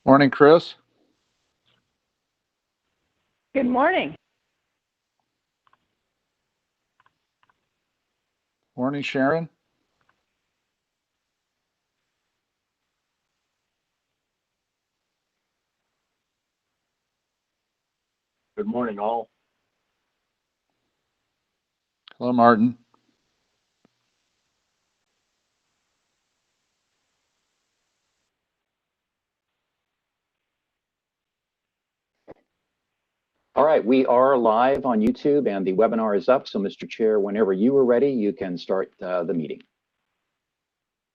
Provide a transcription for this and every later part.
Morning, Chris. Good morning. Morning, Sharon. Good morning, all. Hello, Martin. All right, we are live on YouTube and the webinar is up. So Mr. Chair, whenever you are ready, you can start the meeting.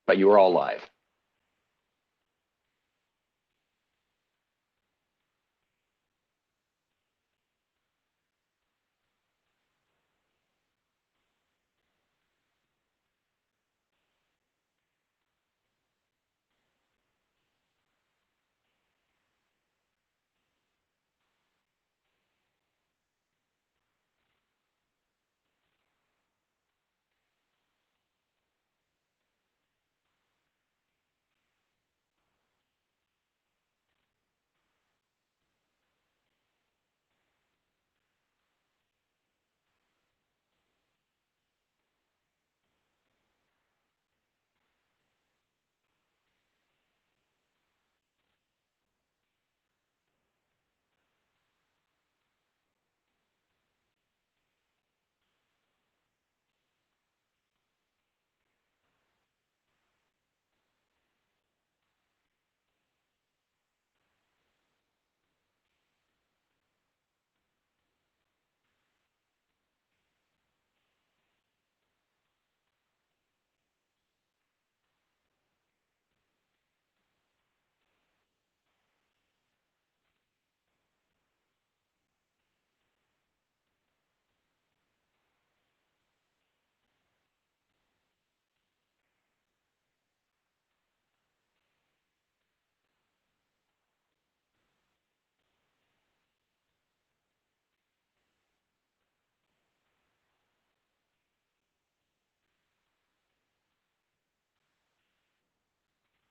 But you are all live.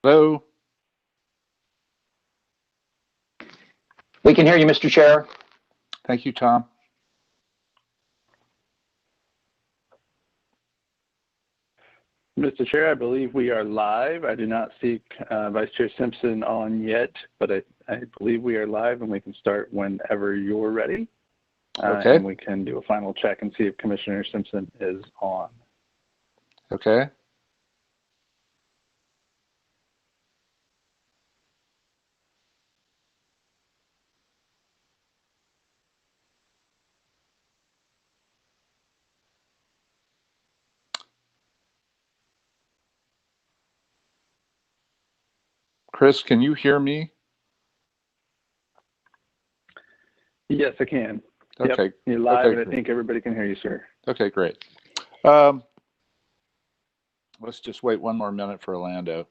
Hello. We can hear you, Mr. Chair. Thank you, Tom. Mr. Chair, I believe we are live. I do not see Vice Chair Simpson on yet, but I believe we are live and we can start whenever you're ready. Okay. And we can do a final check and see if Commissioner Simpson is on. Okay. Chris, can you hear me? Yes, I can. Okay. Yep, you're live, Okay, and I think everybody can hear you, sir. Okay, great. Let's just wait one more minute for Orlando.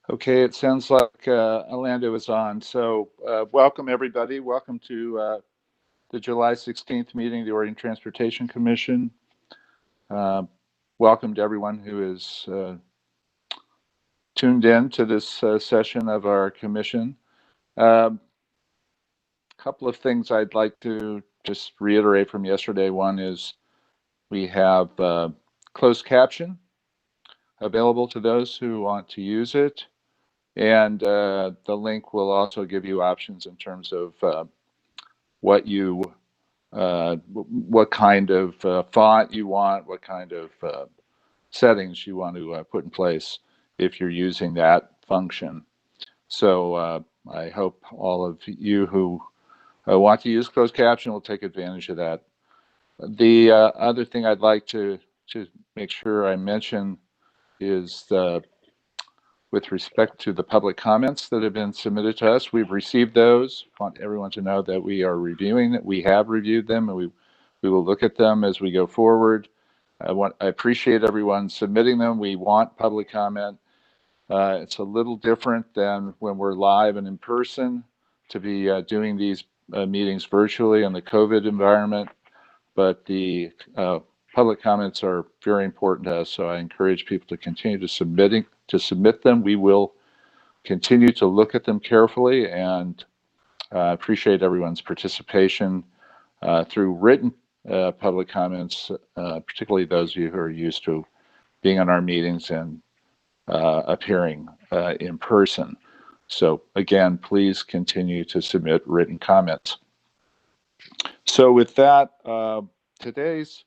Okay, it sounds like Orlando is on. So welcome, everybody. Welcome to the July 16th meeting of the Oregon Transportation Commission. Welcome to everyone who is tuned in to this session of our commission. A couple of things I'd like to just reiterate from yesterday. One is We have closed caption available to those who want to use it. And the link will also give you options in terms of what kind of font you want, what kind of settings you want to put in place if you're using that function. So I hope all of you who want to use closed caption will take advantage of that. The other thing I'd like to make sure I mention is with respect to the public comments that have been submitted to us. We've received those. I want everyone to know that we are reviewing that. We have reviewed them, and we will look at them as we go forward. I appreciate everyone submitting them. We want public comment. It's a little different than when we're live and in person to be doing these meetings virtually in the COVID environment, but the public comments are very important to us, so I encourage people to continue to submit them. We will continue to look at them carefully, and appreciate everyone's participation through written public comments, particularly those of you who are used to being on our meetings and appearing in person. So again, please continue to submit written comments. So with that, today's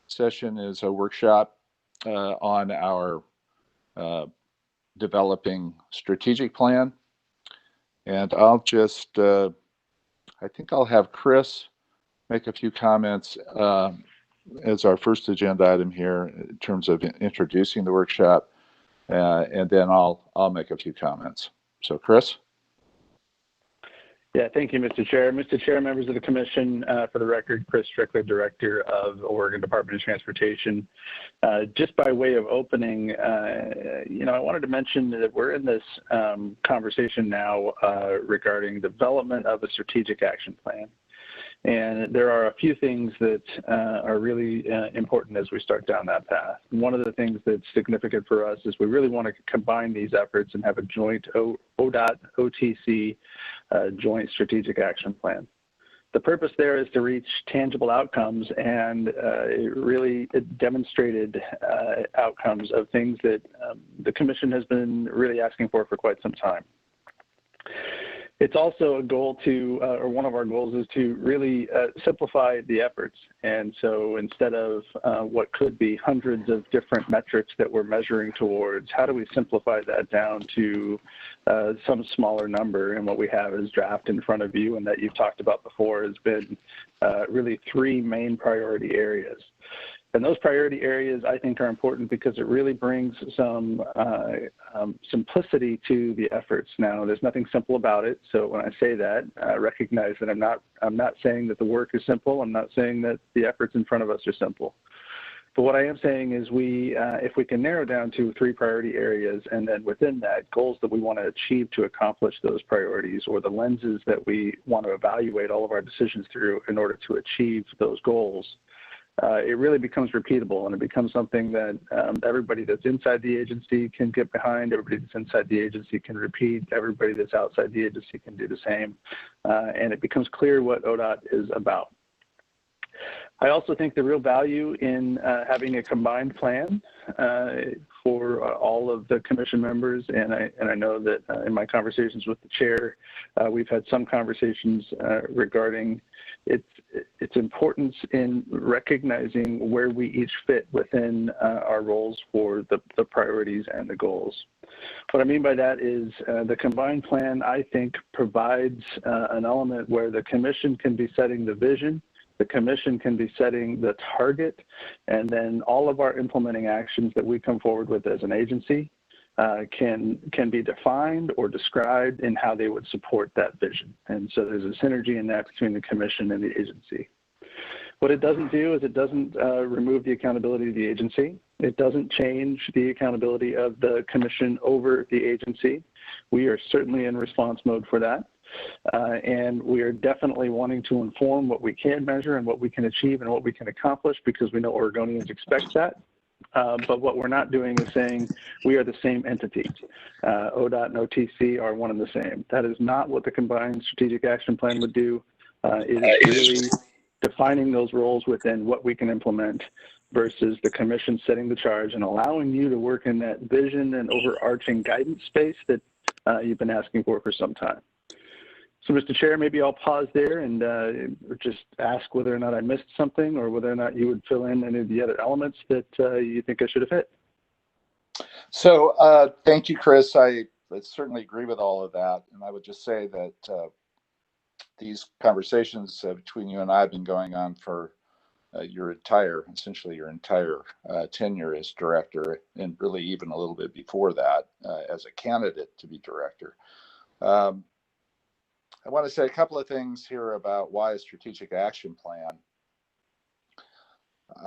session is a workshop on our developing strategic plan. And I'll just, I think I'll have Chris make a few comments as our first agenda item here in terms of introducing the workshop. And then I'll make a few comments. So Chris? Yeah, thank you, Mr. Chair. Mr. Chair, members of the Commission, for the record, Chris Strickler, Director of Oregon Department of Transportation. Just by way of opening, I wanted to mention that we're in this conversation now regarding development of a strategic action plan. And there are a few things that are really important as we start down that path. One of the things that's significant for us is we really want to combine these efforts and have a joint ODOT OTC joint strategic action plan. The purpose there is to reach tangible outcomes, and it really demonstrated outcomes of things that the Commission has been really asking for quite some time. It's also a goal to, or one of our goals is to really simplify the efforts. And so instead of what could be hundreds of different metrics that we're measuring towards, how do we simplify that down to some smaller number? And what we have is draft in front of you, and that you've talked about before has been really three main priority areas. And those priority areas, I think, are important because it really brings some simplicity to the efforts. Now, there's nothing simple about it. So when I say that, I recognize that I'm not saying that the work is simple. I'm not saying that the efforts in front of us are simple. But what I am saying is if we can narrow down to three priority areas, and then within that, goals that we want to achieve to accomplish those priorities, or the lenses that we want to evaluate all of our decisions through in order to achieve those goals, it really becomes repeatable, and it becomes something that everybody that's inside the agency can get behind, everybody that's inside the agency can repeat, everybody that's outside the agency can do the same, and it becomes clear what ODOT is about. I also think the real value in having a combined plan for all of the Commission members, and I know that in my conversations with the Chair, we've had some conversations regarding its importance in recognizing where we each fit within our roles for the priorities and the goals. What I mean by that is the combined plan, I think, provides an element where the Commission can be setting the vision, the Commission can be setting the target, and then all of our implementing actions that we come forward with as an agency can be defined or described in how they would support that vision. And so there's a synergy in that between the Commission and the agency. What it doesn't do is it doesn't remove the accountability of the agency. It doesn't change the accountability of the Commission over the agency. We are certainly in response mode for that. And we are definitely wanting to inform what we can measure and what we can achieve and what we can accomplish, because we know Oregonians expect that. But what we're not doing is saying we are the same entity. ODOT and OTC are one and the same. That is not what the combined strategic action plan would do. It is really defining those roles within what we can implement versus the commission setting the charge and allowing you to work in that vision and overarching guidance space that you've been asking for some time. So, Mr. Chair, maybe I'll pause there and just ask whether or not I missed something or whether or not you would fill in any of the other elements that you think I should have hit. So thank you, Chris. I certainly agree with all of that. And I would just say that these conversations between you and I have been going on for essentially your entire tenure as director, and really even a little bit before that as a candidate to be director. I want to say a couple of things here about why a strategic action plan.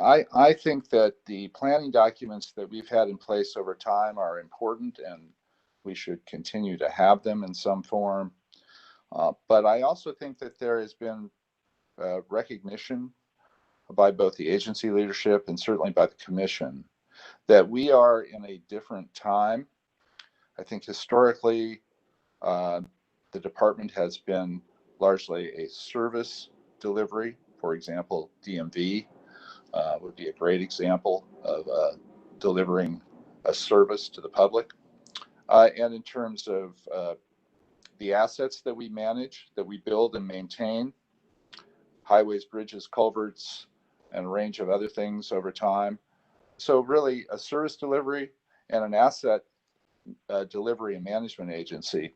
I think that the planning documents that we've had in place over time are important, and we should continue to have them in some form. But I also think that there has been recognition by both the agency leadership and certainly by the commission that we are in a different time. I think historically, the department has been largely a service delivery. For example, DMV would be a great example of delivering a service to the public. And in terms of the assets that we manage, that we build and maintain, highways, bridges, culverts, and a range of other things over time. So really a service delivery and an asset delivery and management agency.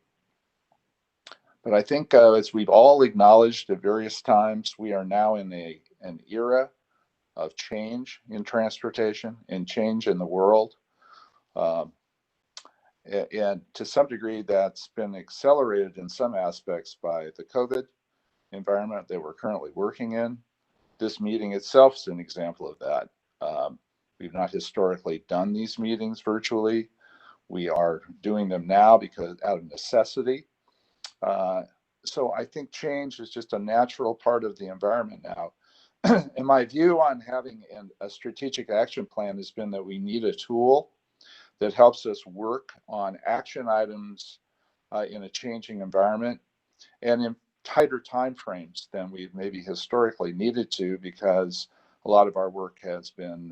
But I think as we've all acknowledged at various times, we are now in an era of change in transportation and change in the world. And to some degree, that's been accelerated in some aspects by the COVID environment that we're currently working in. This meeting itself is an example of that. We've not historically done these meetings virtually. We are doing them now because out of necessity. So I think change is just a natural part of the environment now. And my view on having a strategic action plan has been that we need a tool that helps us work on action items in a changing environment and in tighter timeframes than we've maybe historically needed to, because a lot of our work has been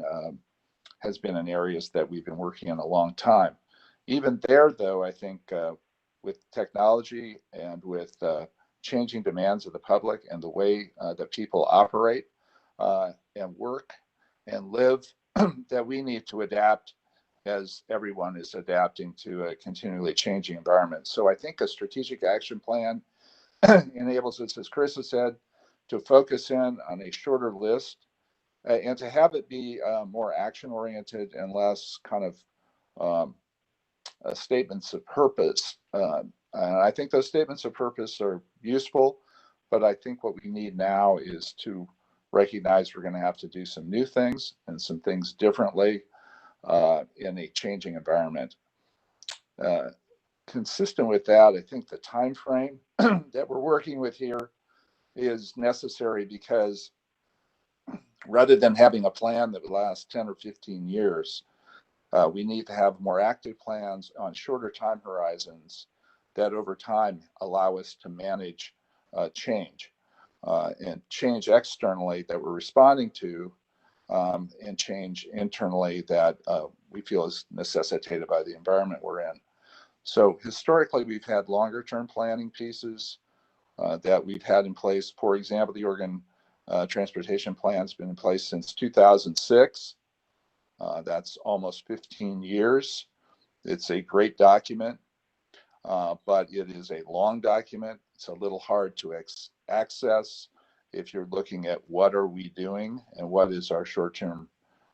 in areas that we've been working in a long time. Even there, though, I think with technology and with changing demands of the public and the way that people operate and work and live, that we need to adapt as everyone is adapting to a continually changing environment. So I think a strategic action plan enables us, as Chris has said, to focus in on a shorter list and to have it be more action oriented and less kind of statements of purpose. And I think those statements of purpose are useful, but I think what we need now is to recognize we're going to have to do some new things and some things differently in a changing environment. Consistent with that, I think the time frame that we're working with here is necessary, because rather than having a plan that would last 10 or 15 years, we need to have more active plans on shorter time horizons that over time allow us to manage change and change externally that we're responding to, and change internally that we feel is necessitated by the environment we're in. So historically, we've had longer term planning pieces that we've had in place. For example, the Oregon Transportation Plan has been in place since 2006. That's almost 15 years. It's a great document, but it is a long document. It's a little hard to access if you're looking at what are we doing and what is our short-term,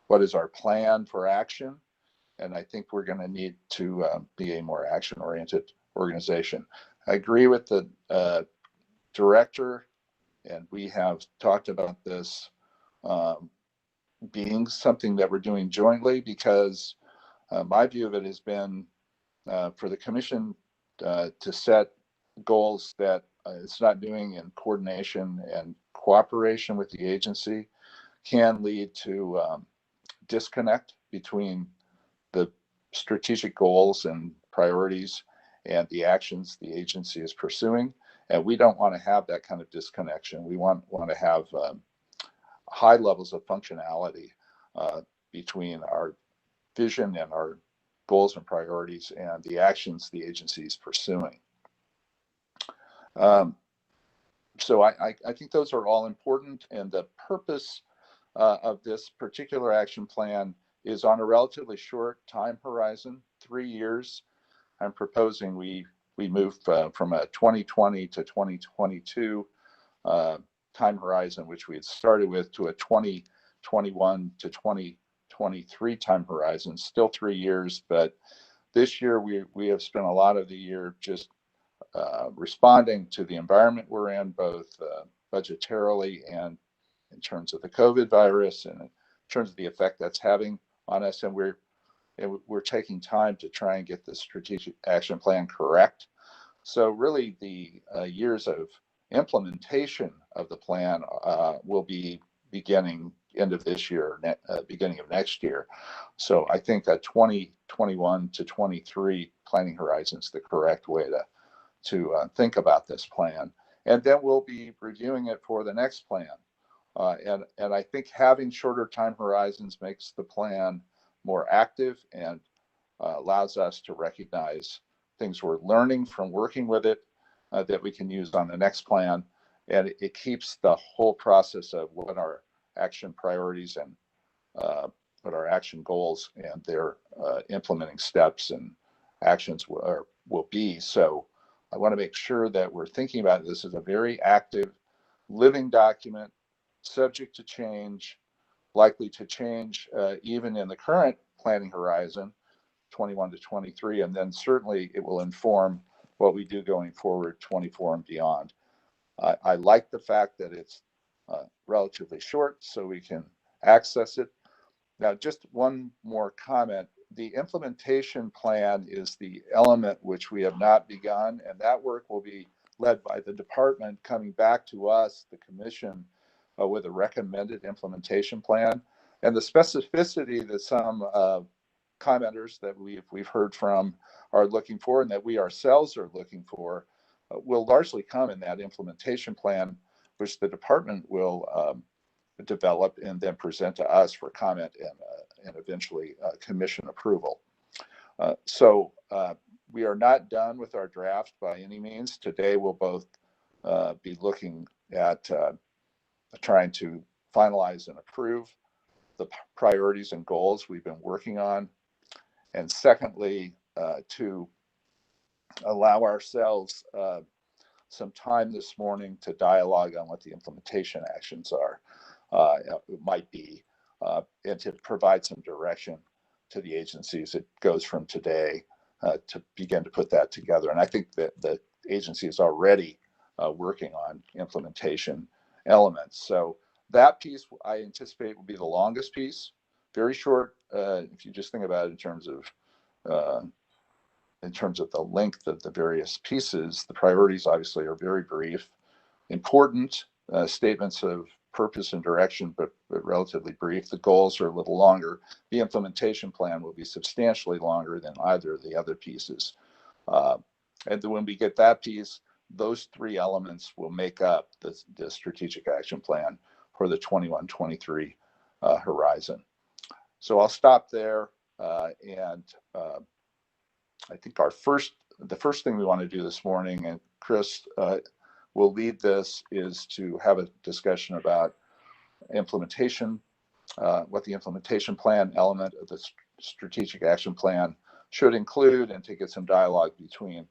what is our plan for action. And I think we're going to need to be a more action-oriented organization. I agree with the director, and we have talked about this being something that we're doing jointly, because my view of it has been for the commission to set goals that it's not doing in coordination and cooperation with the agency can lead to disconnect between the strategic goals and priorities and the actions the agency is pursuing. And we don't want to have that kind of disconnection. We want to have high levels of functionality between our vision and our goals and priorities and the actions the agency is pursuing. So I think those are all important, and the purpose of this particular action plan is on a relatively short time horizon, 3 years. I'm proposing we move from a 2020 to 2022 time horizon, which we had started with, to a 2021 to 2023 time horizon. Still 3 years, but this year we have spent a lot of the year just responding to the environment we're in, both budgetarily and in terms of the COVID virus and in terms of the effect that's having on us. And we're taking time to try and get the strategic action plan correct. So really the years of implementation of the plan will be beginning end of this year, beginning of next year. So I think that 2021 to 23 planning horizon is the correct way to think about this plan. And then we'll be reviewing it for the next plan. And I think having shorter time horizons makes the plan more active and allows us to recognize things we're learning from working with it that we can use on the next plan. And it keeps the whole process of what our action priorities and what our action goals and their implementing steps and actions will be. So I want to make sure that we're thinking about this as a very active, living document, subject to change, likely to change even in the current planning horizon, 21 to 23, and then certainly it will inform what we do going forward, 24 and beyond. I like the fact that it's relatively short so we can access it. Now, just one more comment. The implementation plan is the element which we have not begun, and that work will be led by the department coming back to us, the commission, with a recommended implementation plan. And the specificity that some commenters that we've heard from are looking for, and that we ourselves are looking for, will largely come in that implementation plan, which the department will develop and then present to us for comment and eventually commission approval. So we are not done with our draft by any means. Today we'll both be looking at trying to finalize and approve the priorities and goals we've been working on. And secondly, to allow ourselves some time this morning to dialogue on what the implementation actions are, might be, and to provide some direction to the agencies. It goes from today to begin to put that together. And I think that the agency is already working on implementation elements. So that piece I anticipate will be the longest piece. Very short, if you just think about it in terms of the length of the various pieces. The priorities obviously are very brief, important statements of purpose and direction, but relatively brief. The goals are a little longer. The implementation plan will be substantially longer than either of the other pieces. And then when we get that piece, those three elements will make up the strategic action plan for the 21-23 horizon. So I'll stop there. And I think the first thing we want to do this morning, and Chris will lead this, is to have a discussion about implementation, what the implementation plan element of the strategic action plan should include, and to get some dialogue between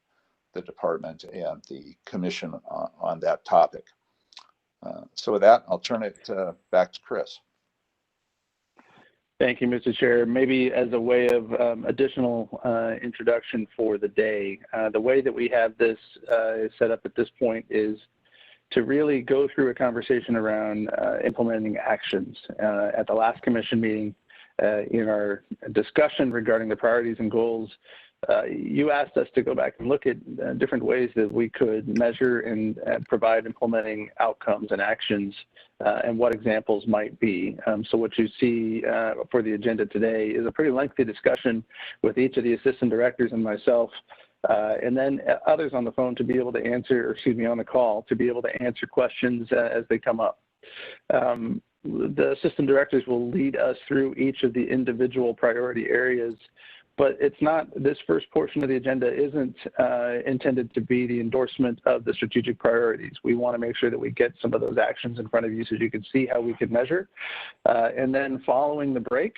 the department and the commission on that topic. So with that, I'll turn it back to Chris. Thank you, Mr. Chair. Maybe as a way of additional introduction for the day, the way that we have this set up at this point is to really go through a conversation around implementing actions. At the last commission meeting, in our discussion regarding the priorities and goals, you asked us to go back and look at different ways that we could measure and provide implementing outcomes and actions, and what examples might be. So what you see for the agenda today is a pretty lengthy discussion with each of the assistant directors and myself, and then others on the phone to be able to answer, or excuse me, on the call, to be able to answer questions as they come up. the assistant directors will lead us through each of the individual priority areas, but it's not, this first portion of the agenda isn't intended to be the endorsement of the strategic priorities. We want to make sure that we get some of those actions in front of you so you can see how we can measure. And then following the break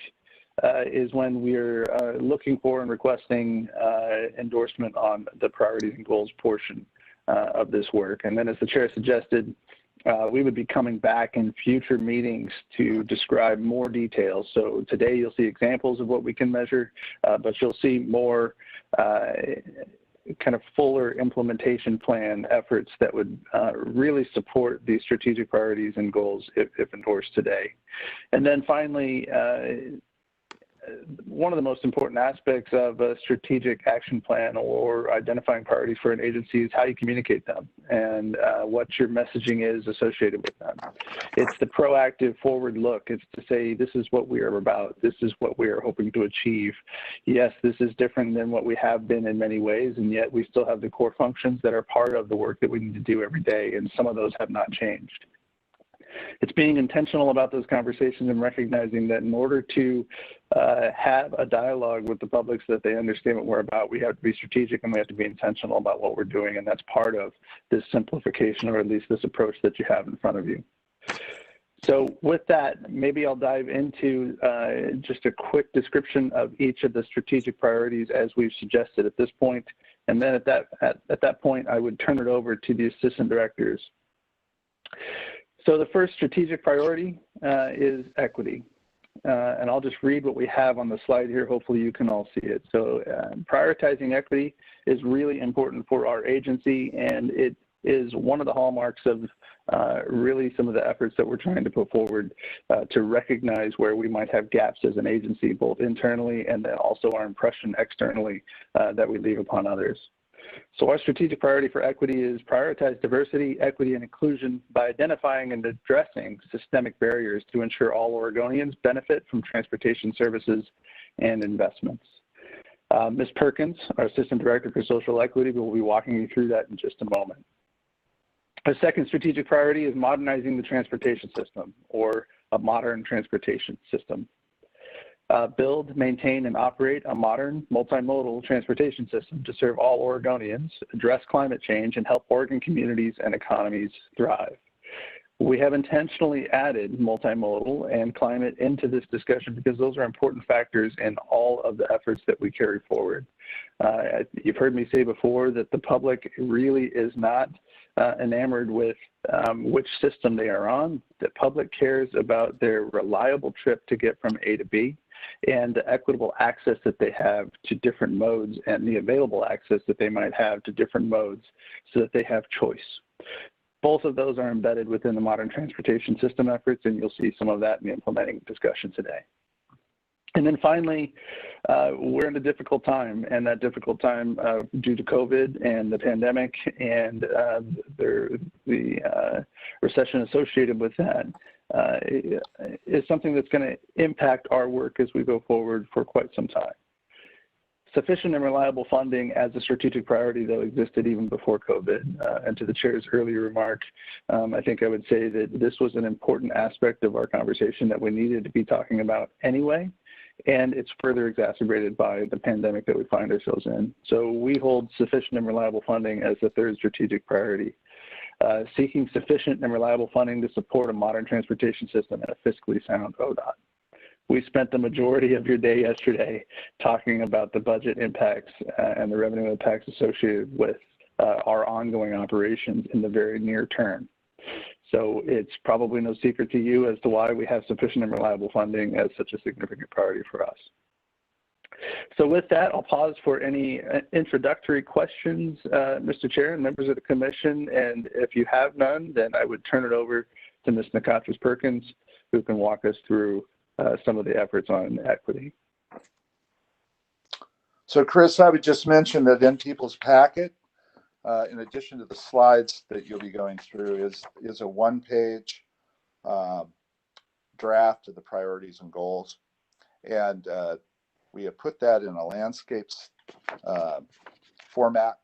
is when we're looking for and requesting endorsement on the priorities and goals portion of this work. And then, as the chair suggested, we would be coming back in future meetings to describe more details. So today you'll see examples of what we can measure, but you'll see more kind of fuller implementation plan efforts that would really support these strategic priorities and goals if endorsed today. And then finally, one of the most important aspects of a strategic action plan or identifying priorities for an agency is how you communicate them and what your messaging is associated with them. It's the proactive forward look. It's to say, this is what we are about. This is what we are hoping to achieve. Yes, this is different than what we have been in many ways, and yet we still have the core functions that are part of the work that we need to do every day, and some of those have not changed. It's being intentional about those conversations and recognizing that in order to have a dialogue with the public so that they understand what we're about, we have to be strategic and we have to be intentional about what we're doing. And that's part of this simplification, or at least this approach that you have in front of you. So with that, maybe I'll dive into just a quick description of each of the strategic priorities as we've suggested at this point. And then at that point, I would turn it over to the assistant directors. So the first strategic priority is equity. And I'll just read what we have on the slide here. Hopefully you can all see it. So prioritizing equity is really important for our agency, and it is one of the hallmarks of really some of the efforts that we're trying to put forward to recognize where we might have gaps as an agency, both internally and then also our impression externally that we leave upon others. So our strategic priority for equity is prioritize diversity, equity, and inclusion by identifying and addressing systemic barriers to ensure all Oregonians benefit from transportation services and investments. Ms. Perkins, our Assistant Director for Social Equity, will be walking you through that in just a moment. Our second strategic priority is modernizing the transportation system, or a modern transportation system. Build, maintain, and operate a modern multimodal transportation system to serve all Oregonians, address climate change, and help Oregon communities and economies thrive. We have intentionally added multimodal and climate into this discussion because those are important factors in all of the efforts that we carry forward. You've heard me say before that the public really is not enamored with which system they are on. The public cares about their reliable trip to get from A to B, and the equitable access that they have to different modes and the available access that they might have to different modes so that they have choice. Both of those are embedded within the modern transportation system efforts, and you'll see some of that in the implementing discussion today. And then finally, we're in a difficult time, and that difficult time due to COVID and the pandemic and the recession associated with that is something that's going to impact our work as we go forward for quite some time. Sufficient and reliable funding as a strategic priority, though, existed even before COVID. And to the chair's earlier remark, I think I would say that this was an important aspect of our conversation that we needed to be talking about anyway. And it's further exacerbated by the pandemic that we find ourselves in. So we hold sufficient and reliable funding as the third strategic priority. Seeking sufficient and reliable funding to support a modern transportation system and a fiscally sound ODOT. We spent the majority of your day yesterday talking about the budget impacts and the revenue impacts associated with our ongoing operations in the very near term. So it's probably no secret to you as to why we have sufficient and reliable funding as such a significant priority for us. So with that, I'll pause for any introductory questions, Mr. Chair and members of the commission. And if you have none, then I would turn it over to Ms. Nakatris Perkins, who can walk us through some of the efforts on equity. So Chris, I would just mention that in people's packet, in addition to the slides that you'll be going through, is a one-page draft of the priorities and goals. And we have put that in a landscapes format,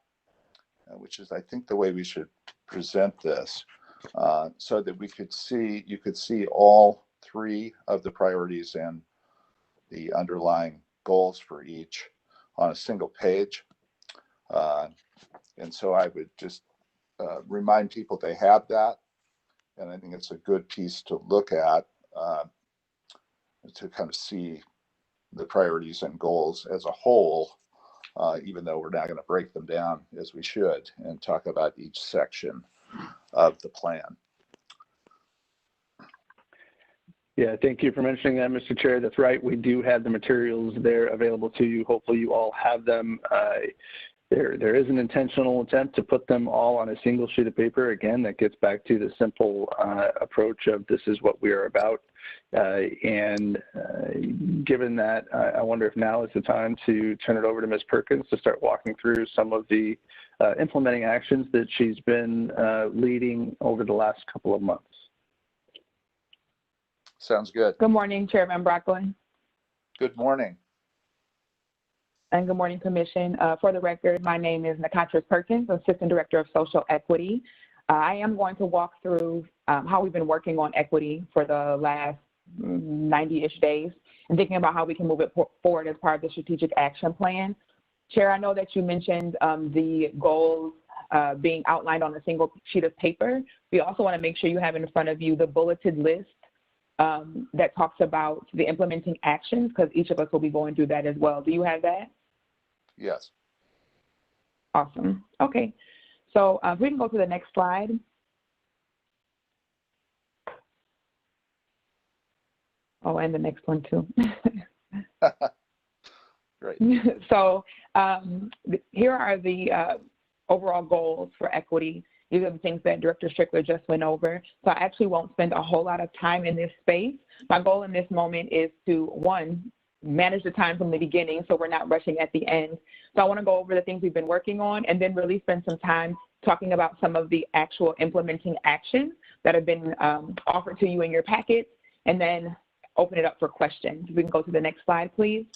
which is, I think, the way we should present this, so that you could see all 3 of the priorities and the underlying goals for each on a single page. And so I would just remind people they have that. And I think it's a good piece to look at to kind of see the priorities and goals as a whole, even though we're not going to break them down as we should and talk about each section of the plan. Yeah, thank you for mentioning that, Mr. Chair. That's right. We do have the materials there available to you. Hopefully you all have them. There is an intentional attempt to put them all on a single sheet of paper. Again, that gets back to the simple approach of this is what we are about. Given that, I wonder if now is the time to turn it over to Ms. Perkins to start walking through some of the implementing actions that she's been leading over the last couple of months. Sounds good. Good morning, Chairman Brocklin. Good morning. And good morning, Commission. For the record, my name is Nakatris Perkins, Assistant Director of Social Equity. I am going to walk through how we've been working on equity for the last 90-ish days and thinking about how we can move it forward as part of the Strategic Action Plan. Chair, I know that you mentioned the goals being outlined on a single sheet of paper. We also want to make sure you have in front of you the bulleted list that talks about the implementing actions, because each of us will be going through that as well. Do you have that? Yes. Awesome. Okay. So if we can go to the next slide. Oh, and the next one too. Great. So here are the overall goals for equity. These are the things that Director Strickler just went over. So I actually won't spend a whole lot of time in this space. My goal in this moment is to, one, manage the time from the beginning so we're not rushing at the end. So I want to go over the things we've been working on and then really spend some time talking about some of the actual implementing actions that have been offered to you in your packet, and then open it up for questions. We can go to the next slide, please.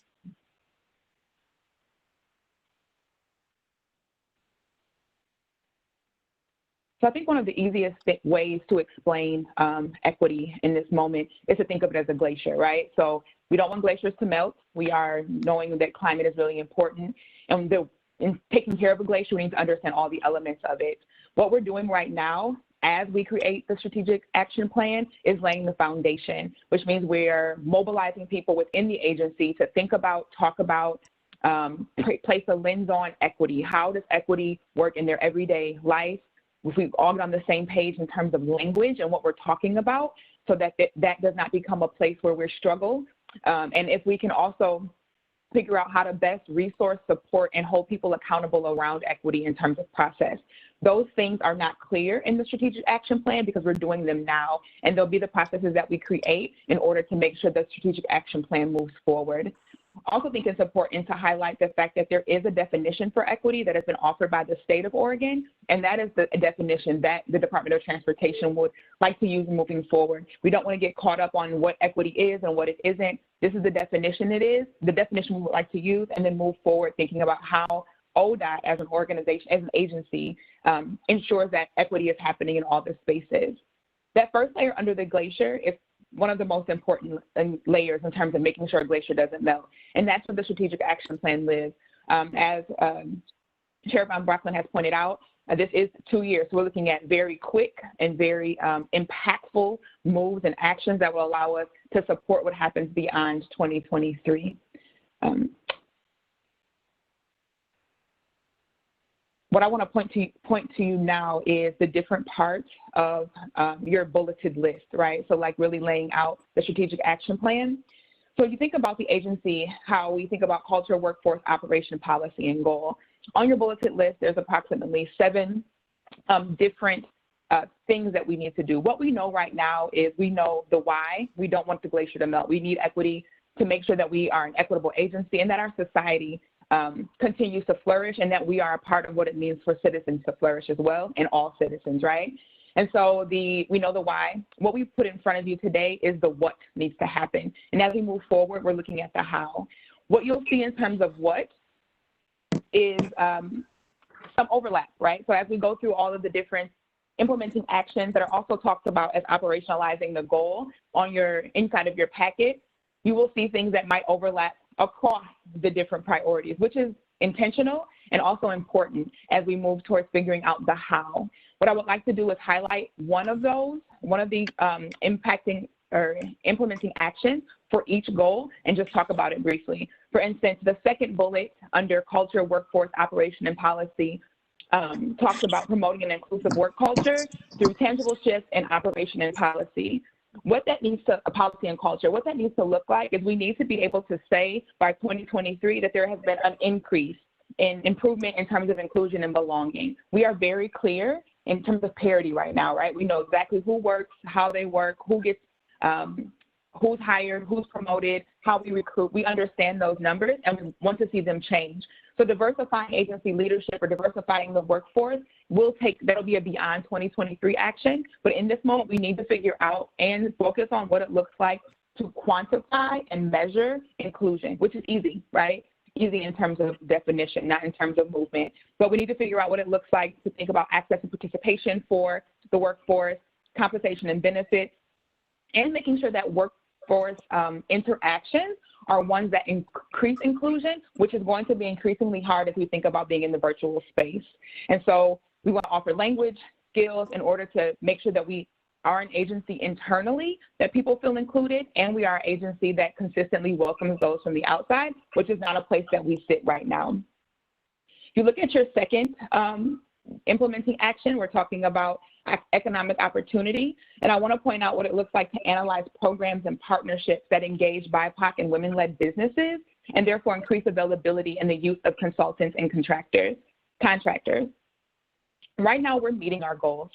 So I think one of the easiest ways to explain equity in this moment is to think of it as a glacier, right? So we don't want glaciers to melt. We are knowing that climate is really important. And in taking care of a glacier, we need to understand all the elements of it. What we're doing right now as we create the Strategic Action Plan is laying the foundation, which means we're mobilizing people within the agency to think about, talk about, place a lens on equity. How does equity work in their everyday life? If we all get on the same page in terms of language and what we're talking about, so that that does not become a place where we struggle. And if we can also figure out how to best resource, support, and hold people accountable around equity in terms of process. Those things are not clear in the Strategic Action Plan because we're doing them now, and they'll be the processes that we create in order to make sure the Strategic Action Plan moves forward. I also think it's important to highlight the fact that there is a definition for equity that has been offered by the state of Oregon, and that is the definition that the Department of Transportation would like to use moving forward. We don't want to get caught up on what equity is and what it isn't. This is the definition it is, the definition we would like to use, and then move forward thinking about how ODOT as an organization, as an agency, ensures that equity is happening in all the spaces. That first layer under the glacier is one of the most important layers in terms of making sure a glacier doesn't melt. And that's where the Strategic Action Plan lives. As Chair Von Brocklin has pointed out, this is 2 years. So we're looking at very quick and very impactful moves and actions that will allow us to support what happens beyond 2023. What I want to point to you now is the different parts of your bulleted list, right? So like really laying out the Strategic Action Plan. So if you think about the agency, how we think about culture, workforce, operation, policy, and goal. On your bulleted list, there's approximately 7 different things that we need to do. What we know right now is we know the why. We don't want the glacier to melt. We need equity to make sure that we are an equitable agency and that our society continues to flourish, and that we are a part of what it means for citizens to flourish as well, and all citizens, right? And so we know the why. What we put in front of you today is the what needs to happen. And as we move forward, we're looking at the how. What you'll see in terms of what is some overlap, right? So as we go through all of the different implementing actions that are also talked about as operationalizing the goal on your inside of your packet, you will see things that might overlap across the different priorities, which is intentional and also important as we move towards figuring out the how. What I would like to do is highlight one of the impacting or implementing actions for each goal and just talk about it briefly. For instance, the second bullet under culture, workforce, operation, and policy talks about promoting an inclusive work culture through tangible shifts in operation and policy. What that needs to, policy and culture, what that needs to look like is we need to be able to say by 2023 that there has been an increase in improvement in terms of inclusion and belonging. We are very clear in terms of parity right now, right? We know exactly who works, how they work, who gets, who's hired, who's promoted, how we recruit. We understand those numbers and we want to see them change. So diversifying agency leadership or diversifying the workforce that'll be a beyond 2023 action. But in this moment, we need to figure out and focus on what it looks like to quantify and measure inclusion, which is easy, right? Easy in terms of definition, not in terms of movement. But we need to figure out what it looks like to think about access and participation for the workforce, compensation and benefits, and making sure that workforce interactions are ones that increase inclusion, which is going to be increasingly hard as we think about being in the virtual space. And so we want to offer language skills in order to make sure that we are an agency internally that people feel included, and we are an agency that consistently welcomes those from the outside, which is not a place that we sit right now. If you look at your second implementing action, we're talking about economic opportunity. And I want to point out what it looks like to analyze programs and partnerships that engage BIPOC and women-led businesses and therefore increase availability in the use of consultants and contractors. Right now, we're meeting our goals.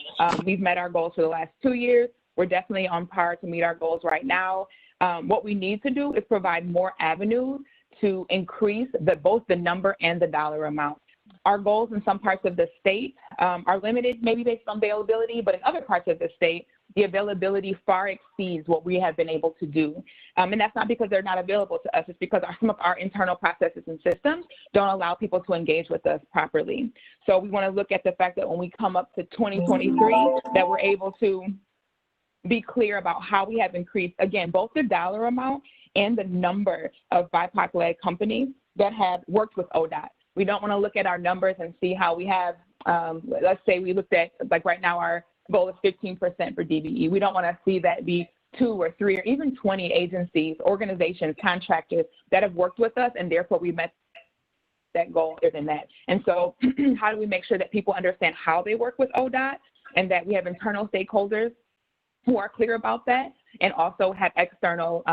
We've met our goals for the last 2 years. We're definitely on par to meet our goals right now. What we need to do is provide more avenues to increase both the number and the dollar amount. Our goals in some parts of the state are limited, maybe based on availability, but in other parts of the state, the availability far exceeds what we have been able to do. And that's not because they're not available to us, it's because some of our internal processes and systems don't allow people to engage with us properly. So we want to look at the fact that when we come up to 2023, that we're able to be clear about how we have increased, again, both the dollar amount and the number of BIPOC-led companies that have worked with ODOT. We don't want to look at our numbers and see how we have, let's say we looked at, like right now, our goal is 15% for DBE. We don't want to see that be 2 or 3 or even 20 agencies, organizations, contractors that have worked with us, and therefore we met that goal other than that. And so how do we make sure that people understand how they work with ODOT and that we have internal stakeholders who are clear about that, and also have external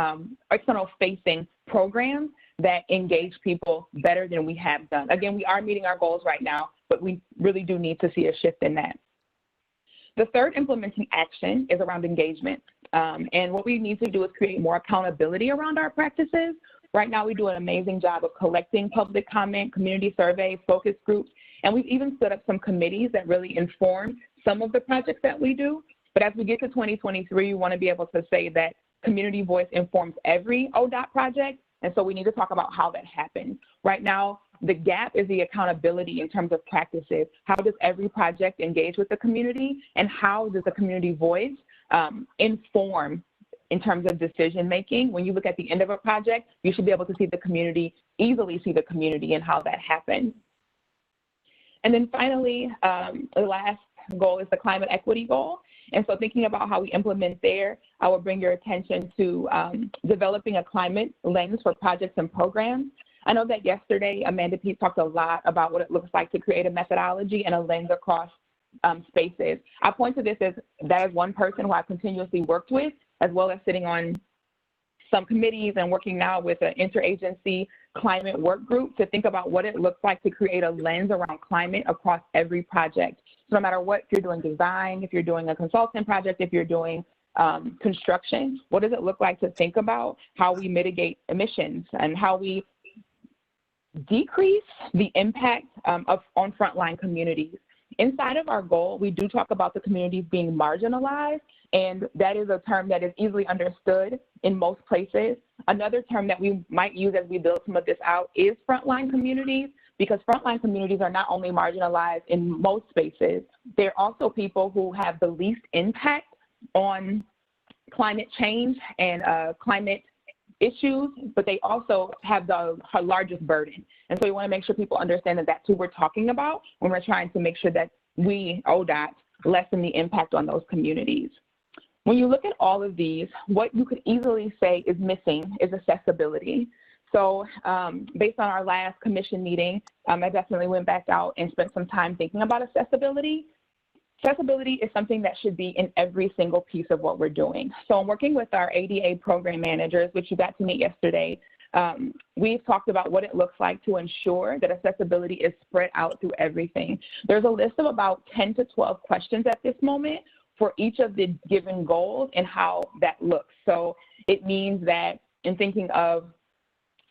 facing programs that engage people better than we have done. Again, we are meeting our goals right now, but we really do need to see a shift in that. The third implementing action is around engagement. And what we need to do is create more accountability around our practices. Right now, we do an amazing job of collecting public comment, community surveys, focus groups, and we've even set up some committees that really inform some of the projects that we do. But as we get to 2023, we want to be able to say that community voice informs every ODOT project. And so we need to talk about how that happens. Right now, the gap is the accountability in terms of practices. How does every project engage with the community, and how does the community voice inform in terms of decision making? When you look at the end of a project, you should be able to see the community, easily see the community and how that happens. And then finally, the last goal is the climate equity goal. And so thinking about how we implement there, I will bring your attention to developing a climate lens for projects and programs. I know that yesterday, Amanda Peet talked a lot about what it looks like to create a methodology and a lens across spaces. I point to this as that is one person who I've continuously worked with, as well as sitting on some committees and working now with an interagency climate work group to think about what it looks like to create a lens around climate across every project. So no matter what, if you're doing design, if you're doing a consultant project, if you're doing construction, what does it look like to think about how we mitigate emissions and how we decrease the impact on frontline communities? Inside of our goal, we do talk about the communities being marginalized, and that is a term that is easily understood in most places. Another term that we might use as we build some of this out is frontline communities, because frontline communities are not only marginalized in most spaces, they're also people who have the least impact on climate change and climate issues, but they also have the largest burden. And so we want to make sure people understand that that's who we're talking about when we're trying to make sure that we, ODOT, lessen the impact on those communities. When you look at all of these, what you could easily say is missing is accessibility. So based on our last commission meeting, I definitely went back out and spent some time thinking about accessibility. Accessibility is something that should be in every single piece of what we're doing. So I'm working with our ADA program managers, which you got to meet yesterday. We've talked about what it looks like to ensure that accessibility is spread out through everything. There's a list of about 10 to 12 questions at this moment for each of the given goals and how that looks. So it means that in thinking of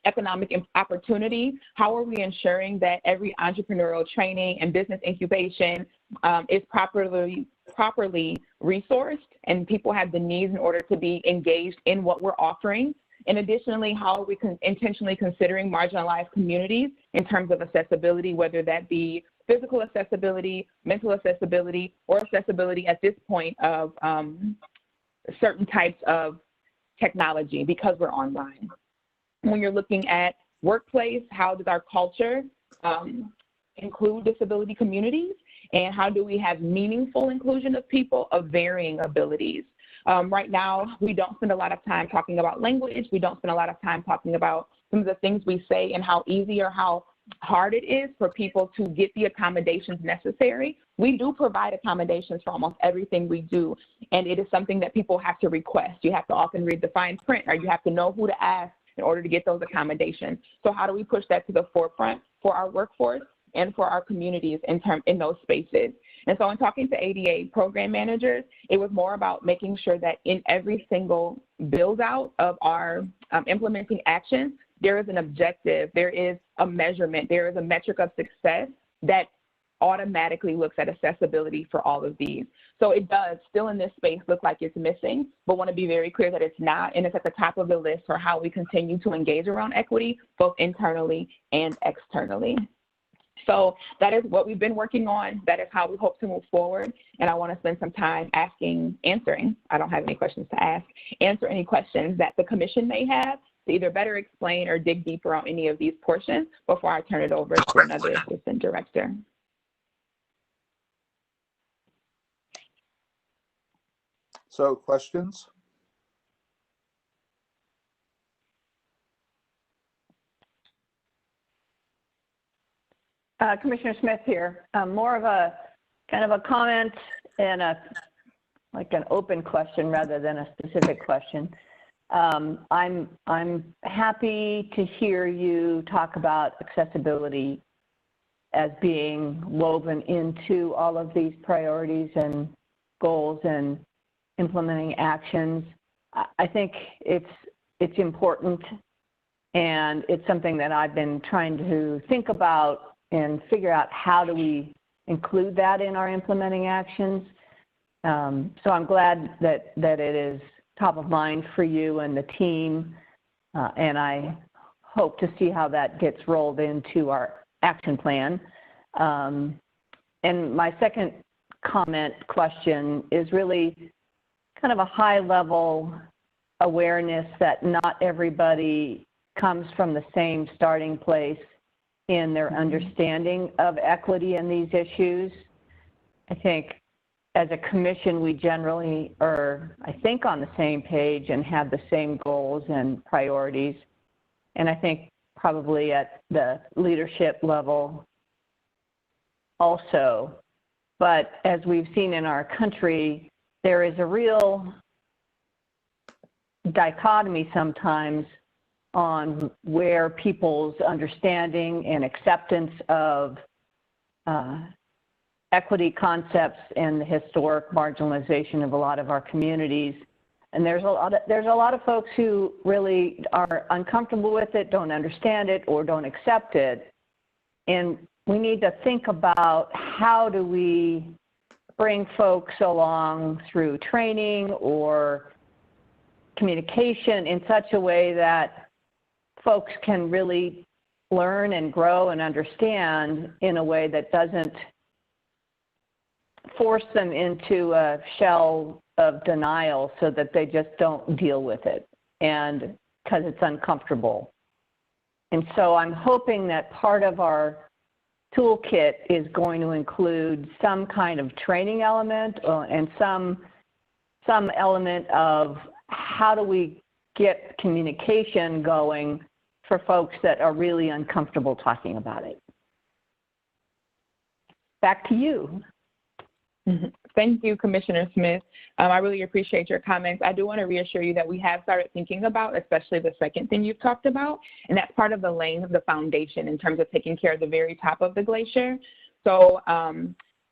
economic opportunity, how are we ensuring that every entrepreneurial training and business incubation is properly resourced and people have the needs in order to be engaged in what we're offering? And additionally, how are we intentionally considering marginalized communities in terms of accessibility, whether that be physical accessibility, mental accessibility, or accessibility at this point of certain types of technology because we're online. When you're looking at workplace, how does our culture include disability communities? And how do we have meaningful inclusion of people of varying abilities? Right now, we don't spend a lot of time talking about language. We don't spend a lot of time talking about some of the things we say and how easy or how hard it is for people to get the accommodations necessary. We do provide accommodations for almost everything we do, and it is something that people have to request. You have to often read the fine print, or you have to know who to ask in order to get those accommodations. So how do we push that to the forefront for our workforce and for our communities in those spaces? And so in talking to ADA program managers, it was more about making sure that in every single build out of our implementing actions, there is an objective, there is a measurement, there is a metric of success that automatically looks at accessibility for all of these. So it does still in this space look like it's missing, but want to be very clear that it's not, and it's at the top of the list for how we continue to engage around equity, both internally and externally. So that is what we've been working on. That is how we hope to move forward. And I want to spend some time answering, I don't have any questions to ask, answer any questions that the commission may have to either better explain or dig deeper on any of these portions before I turn it over to another assistant director. So questions? Commissioner Smith here. More of a kind of a comment and like an open question rather than a specific question. I'm happy to hear you talk about accessibility as being woven into all of these priorities and goals and implementing actions. I think it's important, and it's something that I've been trying to think about and figure out how do we include that in our implementing actions. So I'm glad that it is top of mind for you and the team, and I hope to see how that gets rolled into our action plan. And my second question is really kind of a high-level awareness that not everybody comes from the same starting place in their understanding of equity in these issues. I think as a commission, we generally are, I think, on the same page and have the same goals and priorities. And I think probably at the leadership level also. But as we've seen in our country, there is a real dichotomy sometimes on where people's understanding and acceptance of equity concepts and the historic marginalization of a lot of our communities. And there's a lot of folks who really are uncomfortable with it, don't understand it, or don't accept it. And we need to think about how do we bring folks along through training or communication in such a way that folks can really learn and grow and understand in a way that doesn't force them into a shell of denial so that they just don't deal with it, and because it's uncomfortable. And so I'm hoping that part of our toolkit is going to include some kind of training element and some element of how do we get communication going for folks that are really uncomfortable talking about it. Back to you. Thank you, Commissioner Smith. I really appreciate your comments. I do want to reassure you that we have started thinking about, especially the second thing you've talked about, and that's part of the laying of the foundation in terms of taking care of the very top of the glacier. So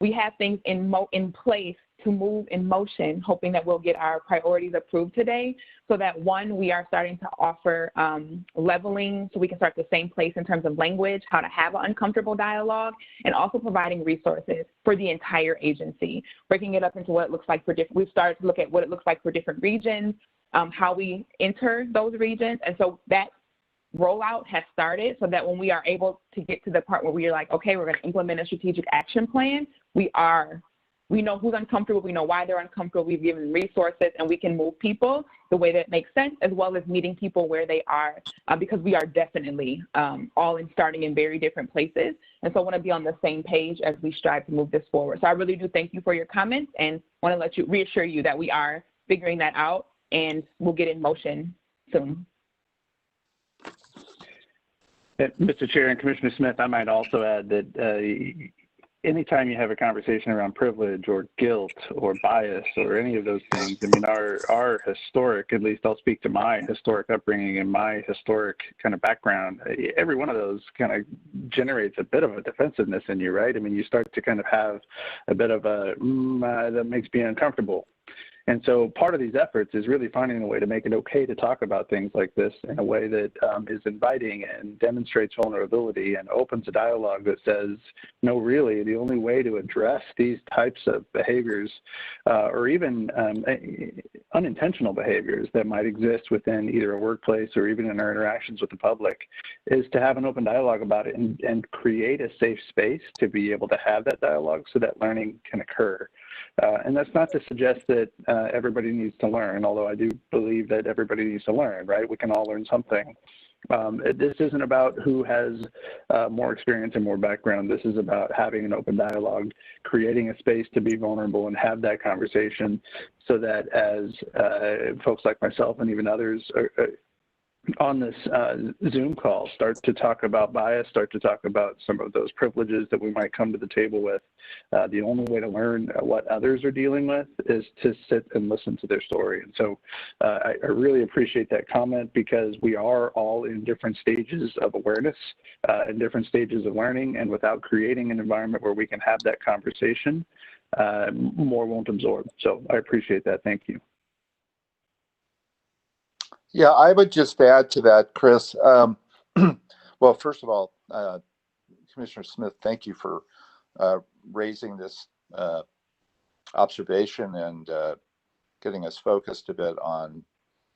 we have things in place to move in motion, hoping that we'll get our priorities approved today, so that one, we are starting to offer leveling so we can start the same place in terms of language, how to have an uncomfortable dialogue, and also providing resources for the entire agency, breaking it up into what it looks like for different, we've started to look at what it looks like for different regions, how we enter those regions. And so that rollout has started so that when we are able to get to the part where we're like, okay, we're going to implement a strategic action plan, we know who's uncomfortable, we know why they're uncomfortable, we've given resources, and we can move people the way that makes sense, as well as meeting people where they are, because we are definitely all starting in very different places. And so I want to be on the same page as we strive to move this forward. So I really do thank you for your comments, and want to reassure you that we are figuring that out, and we'll get in motion soon. Mr. Chair and Commissioner Smith, I might also add that anytime you have a conversation around privilege or guilt or bias or any of those things, I mean, our historic, at least I'll speak to my historic upbringing and my historic kind of background, every one of those kind of generates a bit of a defensiveness in you, right? I mean, you start to kind of have a bit of a, that makes me uncomfortable. And so part of these efforts is really finding a way to make it okay to talk about things like this in a way that is inviting and demonstrates vulnerability and opens a dialogue that says, no, really, the only way to address these types of behaviors or even unintentional behaviors that might exist within either a workplace or even in our interactions with the public is to have an open dialogue about it and create a safe space to be able to have that dialogue so that learning can occur. And that's not to suggest that everybody needs to learn, although I do believe that everybody needs to learn, right? We can all learn something. This isn't about who has more experience and more background. This is about having an open dialogue, creating a space to be vulnerable and have that conversation so that as folks like myself and even others on this Zoom call start to talk about bias, start to talk about some of those privileges that we might come to the table with. The only way to learn what others are dealing with is to sit and listen to their story. And so I really appreciate that comment, because we are all in different stages of awareness and different stages of learning, and without creating an environment where we can have that conversation, more won't absorb. So I appreciate that. Thank you. Yeah, I would just add to that, Chris. Well, first of all, Commissioner Smith, thank you for raising this observation and getting us focused a bit on,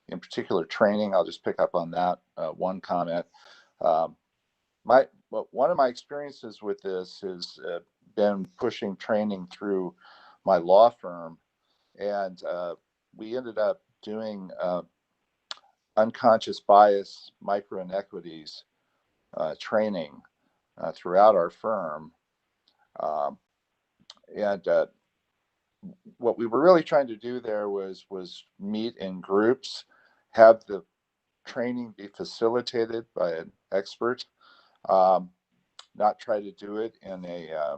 in particular, training. I'll just pick up on that one comment. One of my experiences with this has been pushing training through my law firm, and we ended up doing unconscious bias, micro inequities training throughout our firm. And what we were really trying to do there was meet in groups, have the training be facilitated by an expert, not try to do it in a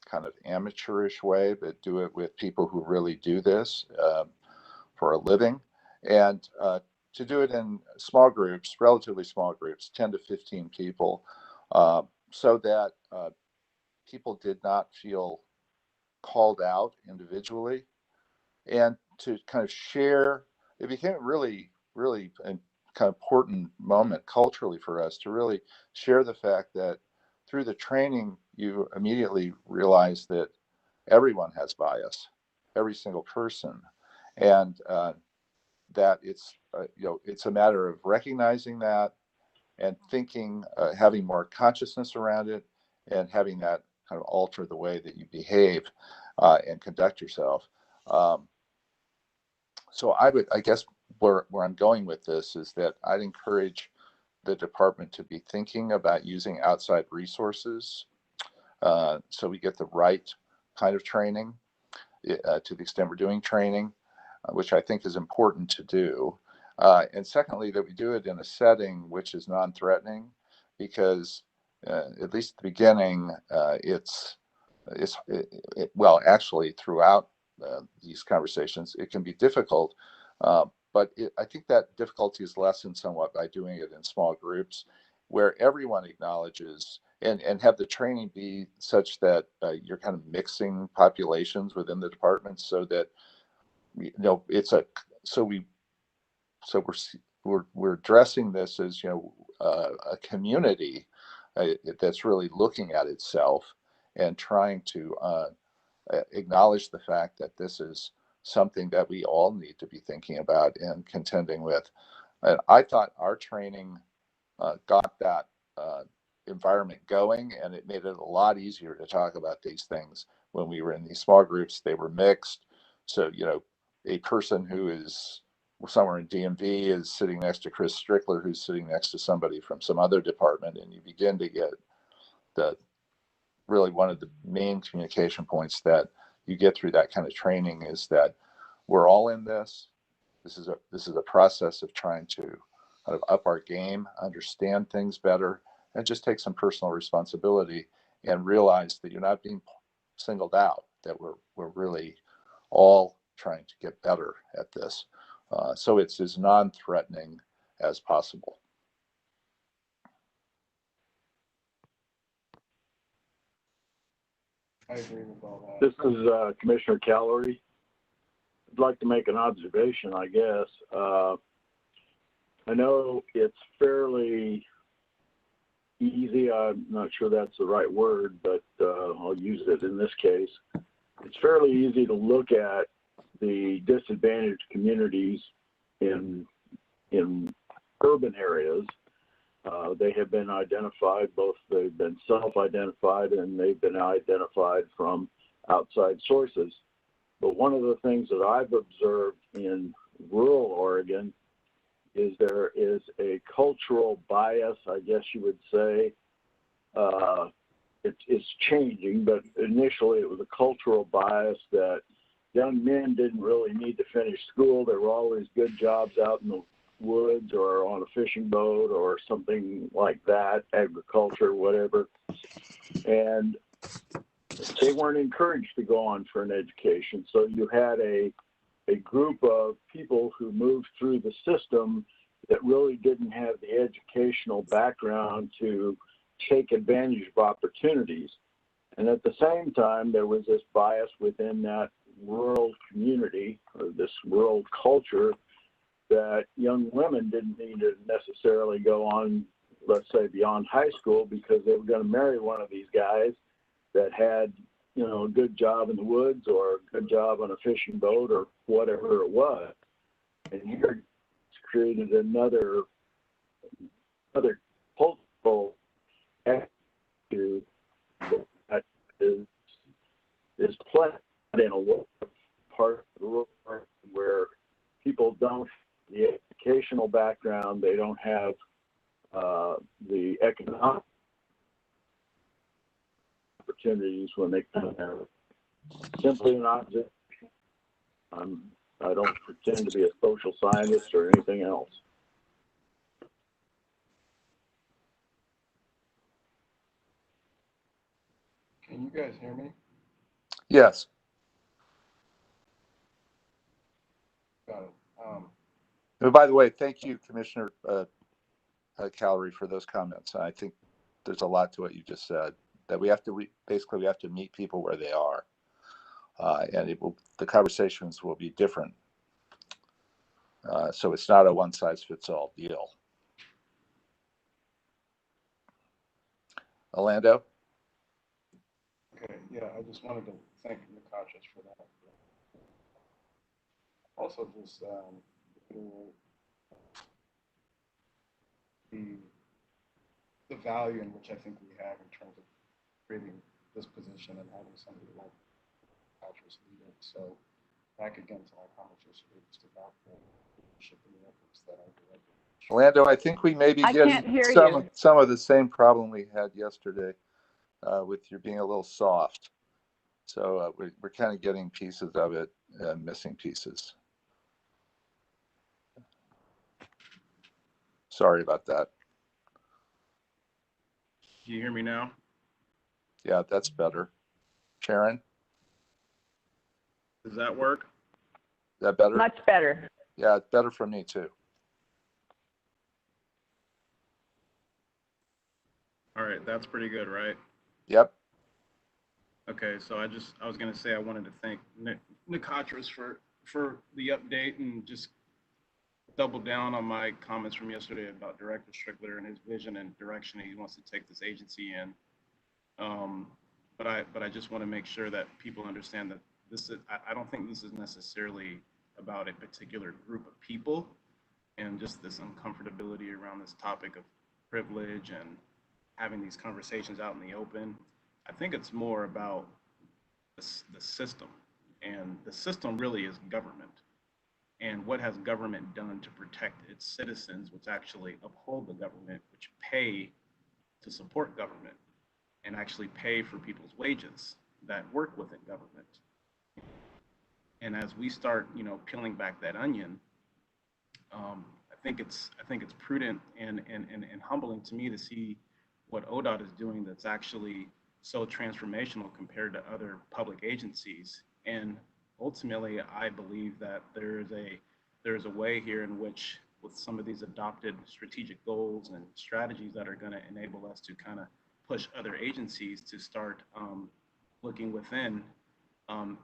kind of amateurish way, but do it with people who really do this for a living. And to do it in small groups, relatively small groups, 10 to 15 people, so that people did not feel called out individually, and to kind of share. It became a really a kind of important moment culturally for us to really share the fact that through the training, you immediately realize that everyone has bias, every single person, and that it's it's a matter of recognizing that and thinking, having more consciousness around it, and having that kind of alter the way that you behave and conduct yourself. So I guess where I'm going with this is that I'd encourage the department to be thinking about using outside resources so we get the right kind of training to the extent we're doing training, which I think is important to do. And secondly, that we do it in a setting which is non-threatening, because at least at the beginning, well, actually throughout these conversations, it can be difficult, but I think that difficulty is lessened somewhat by doing it in small groups where everyone acknowledges and have the training be such that you're kind of mixing populations within the department so that it's a so we're addressing this as a community that's really looking at itself and trying to acknowledge the fact that this is something that we all need to be thinking about and contending with. And I thought our training got that environment going, and it made it a lot easier to talk about these things when we were in these small groups. They were mixed. So, a person who is somewhere in DMV is sitting next to Chris Strickler, who's sitting next to somebody from some other department, and you begin to get really one of the main communication points that you get through that kind of training is that we're all in this. This is a process of trying to kind of up our game, understand things better, and just take some personal responsibility and realize that you're not being singled out, that we're really all trying to get better at this. So it's as non-threatening as possible. I agree with all that. This is Commissioner Callery. I'd like to make an observation, I guess. I know it's fairly easy. I'm not sure that's the right word, but I'll use it in this case. It's fairly easy to look at the disadvantaged communities in urban areas. They have been identified, both they've been self-identified and they've been identified from outside sources. But one of the things that I've observed in rural Oregon is there is a cultural bias, I guess you would say. It's changing, but initially it was a cultural bias that young men didn't really need to finish school. There were always good jobs out in the woods or on a fishing boat or something like that, agriculture, whatever. And they weren't encouraged to go on for an education. So you had a group of people who moved through the system that really didn't have the educational background to take advantage of opportunities. And at the same time, there was this bias within that rural community or this rural culture that young women didn't need to necessarily go on, let's say, beyond high school because they were going to marry one of these guys that had, a good job in the woods or a good job on a fishing boat or whatever it was. And here it's created another cultural attitude that is played in a lot of parts of the world where people don't have the educational background, they don't have the economic opportunities when they come there. Simply an opposite. I don't pretend to be a social scientist or anything else. Can you guys hear me? Yes. Got it. And by the way, thank you, Commissioner Callery, for those comments. I think there's a lot to what you just said, that we have to basically we have to meet people where they are, and the conversations will be different. So it's not a one-size-fits-all deal. Orlando? Okay, yeah, I just wanted to thank Nakachis for that. Also, just the the value in which I think we have in terms of creating this position and having somebody like Patrice lead it. So back again to my comments yesterday, just about the leadership and the efforts that are directed. Orlando, I think we may be I can't getting hear you. some of the same problem we had yesterday with you being a little soft. So we're kind of getting pieces of it and missing pieces. Sorry about that. Can you hear me now? Yeah, that's better. Sharon, Does that work? is that better? Much better. Yeah, it's better for me too. All right, that's pretty good, right? Yep. Okay, so I was going to say I wanted to thank Nicotris for the update and just double down on my comments from yesterday about Director Strickler and his vision and direction he wants to take this agency in. But I just want to make sure that people understand that I don't think this is necessarily about a particular group of people and just this uncomfortability around this topic of privilege and having these conversations out in the open. I think it's more about the system, and the system really is government. And what has government done to protect its citizens, which actually uphold the government, which pay to support government and actually pay for people's wages that work within government. And as we start, peeling back that onion, I think it's prudent and humbling to me to see what ODOT is doing that's actually so transformational compared to other public agencies. And ultimately, I believe that there is a way here in which, with some of these adopted strategic goals and strategies that are going to enable us to kind of push other agencies to start looking within and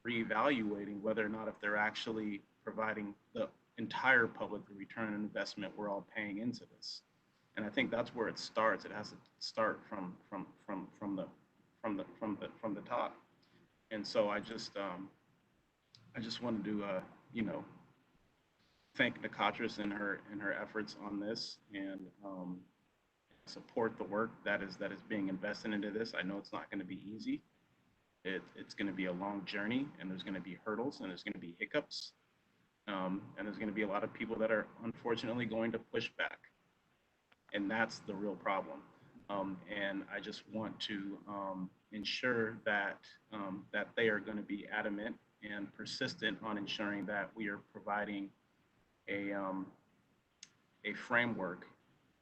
reevaluating whether or not if they're actually providing the entire public return on investment we're all paying into this. And I think that's where it starts. It has to start from the top. And so I just wanted to thank Nicotris and her efforts on this and support the work that is being invested into this. I know it's not going to be easy. It's going to be a long journey, and there's going to be hurdles, and there's going to be hiccups, and there's going to be a lot of people that are unfortunately going to push back. And that's the real problem. And I just want to ensure that that they are going to be adamant and persistent on ensuring that we are providing a framework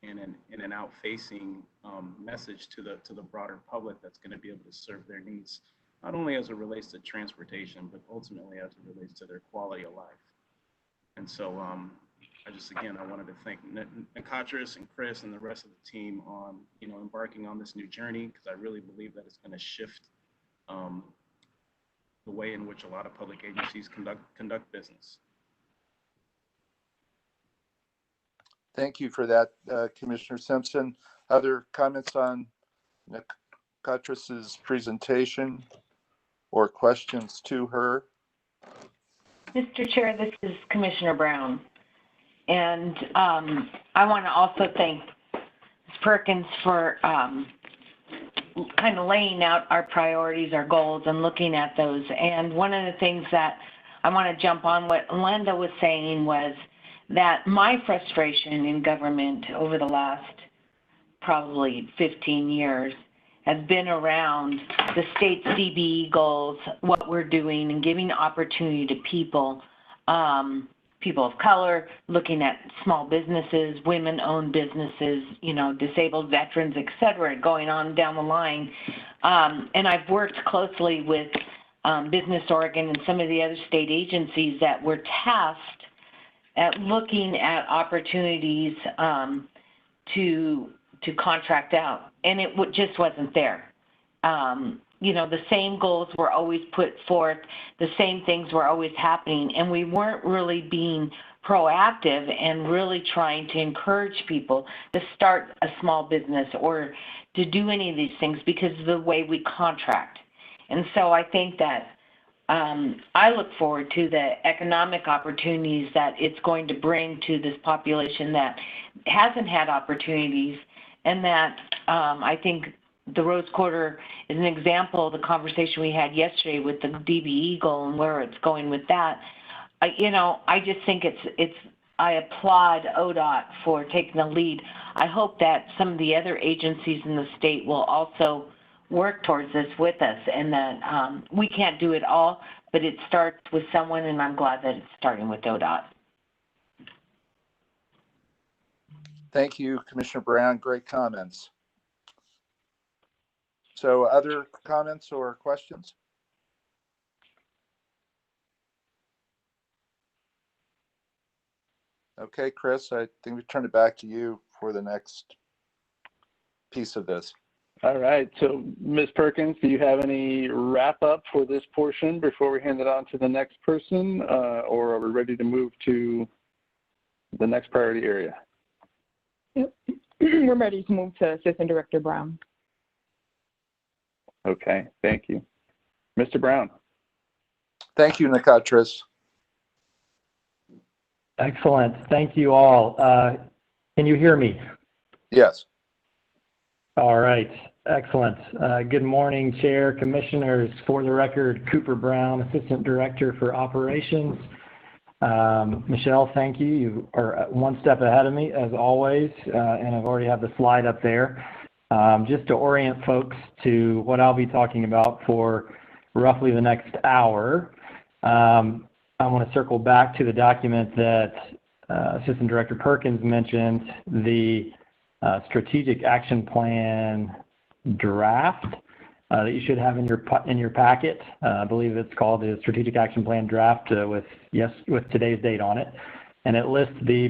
and an out-facing message to the broader public that's going to be able to serve their needs, not only as it relates to transportation, but ultimately as it relates to their quality of life. And so I wanted to thank Nicotris and Chris and the rest of the team on, embarking on this new journey, because I really believe that it's going to shift the way in which a lot of public agencies conduct business. Thank you for that, Commissioner Simpson. Other comments on Nicotris's presentation or questions to her? Mr. Chair, this is Commissioner Brown. And I want to also thank Ms. Perkins for kind of laying out our priorities, our goals, and looking at those. And one of the things that I want to jump on what Linda was saying was that my frustration in government over the last probably 15 years has been around the state's DBE goals, what we're doing, and giving opportunity to people, people of color, looking at small businesses, women-owned businesses, disabled veterans, et cetera, going on down the line. And I've worked closely with Business Oregon and some of the other state agencies that were tasked at looking at opportunities to contract out, and it just wasn't there. The same goals were always put forth, the same things were always happening, and we weren't really being proactive and really trying to encourage people to start a small business or to do any of these things because of the way we contract. And so I think that I look forward to the economic opportunities that it's going to bring to this population that hasn't had opportunities, and that I think the Rose Quarter is an example of the conversation we had yesterday with the DBE goal and where it's going with that. I just think I applaud ODOT for taking the lead. I hope that some of the other agencies in the state will also work towards this with us, and that we can't do it all, but it starts with someone, and I'm glad that it's starting with ODOT. Thank you, Commissioner Brown. Great comments. So other comments or questions? Okay, Chris, I think we turn it back to you for the next piece of this. All right. So, Ms. Perkins, do you have any wrap up for this portion before we hand it on to the next person, or are we ready to move to the next priority area? Yep. We're ready to move to Assistant Director Brown. Okay, thank you. Mr. Brown. Thank you, Nikatris. Excellent. Thank you all. Can you hear me? Yes. All right. Excellent. Good morning, Chair, Commissioners. For the record, Cooper Brown, Assistant Director for Operations. Michelle, thank you. You are one step ahead of me, as always, and I've already have the slide up there. Just to orient folks to what I'll be talking about for roughly the next hour, I want to circle back to the document that Assistant Director Perkins mentioned, the Strategic Action Plan draft that you should have in your packet. I believe it's called the Strategic Action Plan draft with today's date on it, and it lists the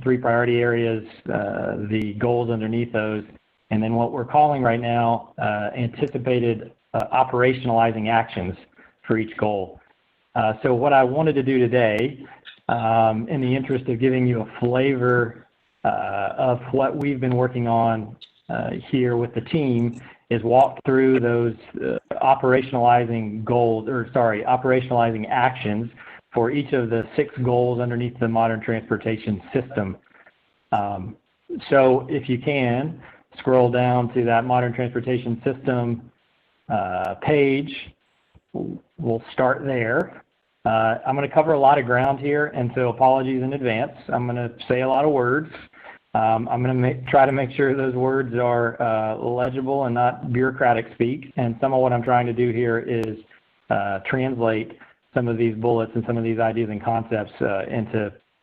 three priority areas, the goals underneath those, and then what we're calling right now anticipated operationalizing actions for each goal. So what I wanted to do today, in the interest of giving you a flavor of what we've been working on here with the team, is walk through those operationalizing actions for each of the 6 goals underneath the Modern Transportation System. So if you can, scroll down to that Modern Transportation System page. We'll start there. I'm going to cover a lot of ground here, and so apologies in advance. I'm going to say a lot of words. I'm going to try to make sure those words are legible and not bureaucratic speak. And some of what I'm trying to do here is translate some of these bullets and some of these ideas and concepts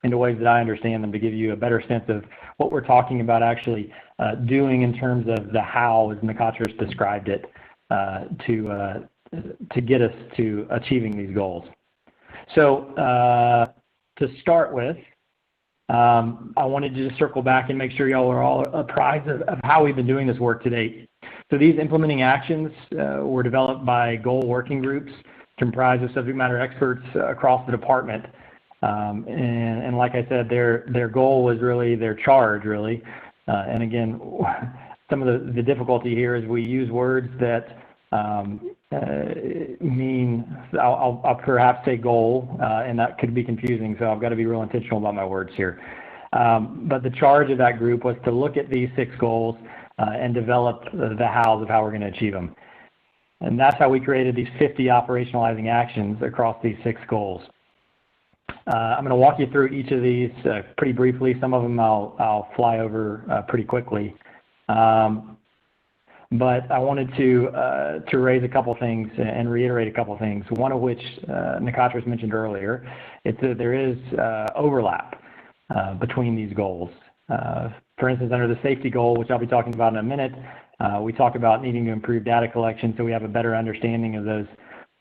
into ways that I understand them, to give you a better sense of what we're talking about actually doing in terms of the how, as Nikatris described it, to get us to achieving these goals. So to start with, I wanted to just circle back and make sure y'all are all apprised of how we've been doing this work to date. So these implementing actions were developed by goal working groups comprised of subject matter experts across the department. And like I said, their goal was really their charge, really. And again, some of the difficulty here is we use words that mean, I'll perhaps say goal, and that could be confusing, so I've got to be real intentional about my words here. But the charge of that group was to look at these 6 goals and develop the hows of how we're going to achieve them. And that's how we created these 50 operationalizing actions across these 6 goals. I'm going to walk you through each of these pretty briefly. Some of them I'll fly over pretty quickly. But I wanted to raise a couple things and reiterate a couple things, one of which Nikatris mentioned earlier. It's that there is overlap between these goals. For instance, under the safety goal, which I'll be talking about in a minute, we talk about needing to improve data collection so we have a better understanding of those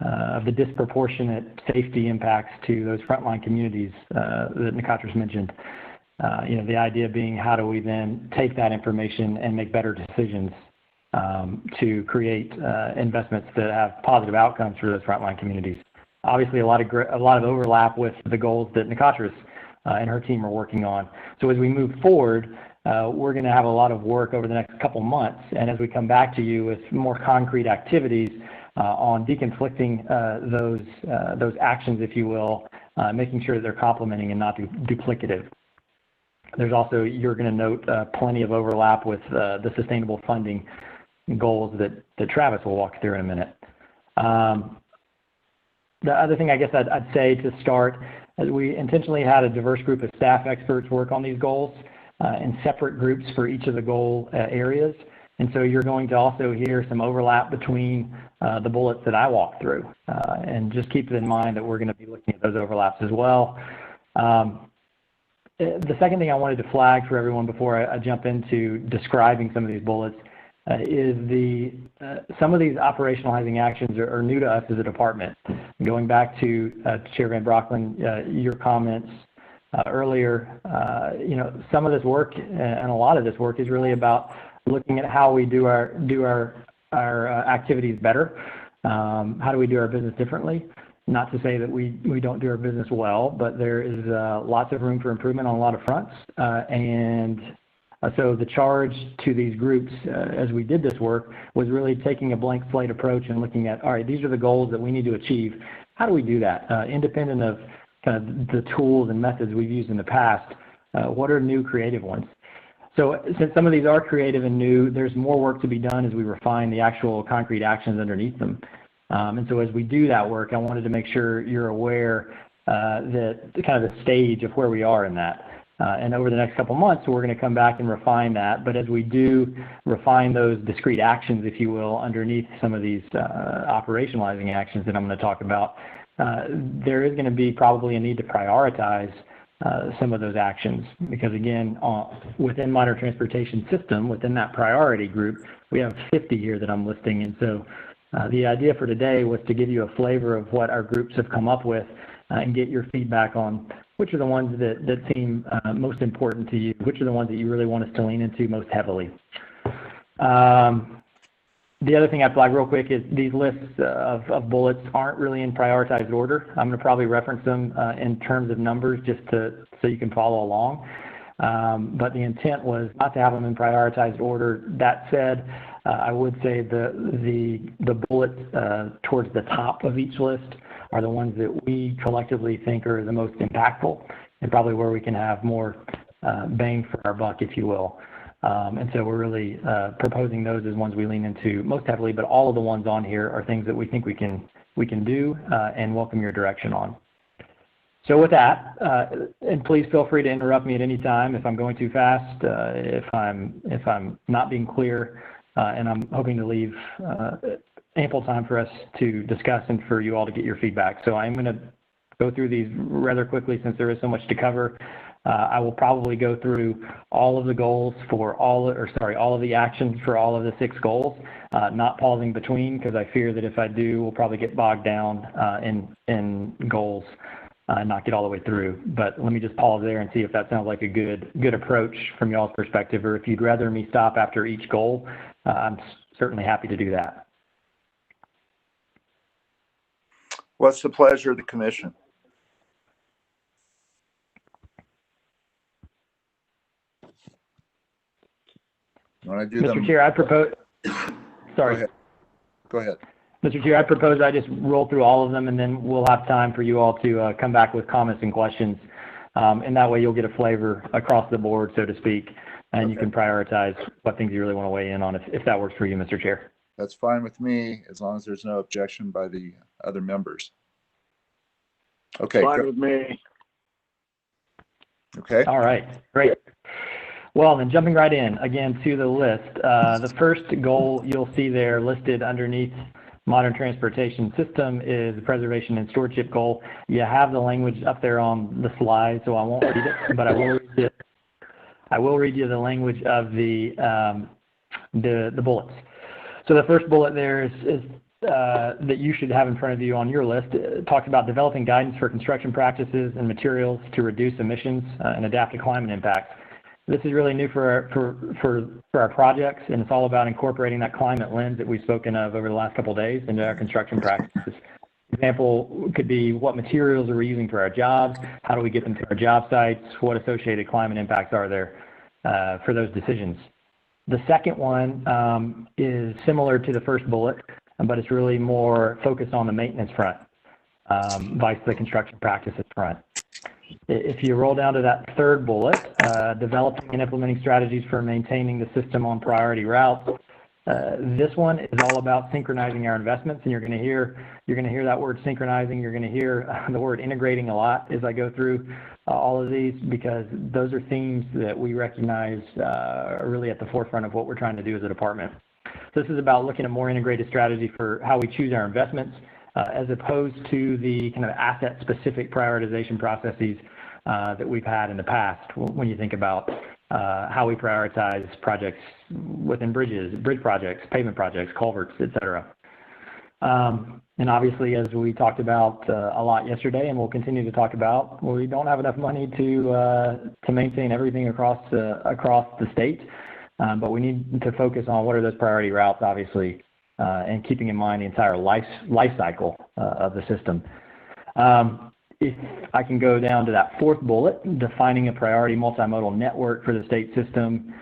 of the disproportionate safety impacts to those frontline communities that Nikatris mentioned. The idea being, how do we then take that information and make better decisions to create investments that have positive outcomes for those frontline communities. Obviously, a lot of overlap with the goals that Nikatris and her team are working on. So as we move forward, we're going to have a lot of work over the next couple months, and as we come back to you with more concrete activities, on deconflicting those actions, if you will, making sure that they're complementing and not duplicative. There's also, you're going to note plenty of overlap with the sustainable funding goals that Travis will walk through in a minute. The other thing I guess I'd say to start, is we intentionally had a diverse group of staff experts work on these goals in separate groups for each of the goal areas. And so you're going to also hear some overlap between the bullets that I walk through. And just keep in mind that we're going to be looking at those overlaps as well. The second thing I wanted to flag for everyone before I jump into describing some of these bullets is some of these operationalizing actions are new to us as a department. Going back to Chair Van Broeklen, your comments earlier, some of this work and a lot of this work is really about looking at how we do our activities better. How do we do our business differently? Not to say that we don't do our business well, but there is lots of room for improvement on a lot of fronts. So the charge to these groups as we did this work was really taking a blank slate approach and looking at, all right, these are the goals that we need to achieve. How do we do that? Independent of kind of the tools and methods we've used in the past, what are new creative ones? So since some of these are creative and new, there's more work to be done as we refine the actual concrete actions underneath them. And so as we do that work, I wanted to make sure you're aware that kind of the stage of where we are in that. And over the next couple months, we're going to come back and refine that. But as we do refine those discrete actions, if you will, underneath some of these operationalizing actions that I'm going to talk about, there is going to be probably a need to prioritize some of those actions. Because again, within Modern Transportation System, within that priority group, we have 50 here that I'm listing. And so the idea for today was to give you a flavor of what our groups have come up with and get your feedback on which are the ones that seem most important to you, which are the ones that you really want us to lean into most heavily. The other thing I flag real quick is these lists of bullets aren't really in prioritized order. I'm going to probably reference them in terms of numbers just so you can follow along. But the intent was not to have them in prioritized order. That said, I would say the bullets towards the top of each list are the ones that we collectively think are the most impactful and probably where we can have more bang for our buck, if you will. And so we're really proposing those as ones we lean into most heavily, but all of the ones on here are things that we think we can do and welcome your direction on. So with that, and please feel free to interrupt me at any time if I'm going too fast, if I'm not being clear, and I'm hoping to leave ample time for us to discuss and for you all to get your feedback. So I'm going to go through these rather quickly since there is so much to cover. I will probably go through all of the goals for all of the actions for all of the 6 goals, not pausing between, because I fear that if I do, we'll probably get bogged down in goals and not get all the way through. But let me just pause there and see if that sounds like a good approach from y'all's perspective, or if you'd rather me stop after each goal, I'm certainly happy to do that. What's the pleasure of the commission? When I do Mr. Chair, I propose, sorry. Go ahead. Mr. Chair, I propose I just roll through all of them, and then we'll have time for you all to come back with comments and questions. And that way you'll get a flavor across the board, so to speak, and you can prioritize what things you really want to weigh in on if that works for you, Mr. Chair. That's fine with me, as long as there's no objection by the other members. Okay. Fine with me. Okay. All right, great. Well, then jumping right in, again, to the list. The first goal you'll see there listed underneath Modern Transportation System is the preservation and stewardship goal. You have the language up there on the slide, so I won't read it, but I will read you the language of the bullets. So the first bullet there is that you should have in front of you on your list. It talks about developing guidance for construction practices and materials to reduce emissions and adapt to climate impacts. This is really new for our projects, and it's all about incorporating that climate lens that we've spoken of over the last couple of days into our construction practices. Example could be, what materials are we using for our jobs? How do we get them to our job sites? What associated climate impacts are there for those decisions? The second one is similar to the first bullet. but it's really more focused on the maintenance front, vice the construction practices front. If you roll down to that third bullet, developing and implementing strategies for maintaining the system on priority routes, this one is all about synchronizing our investments, and you're going to hear that word synchronizing. You're going to hear the word integrating a lot as I go through all of these, because those are themes that we recognize are really at the forefront of what we're trying to do as a department. So this is about looking at more integrated strategy for how we choose our investments, as opposed to the kind of asset-specific prioritization processes that we've had in the past when you think about how we prioritize projects within bridges, bridge projects, pavement projects, culverts, et cetera. And obviously, as we talked about a lot yesterday, and we'll continue to talk about, we don't have enough money to maintain everything across the state, but we need to focus on what are those priority routes, obviously, and keeping in mind the entire life cycle of the system. If I can go down to that fourth bullet, defining a priority multimodal network for the state system.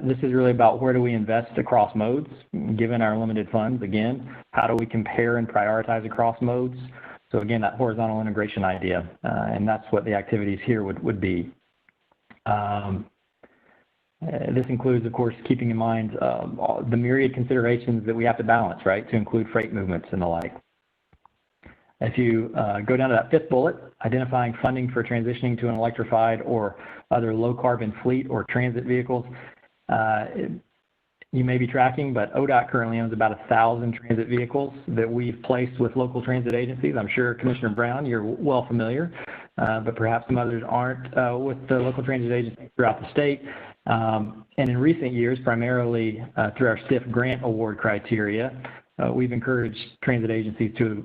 This is really about where do we invest across modes, given our limited funds. Again, how do we compare and prioritize across modes? So again, that horizontal integration idea, and that's what the activities here would be. This includes, of course, keeping in mind the myriad considerations that we have to balance, right, to include freight movements and the like. If you go down to that fifth bullet, identifying funding for transitioning to an electrified or other low carbon fleet or transit vehicles, you may be tracking, but ODOT currently owns about 1,000 transit vehicles that we've placed with local transit agencies. I'm sure, Commissioner Brown, you're well familiar, but perhaps some others aren't with the local transit agencies throughout the state. And in recent years, primarily through our STIF grant award criteria, we've encouraged transit agencies to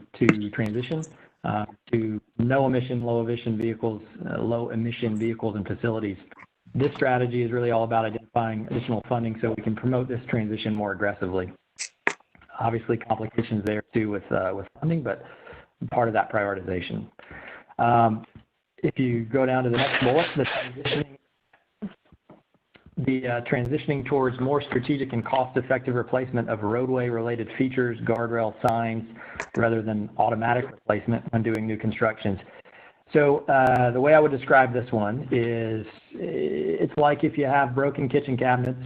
transition to low emission vehicles and facilities. This strategy is really all about identifying additional funding so we can promote this transition more aggressively. Obviously, complications there too with funding, but part of that prioritization. If you go down to the next bullet, transitioning towards more strategic and cost-effective replacement of roadway-related features, guardrail signs, rather than automatic replacement when doing new constructions. So the way I would describe this one is it's like if you have broken kitchen cabinets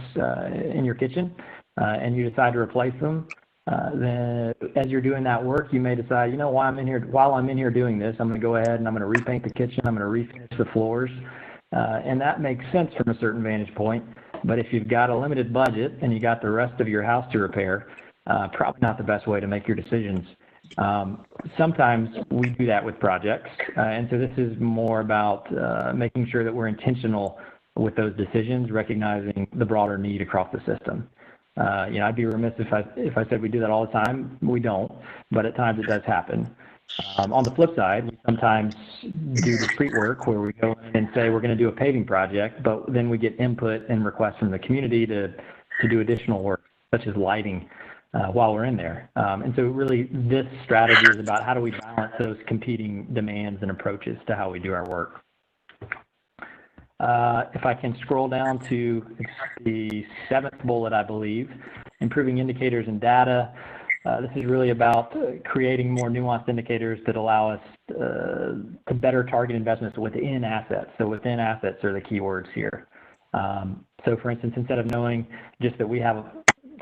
in your kitchen and you decide to replace them, then as you're doing that work, you may decide, you know, while I'm in here doing this, I'm going to go ahead and I'm going to repaint the kitchen, I'm going to refinish the floors. And that makes sense from a certain vantage point. But if you've got a limited budget and you got the rest of your house to repair, probably not the best way to make your decisions. Sometimes we do that with projects. And so this is more about making sure that we're intentional with those decisions, recognizing the broader need across the system. You know, I'd be remiss if I said we do that all the time. We don't, but at times it does happen. On the flip side, we sometimes do discrete work where we go in and say we're going to do a paving project, but then we get input and requests from the community to do additional work, such as lighting, while we're in there. And so really this strategy is about how do we balance those competing demands and approaches to how we do our work. If I can scroll down to the seventh bullet, I believe, improving indicators and data. This is really about creating more nuanced indicators that allow us to better target investments within assets. So within assets are the keywords here. So for instance, instead of knowing just that we have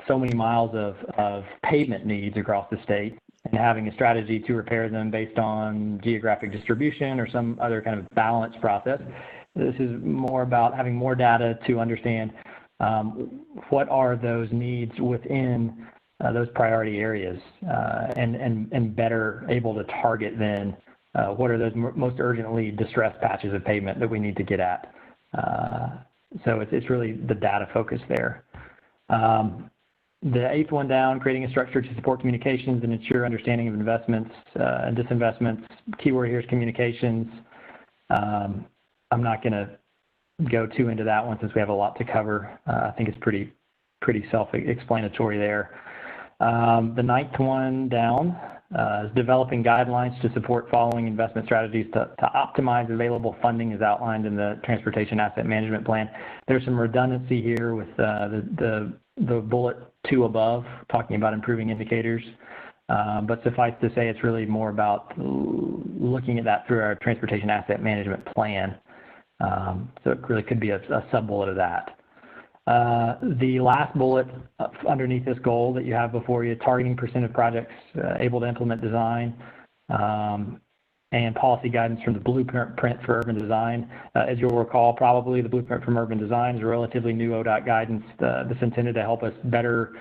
so many miles of pavement needs across the state and having a strategy to repair them based on geographic distribution or some other kind of balanced process, this is more about having more data to understand what are those needs within those priority areas, and better able to target then what are those most urgently distressed patches of pavement that we need to get at. So it's really the data focus there. The eighth one down, creating a structure to support communications and ensure understanding of investments and disinvestments. Keyword here is communications. I'm not going to go too into that one since we have a lot to cover. I think it's pretty self-explanatory there. The ninth one down, is developing guidelines to support following investment strategies to optimize available funding as outlined in the Transportation Asset Management Plan. There's some redundancy here with the bullet 2 above, talking about improving indicators. But suffice to say, it's really more about looking at that through our Transportation Asset Management Plan. So it really could be a sub-bullet of that. The last bullet underneath this goal that you have before you, targeting % of projects able to implement design and policy guidance from the Blueprint for Urban Design. As you'll recall, probably the Blueprint from Urban Design is a relatively new ODOT guidance that's intended to help us better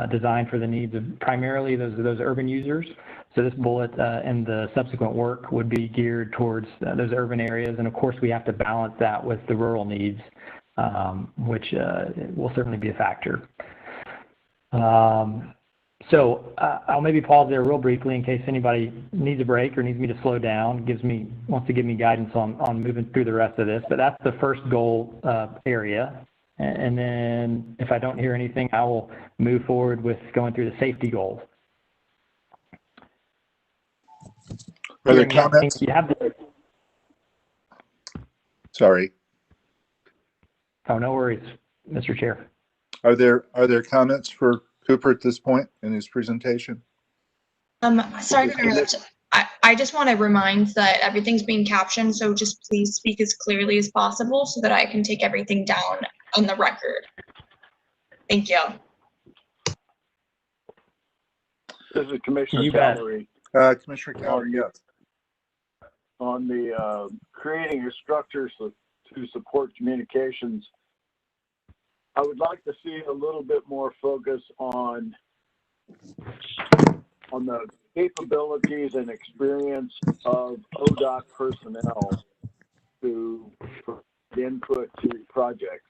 design for the needs of primarily those urban users. So this bullet and the subsequent work would be geared towards those urban areas. And of course, we have to balance that with the rural needs, which will certainly be a factor. So I'll maybe pause there real briefly in case anybody needs a break or needs me to slow down, wants to give me guidance on moving through the rest of this. But that's the first goal area. And then if I don't hear anything, I will move forward with going through the safety goals. Are there comments? Sorry. Oh, no worries, Mr. Chair. Are there comments for Cooper at this point in his presentation? Sorry to interrupt. I just want to remind that everything's being captioned, so just please speak as clearly as possible so that I can take everything down on the record. Thank you. This is Commissioner Calery. Commissioner Calery, yes. On the creating a structure to support communications, I would like to see a little bit more focus on the capabilities and experience of ODOT personnel to provide input to projects.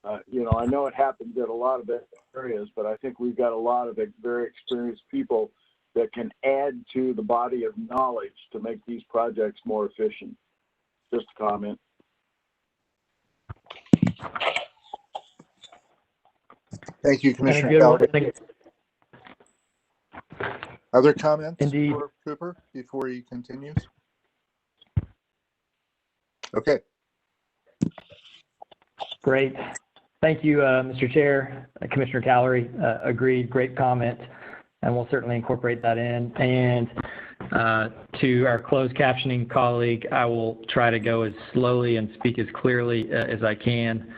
I know it happens at a lot of areas, but I think we've got a lot of very experienced people that can add to the body of knowledge to make these projects more efficient. Just a comment. Thank you, Commissioner Calery. Other comments for Cooper before he continues? Okay. Great. Thank you, Mr. Chair. Commissioner Calery, agreed. Great comment. And we'll certainly incorporate that in. And to our closed captioning colleague, I will try to go as slowly and speak as clearly as I can,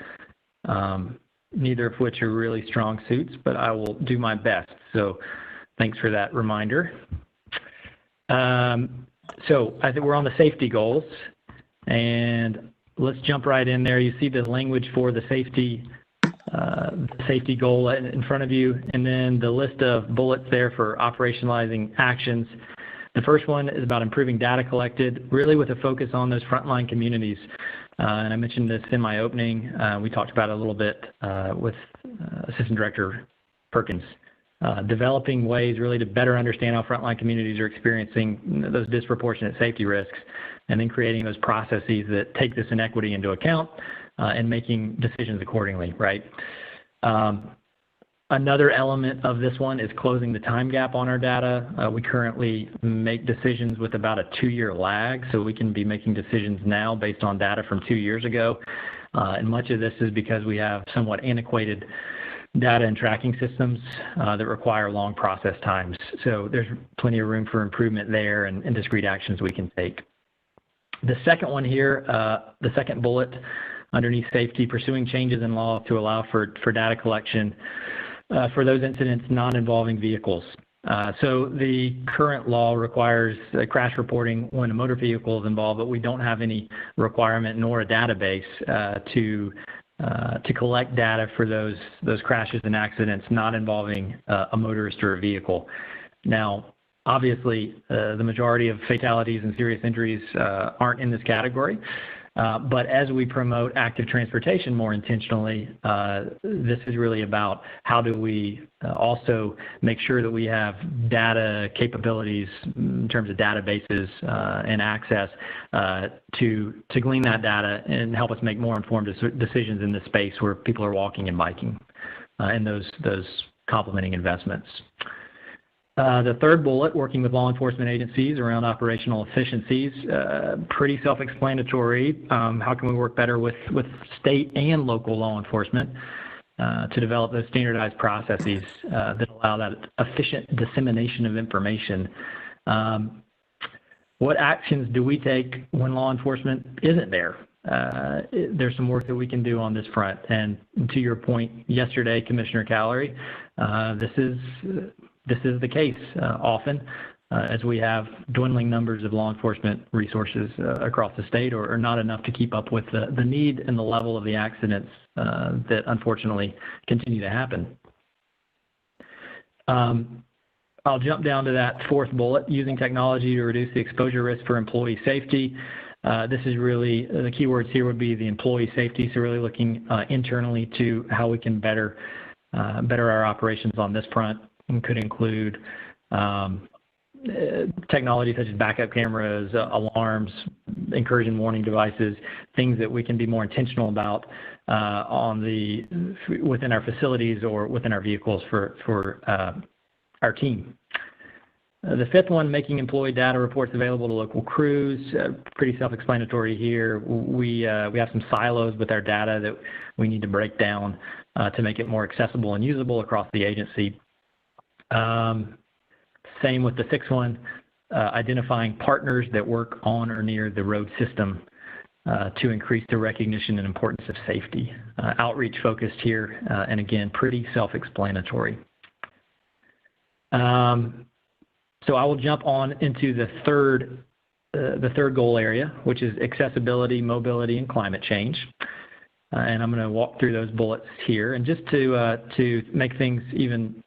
neither of which are really strong suits, but I will do my best. So thanks for that reminder. So I think we're on the safety goals, and let's jump right in there. You see the language for the safety goal in front of you, and then the list of bullets there for operationalizing actions. The first one is about improving data collected, really with a focus on those frontline communities. And I mentioned this in my opening. We talked about it a little bit with Assistant Director Perkins. Developing ways really to better understand how frontline communities are experiencing those disproportionate safety risks, and then creating those processes that take this inequity into account and making decisions accordingly, right? Another element of this one is closing the time gap on our data. We currently make decisions with about a 2-year lag, so we can be making decisions now based on data from 2 years ago. And much of this is because we have somewhat antiquated data and tracking systems that require long process times. So there's plenty of room for improvement there and discrete actions we can take. The second one here, the second bullet underneath safety, pursuing changes in law to allow for data collection for those incidents non-involving vehicles. So the current law requires crash reporting when a motor vehicle is involved, but we don't have any requirement nor a database to collect data for those crashes and accidents not involving a motorist or a vehicle. Now, obviously, the majority of fatalities and serious injuries aren't in this category. But as we promote active transportation more intentionally, this is really about how do we also make sure that we have data capabilities in terms of databases and access to glean that data and help us make more informed decisions in the space where people are walking and biking and those complementing investments. The third bullet, working with law enforcement agencies around operational efficiencies, pretty self-explanatory. How can we work better with state and local law enforcement to develop those standardized processes that allow that efficient dissemination of information? What actions do we take when law enforcement isn't there? There's some work that we can do on this front. And to your point yesterday, Commissioner Callery, this is the case often as we have dwindling numbers of law enforcement resources across the state, or not enough to keep up with the need and the level of the accidents that unfortunately continue to happen. I'll jump down to that fourth bullet, using technology to reduce the exposure risk for employee safety. This is really, the key words here would be the employee safety, so really looking internally to how we can better our operations on this front, and could include technology such as backup cameras, alarms, incursion warning devices, things that we can be more intentional about within our facilities or within our vehicles for our team. The fifth one, making employee data reports available to local crews. Pretty self-explanatory here. We have some silos with our data that we need to break down to make it more accessible and usable across the agency. Same with the sixth one, identifying partners that work on or near the road system to increase the recognition and importance of safety. Outreach focused here, and again, pretty self-explanatory. So I will jump on into the third goal area, which is accessibility, mobility, and climate change. And I'm going to walk through those bullets here. And just to make things even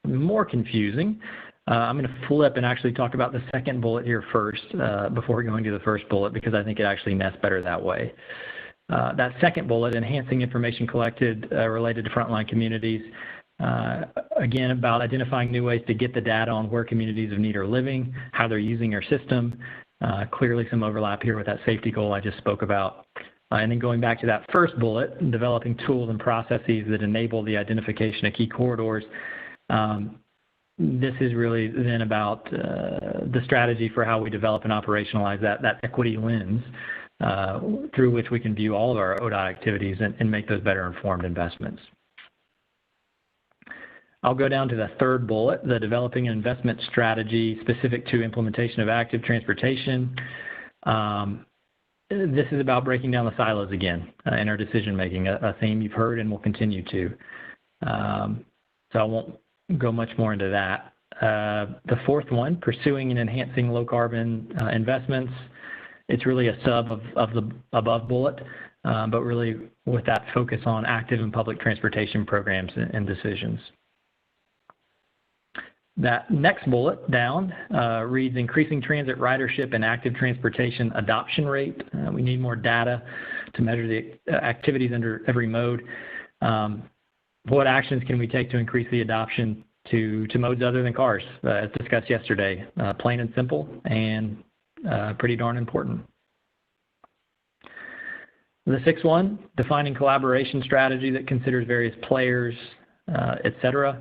more confusing, I'm going to flip and actually talk about the second bullet here first before going to the first bullet, because I think it actually nests better that way. That second bullet, enhancing information collected related to frontline communities. Again, about identifying new ways to get the data on where communities of need are living, how they're using our system. Clearly some overlap here with that safety goal I just spoke about. And then going back to that first bullet, developing tools and processes that enable the identification of key corridors. This is really then about the strategy for how we develop and operationalize that equity lens through which we can view all of our ODOT activities and make those better informed investments. I'll go down to the third bullet, the developing an investment strategy specific to implementation of active transportation. This is about breaking down the silos again in our decision making, a theme you've heard and will continue to. So I won't go much more into that. The fourth one, pursuing and enhancing low carbon investments. It's really a sub of the above bullet, but really with that focus on active and public transportation programs and decisions. That next bullet down reads increasing transit ridership and active transportation adoption rate. We need more data to measure the activities under every mode. What actions can we take to increase the adoption to modes other than cars, as discussed yesterday? Plain and simple, and pretty darn important. The sixth one, defining collaboration strategy that considers various players, et cetera.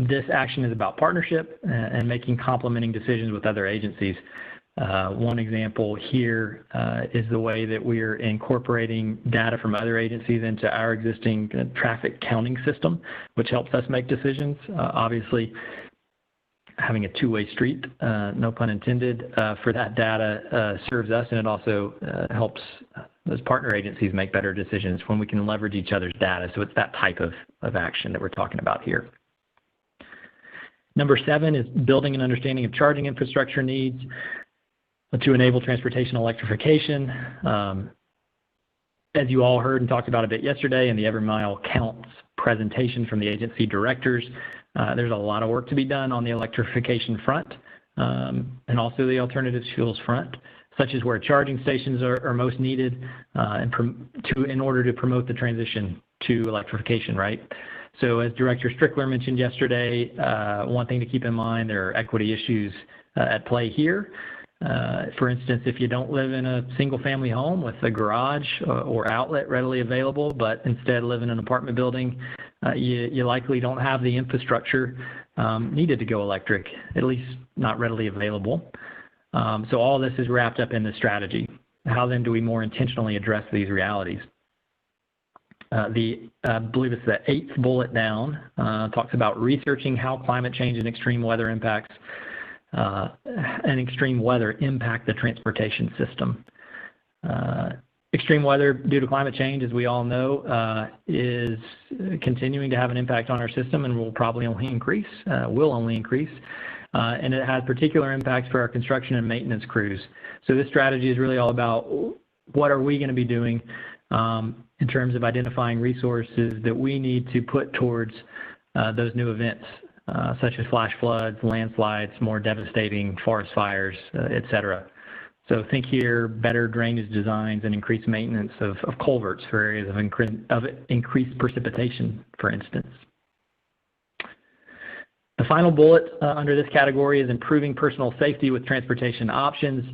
This action is about partnership and making complementing decisions with other agencies. One example here is the way that we're incorporating data from other agencies into our existing traffic counting system, which helps us make decisions. Obviously, having a two-way street, no pun intended, for that data serves us, and it also helps those partner agencies make better decisions when we can leverage each other's data. So it's that type of action that we're talking about here. Number 7 is building an understanding of charging infrastructure needs to enable transportation electrification. As you all heard and talked about a bit yesterday in the Every Mile Counts presentation from the agency directors, there's a lot of work to be done on the electrification front and also the alternative fuels front, such as where charging stations are most needed in order to promote the transition to electrification, right? So as Director Strickler mentioned yesterday, one thing to keep in mind, there are equity issues at play here. For instance, if you don't live in a single-family home with a garage or outlet readily available, but instead live in an apartment building, you likely don't have the infrastructure needed to go electric, at least not readily available. So all this is wrapped up in the strategy. How then do we more intentionally address these realities? I believe it's the 8th bullet down, talks about researching how climate change and extreme weather impact the transportation system. Extreme weather due to climate change, as we all know, is continuing to have an impact on our system and will probably only increase, and it has particular impacts for our construction and maintenance crews. So this strategy is really all about what are we going to be doing in terms of identifying resources that we need to put towards those new events, such as flash floods, landslides, more devastating forest fires, et cetera. So think here, better drainage designs and increased maintenance of culverts for areas of increased precipitation, for instance. The final bullet under this category is improving personal safety with transportation options.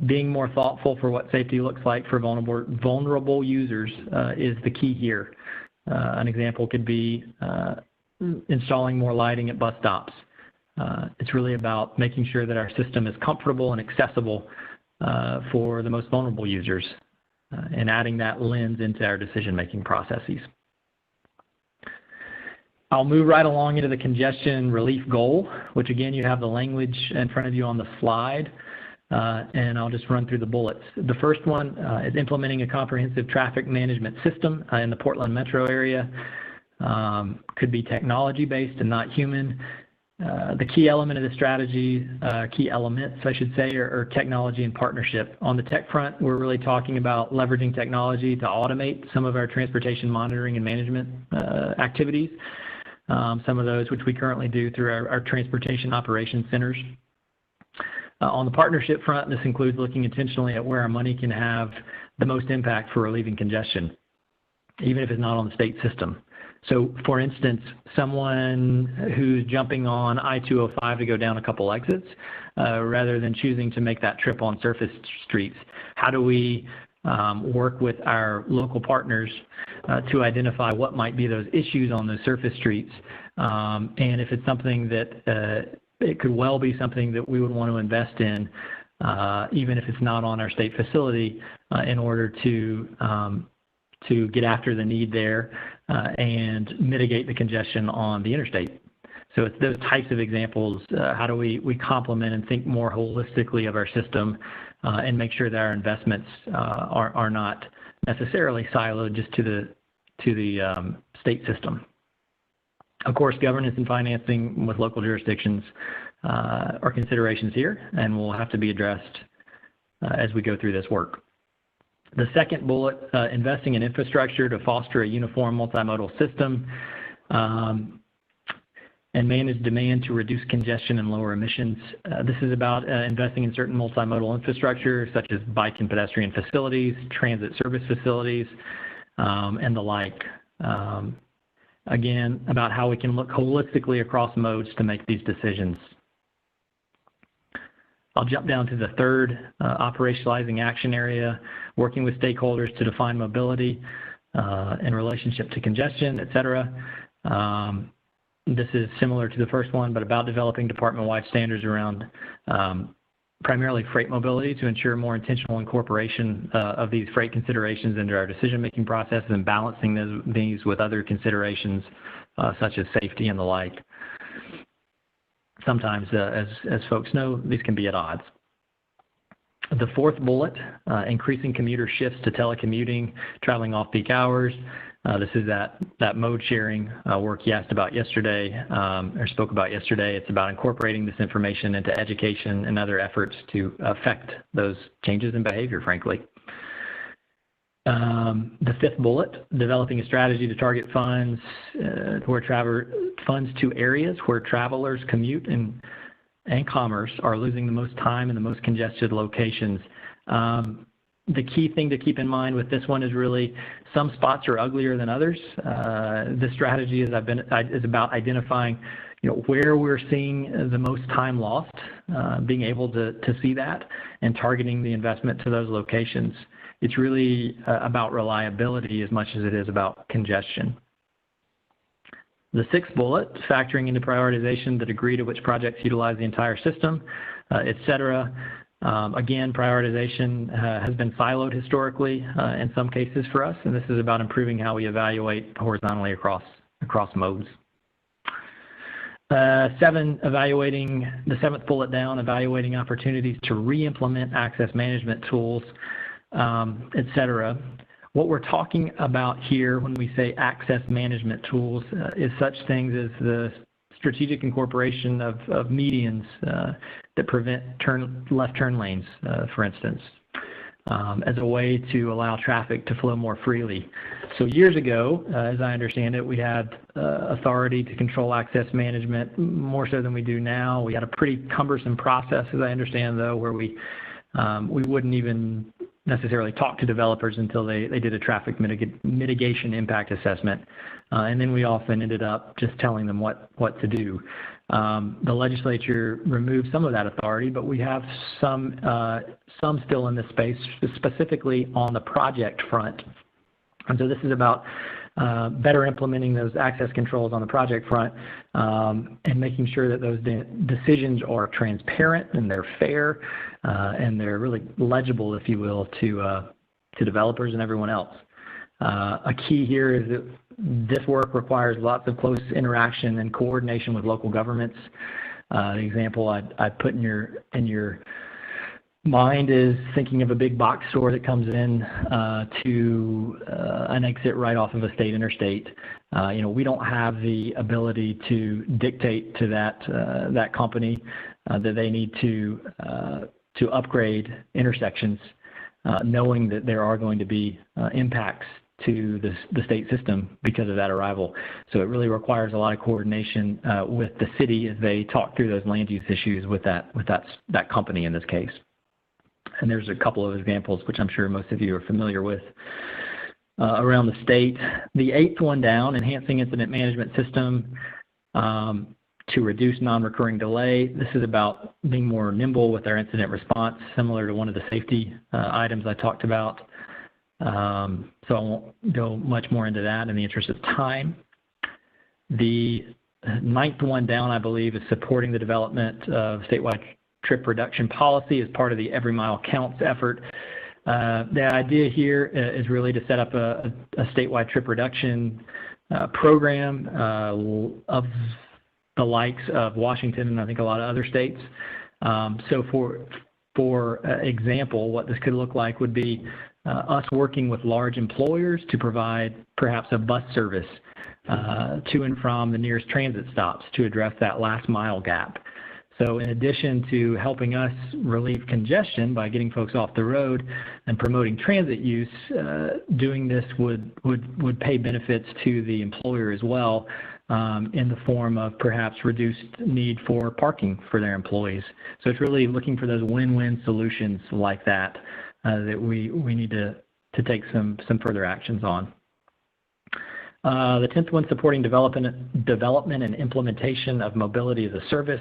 Being more thoughtful for what safety looks like for vulnerable users is the key here. An example could be installing more lighting at bus stops. It's really about making sure that our system is comfortable and accessible for the most vulnerable users and adding that lens into our decision-making processes. I'll move right along into the congestion relief goal, which again, you have the language in front of you on the slide, and I'll just run through the bullets. The first one is implementing a comprehensive traffic management system in the Portland metro area. Could be technology-based and not human. The key element of the strategy, key elements, I should say, are technology and partnership. On the tech front, we're really talking about leveraging technology to automate some of our transportation monitoring and management activities. Some of those which we currently do through our transportation operations centers. On the partnership front, this includes looking intentionally at where our money can have the most impact for relieving congestion, even if it's not on the state system. So, for instance, someone who's jumping on I-205 to go down a couple exits, rather than choosing to make that trip on surface streets, how do we work with our local partners to identify what might be those issues on those surface streets, and if it's something that it could well be something that we would want to invest in, even if it's not on our state facility, in order to get after the need there and mitigate the congestion on the interstate. So it's those types of examples. How do we complement and think more holistically of our system and make sure that our investments are not necessarily siloed just to the state system. Of course, governance and financing with local jurisdictions are considerations here and will have to be addressed as we go through this work. The second bullet, investing in infrastructure to foster a uniform multimodal system and manage demand to reduce congestion and lower emissions. This is about investing in certain multimodal infrastructure, such as bike and pedestrian facilities, transit service facilities, and the like. Again, about how we can look holistically across modes to make these decisions. I'll jump down to the third, operationalizing action area, working with stakeholders to define mobility in relationship to congestion, et cetera. This is similar to the first one, but about developing department-wide standards around primarily freight mobility to ensure more intentional incorporation of these freight considerations into our decision-making processes and balancing these with other considerations such as safety and the like. Sometimes, as folks know, these can be at odds. The fourth bullet, increasing commuter shifts to telecommuting, traveling off-peak hours. This is that mode sharing work you asked about yesterday, or spoke about yesterday. It's about incorporating this information into education and other efforts to affect those changes in behavior, frankly. The fifth bullet, developing a strategy to target funds funds to areas where travelers commute and commerce are losing the most time in the most congested locations. The key thing to keep in mind with this one is really some spots are uglier than others. This strategy is about identifying where we're seeing the most time lost, being able to see that and targeting the investment to those locations. It's really about reliability as much as it is about congestion. The sixth bullet, factoring into prioritization the degree to which projects utilize the entire system, et cetera. Again, prioritization has been siloed historically in some cases for us, and this is about improving how we evaluate horizontally across modes. The seventh bullet down, evaluating opportunities to re-implement access management tools, et cetera. What we're talking about here when we say access management tools is such things as the strategic incorporation of medians that prevent left turn lanes, for instance, as a way to allow traffic to flow more freely. So years ago, as I understand it, we had authority to control access management more so than we do now. We had a pretty cumbersome process, as I understand, though, where we wouldn't even necessarily talk to developers until they did a traffic mitigation impact assessment. And then we often ended up just telling them what to do. The legislature removed some of that authority, but we have some still in this space, specifically on the project front. And so this is about better implementing those access controls on the project front and making sure that those decisions are transparent and they're fair and they're really legible, if you will, to developers and everyone else. A key here is that this work requires lots of close interaction and coordination with local governments. The example I'd put in your mind is thinking of a big box store that comes in to an exit right off of a state interstate. We don't have the ability to dictate to that company that they need to upgrade intersections, knowing that there are going to be impacts to the state system because of that arrival. So it really requires a lot of coordination with the city as they talk through those land use issues with that company in this case. And there's a couple of examples which I'm sure most of you are familiar with around the state. The eighth one down, enhancing incident management system to reduce non-recurring delay. This is about being more nimble with our incident response, similar to one of the safety items I talked about. So I won't go much more into that in the interest of time. The ninth one down, I believe, is supporting the development of statewide trip reduction policy as part of the Every Mile Counts effort. The idea here is really to set up a statewide trip reduction program of the likes of Washington and I think a lot of other states. So for example, what this could look like would be us working with large employers to provide perhaps a bus service to and from the nearest transit stops to address that last mile gap. So in addition to helping us relieve congestion by getting folks off the road and promoting transit use, doing this would pay benefits to the employer as well in the form of perhaps reduced need for parking for their employees. So it's really looking for those win-win solutions like that that we need to take some further actions on. The 10th one, supporting development and implementation of mobility as a service.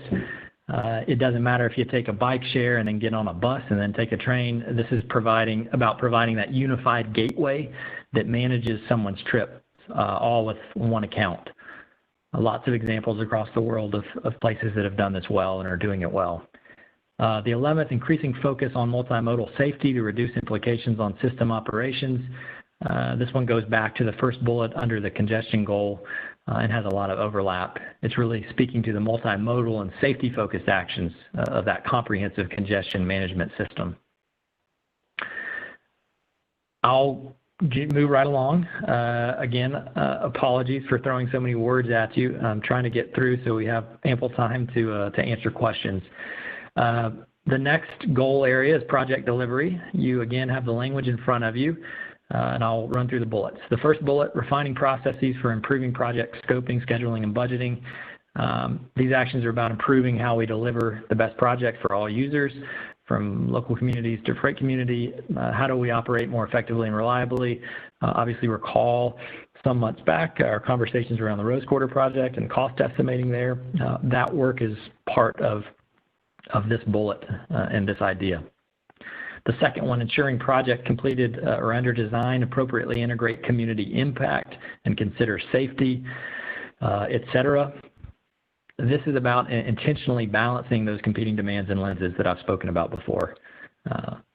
It doesn't matter if you take a bike share and then get on a bus and then take a train. This is about providing that unified gateway that manages someone's trip, all with one account. Lots of examples across the world of places that have done this well and are doing it well. The 11th, increasing focus on multimodal safety to reduce implications on system operations. This one goes back to the first bullet under the congestion goal and has a lot of overlap. It's really speaking to the multimodal and safety-focused actions of that comprehensive congestion management system. I'll move right along. Again, apologies for throwing so many words at you. I'm trying to get through so we have ample time to answer questions. The next goal area is project delivery. You again have the language in front of you. And I'll run through the bullets. The first bullet, refining processes for improving project scoping, scheduling, and budgeting. These actions are about improving how we deliver the best project for all users, from local communities to freight community. How do we operate more effectively and reliably? Obviously, recall some months back, our conversations around the Rose Quarter project and cost estimating there. That work is part of this bullet and this idea. The second one, ensuring project completed or under design appropriately integrate community impact and consider safety, et cetera. This is about intentionally balancing those competing demands and lenses that I've spoken about before.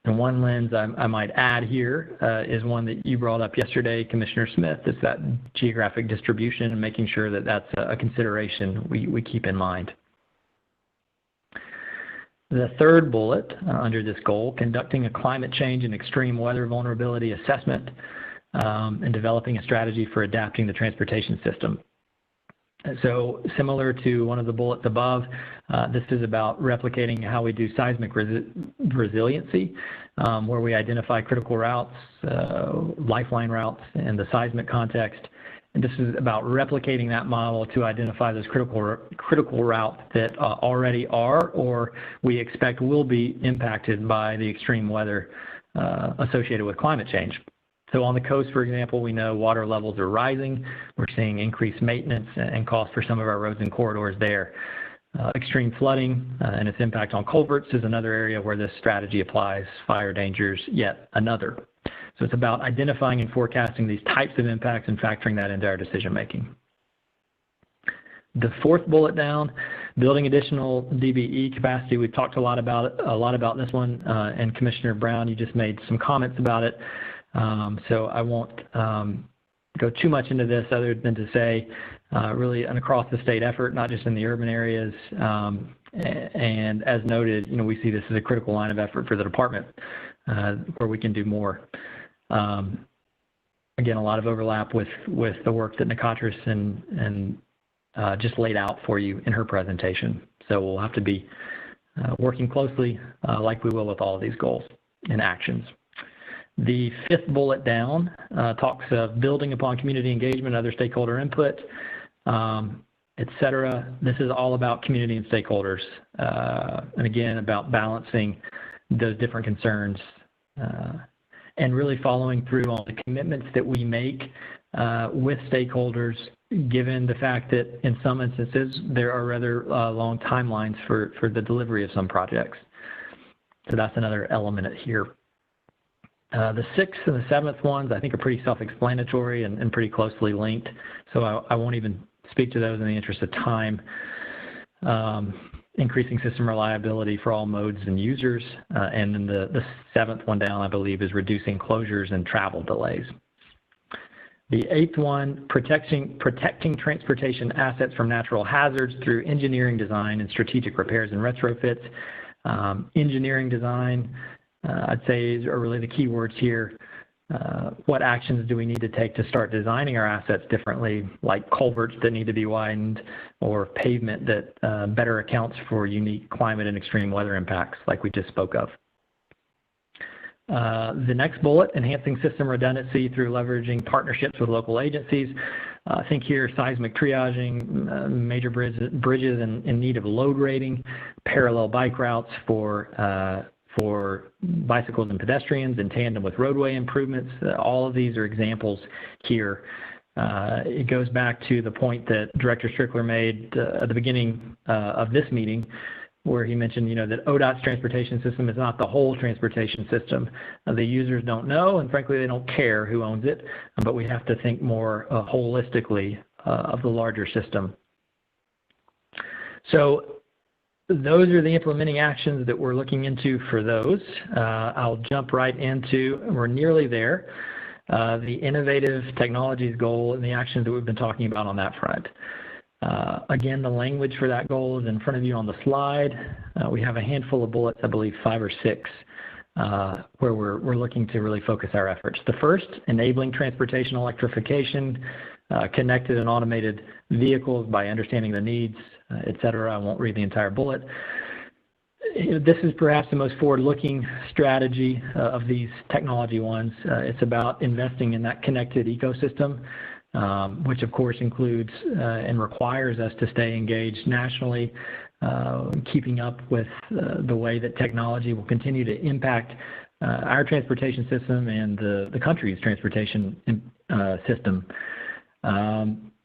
And one lens I might add here is one that you brought up yesterday, Commissioner Smith. It's that geographic distribution and making sure that that's a consideration we keep in mind. The third bullet under this goal, conducting a climate change and extreme weather vulnerability assessment and developing a strategy for adapting the transportation system. So similar to one of the bullets above, this is about replicating how we do seismic resiliency, where we identify critical routes, lifeline routes in the seismic context. And this is about replicating that model to identify those critical routes that already are or we expect will be impacted by the extreme weather associated with climate change. So on the coast, for example, we know water levels are rising. We're seeing increased maintenance and costs for some of our roads and corridors there. Extreme flooding and its impact on culverts is another area where this strategy applies. Fire dangers, yet another. So it's about identifying and forecasting these types of impacts and factoring that into our decision making. The fourth bullet down, building additional DBE capacity. We've talked a lot about this one, and Commissioner Brown, you just made some comments about it. So I won't go too much into this other than to say really an across the state effort, not just in the urban areas. And as noted, we see this as a critical line of effort for the department where we can do more. Again, a lot of overlap with the work that Nicotris and just laid out for you in her presentation. So we'll have to be working closely like we will with all of these goals and actions. The fifth bullet down talks of building upon community engagement, other stakeholder input, et cetera. This is all about community and stakeholders, and again, about balancing those different concerns and really following through on the commitments that we make with stakeholders, given the fact that in some instances there are rather long timelines for the delivery of some projects. So that's another element here. The sixth and the seventh ones I think are pretty self-explanatory and pretty closely linked, so I won't even speak to those in the interest of time. Increasing system reliability for all modes and users, and then the seventh one down, I believe, is reducing closures and travel delays. The eighth one, protecting transportation assets from natural hazards through engineering design and strategic repairs and retrofits. Engineering design, I'd say, are really the key words here. What actions do we need to take to start designing our assets differently, like culverts that need to be widened or pavement that better accounts for unique climate and extreme weather impacts like we just spoke of. The next bullet, enhancing system redundancy through leveraging partnerships with local agencies. I think here seismic triaging, major bridges in need of load rating, parallel bike routes for bicycles and pedestrians in tandem with roadway improvements. All of these are examples here. It goes back to the point that Director Strickler made at the beginning of this meeting, where he mentioned, that ODOT's transportation system is not the whole transportation system. The users don't know, and frankly, they don't care who owns it, but we have to think more holistically of the larger system. So those are the implementing actions that we're looking into for those. I'll jump right into, we're nearly there, the innovative technologies goal and the actions that we've been talking about on that front. Again, the language for that goal is in front of you on the slide. We have a handful of bullets, I believe 5 or 6, where we're looking to really focus our efforts. The first, enabling transportation electrification, connected and automated vehicles by understanding the needs, et cetera. I won't read the entire bullet. This is perhaps the most forward-looking strategy of these technology ones. It's about investing in that connected ecosystem, which of course includes and requires us to stay engaged nationally, keeping up with the way that technology will continue to impact our transportation system and the country's transportation system.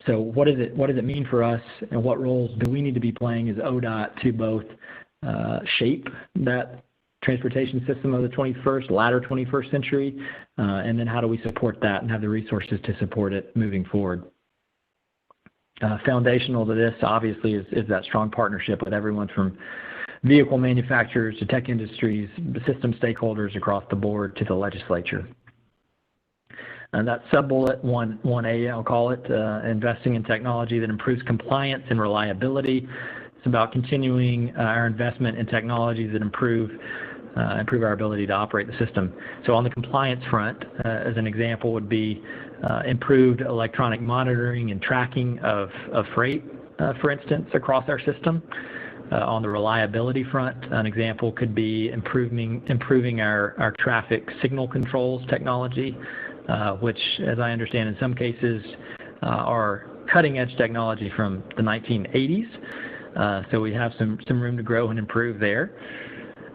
So what does it mean for us, and what roles do we need to be playing as ODOT to both shape that transportation system of the latter 21st century, and then how do we support that and have the resources to support it moving forward? Foundational to this, obviously, is that strong partnership with everyone from vehicle manufacturers to tech industries, system stakeholders across the board to the legislature. And that sub-bullet 1A, I'll call it, investing in technology that improves compliance and reliability. It's about continuing our investment in technologies that improve our ability to operate the system. So on the compliance front, as an example, would be improved electronic monitoring and tracking of freight, for instance, across our system. On the reliability front, an example could be improving our traffic signal controls technology, which, as I understand, in some cases are cutting-edge technology from the 1980s. So we have some room to grow and improve there.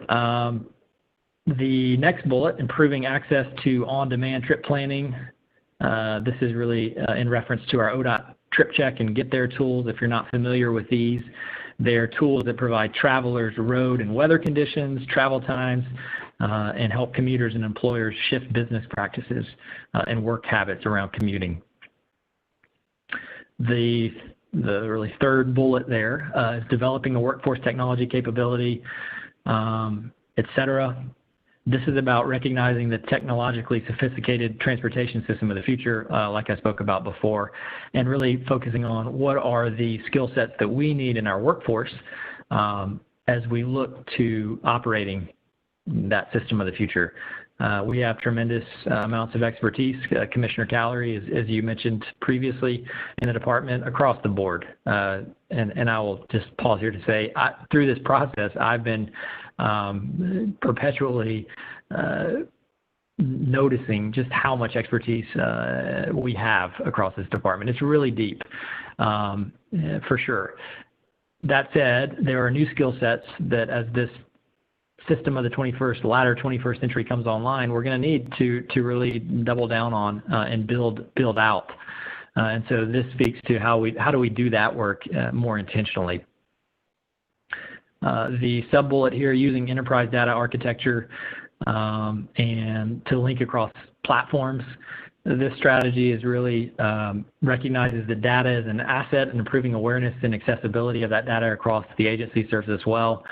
The next bullet, improving access to on-demand trip planning. This is really in reference to our ODOT Trip Check and Get There tools. If you're not familiar with these, they're tools that provide travelers road and weather conditions, travel times, and help commuters and employers shift business practices and work habits around commuting. The really third bullet there is developing a workforce technology capability, et cetera. This is about recognizing the technologically sophisticated transportation system of the future, like I spoke about before, and really focusing on what are the skill sets that we need in our workforce as we look to operating that system of the future. We have tremendous amounts of expertise, Commissioner Callery, as you mentioned previously, in the department across the board. And I will just pause here to say, through this process, I've been perpetually noticing just how much expertise we have across this department. It's really deep, for sure. That said, there are new skill sets that, as this system of the latter 21st century comes online, we're going to need to really double down on and build out. And so this speaks to how do we do that work more intentionally. The sub-bullet here, using enterprise data architecture and to link across platforms. This strategy is really recognizes that data is an asset and improving awareness and accessibility of that data across the agency serves as well.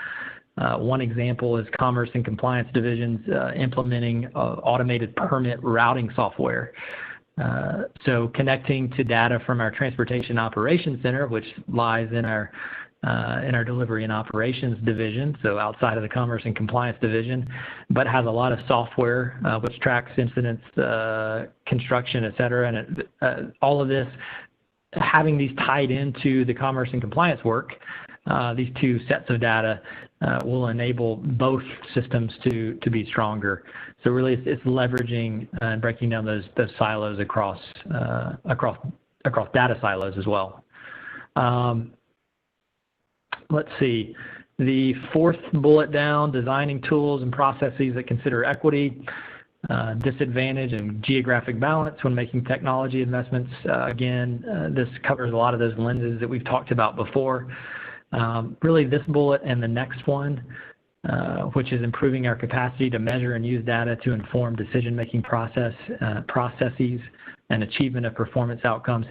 One example is Commerce and Compliance Divisions implementing automated permit routing software. So connecting to data from our Transportation Operations Center, which lies in our Delivery and Operations Division, so outside of the Commerce and Compliance Division, but has a lot of software which tracks incidents, construction, et cetera. And all of this, having these tied into the commerce and compliance work, these two sets of data will enable both systems to be stronger. So really, it's leveraging and breaking down those silos across data silos as well. Let's see. The fourth bullet down, designing tools and processes that consider equity, disadvantage, and geographic balance when making technology investments. Again, this covers a lot of those lenses that we've talked about before. Really, this bullet and the next one, which is improving our capacity to measure and use data to inform decision-making processes and achievement of performance outcomes.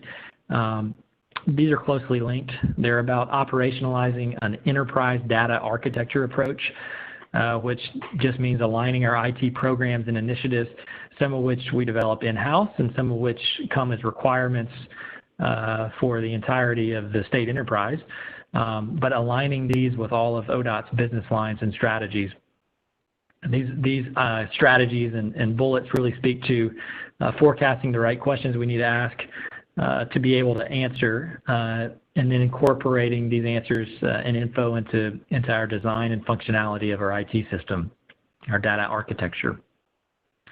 These are closely linked. They're about operationalizing an enterprise data architecture approach, which just means aligning our IT programs and initiatives, some of which we develop in-house and some of which come as requirements for the entirety of the state enterprise, but aligning these with all of ODOT's business lines and strategies. These strategies and bullets really speak to forecasting the right questions we need to ask to be able to answer, and then incorporating these answers and info into our design and functionality of our IT system, our data architecture.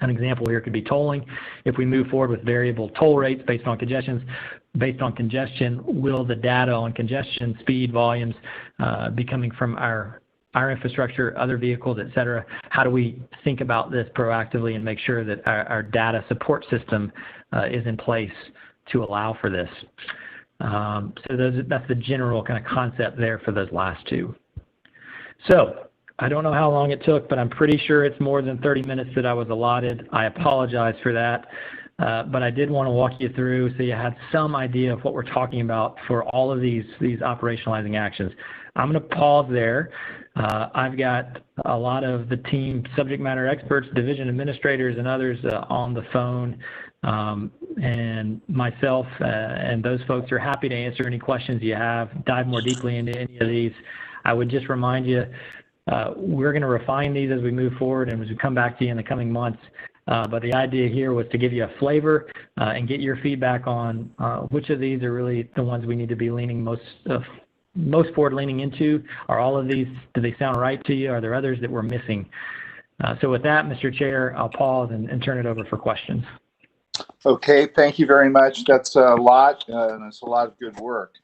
An example here could be tolling. If we move forward with variable toll rates based on congestion, will the data on congestion, speed, volumes be coming from our infrastructure, other vehicles, et cetera? How do we think about this proactively and make sure that our data support system is in place to allow for this. That's the general kind of concept there for those last two. So I don't know how long it took, but I'm pretty sure it's more than 30 minutes that I was allotted. I apologize for that. But I did want to walk you through so you had some idea of what we're talking about for all of these operationalizing actions. I'm going to pause there. I've got a lot of the team subject matter experts, division administrators, and others on the phone, and myself and those folks are happy to answer any questions you have, dive more deeply into any of these. I would just remind you, we're going to refine these as we move forward and as we come back to you in the coming months. But the idea here was to give you a flavor and get your feedback on which of these are really the ones we need to be leaning most forward leaning into. Are all of these, do they sound right to you? Are there others that we're missing? So with that, Mr. Chair, I'll pause and turn it over for questions. Okay, thank you very much. That's a lot, and it's a lot of good work.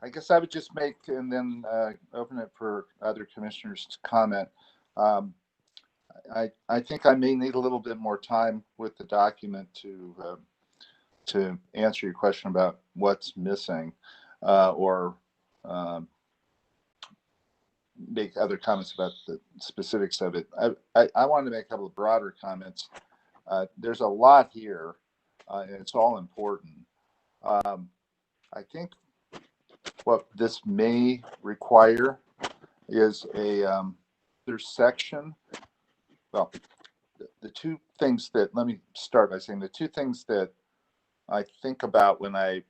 I guess I would just make and then open it for other commissioners to comment. I think I may need a little bit more time with the document to answer your question about what's missing or make other comments about the specifics of it. I wanted to make a couple of broader comments. There's a lot here, and it's all important. I think what this may require is a there's section. Well, the two things that, let me start by saying the two things that I think about when I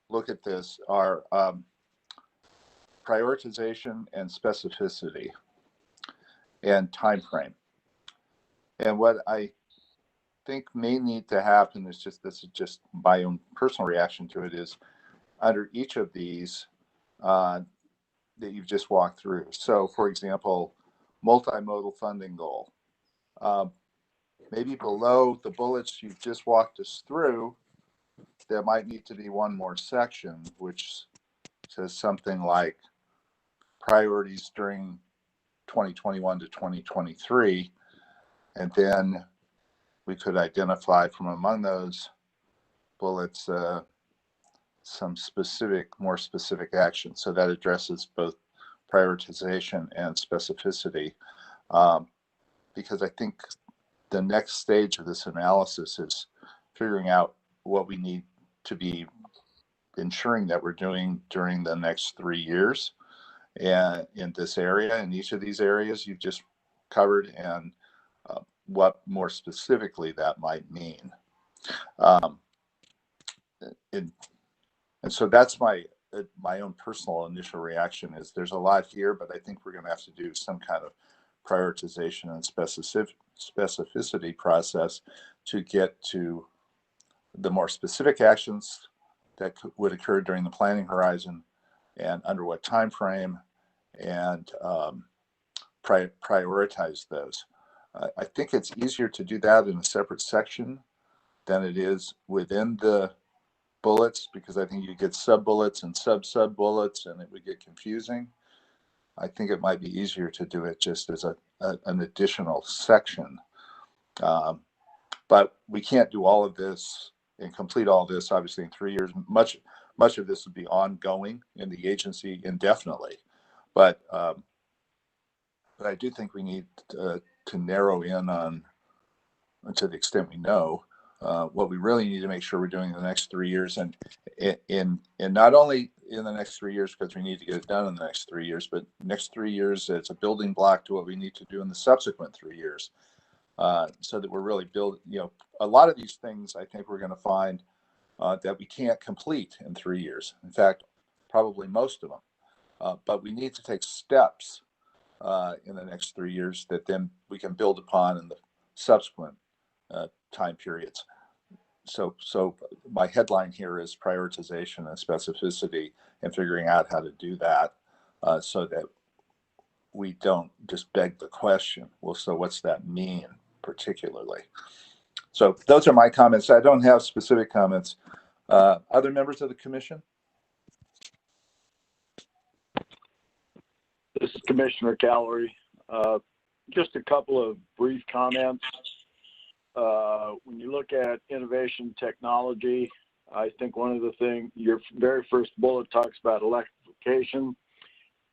look at this are prioritization and specificity and time frame. And what I think may need to happen is just, this is just my own personal reaction to it, is under each of these that you've just walked through. So for example, multimodal funding goal. Maybe below the bullets you've just walked us through, there might need to be one more section which says something like priorities during 2021 to 2023, and then we could identify from among those bullets some more specific actions. So that addresses both prioritization and specificity, because I think the next stage of this analysis is figuring out what we need to be ensuring that we're doing during the next 3 years and in this area, in each of these areas you've just covered, and what more specifically that might mean. And so that's my own personal initial reaction, is there's a lot here, but I think we're going to have to do some kind of prioritization and specificity process to get to the more specific actions that would occur during the planning horizon and under what time frame, and prioritize those. I think it's easier to do that in a separate section than it is within the bullets, because I think you get sub bullets and sub bullets and it would get confusing. I think it might be easier to do it just as an additional section. But we can't do all of this and complete all this obviously in 3 years. Much of this would be ongoing in the agency indefinitely. But I do think we need to narrow in on, to the extent we know, what we really need to make sure we're doing in the next 3 years, and not only in the next 3 years because we need to get it done in the next 3 years, but next 3 years it's a building block to what we need to do in the subsequent 3 years, so that we're really building. A lot of these things I think we're going to find that we can't complete in 3 years. In fact, probably most of them, but we need to take steps in the next 3 years that then we can build upon in the subsequent time periods. So my headline here is prioritization and specificity, and figuring out how to do that so that we don't just beg the question, well, so what's that mean particularly? So those are my comments. I don't have specific comments. Other members of the commission? This is Commissioner Callery. Just a couple of brief comments. when you look at innovation technology, I think one of the things, your very first bullet talks about electrification.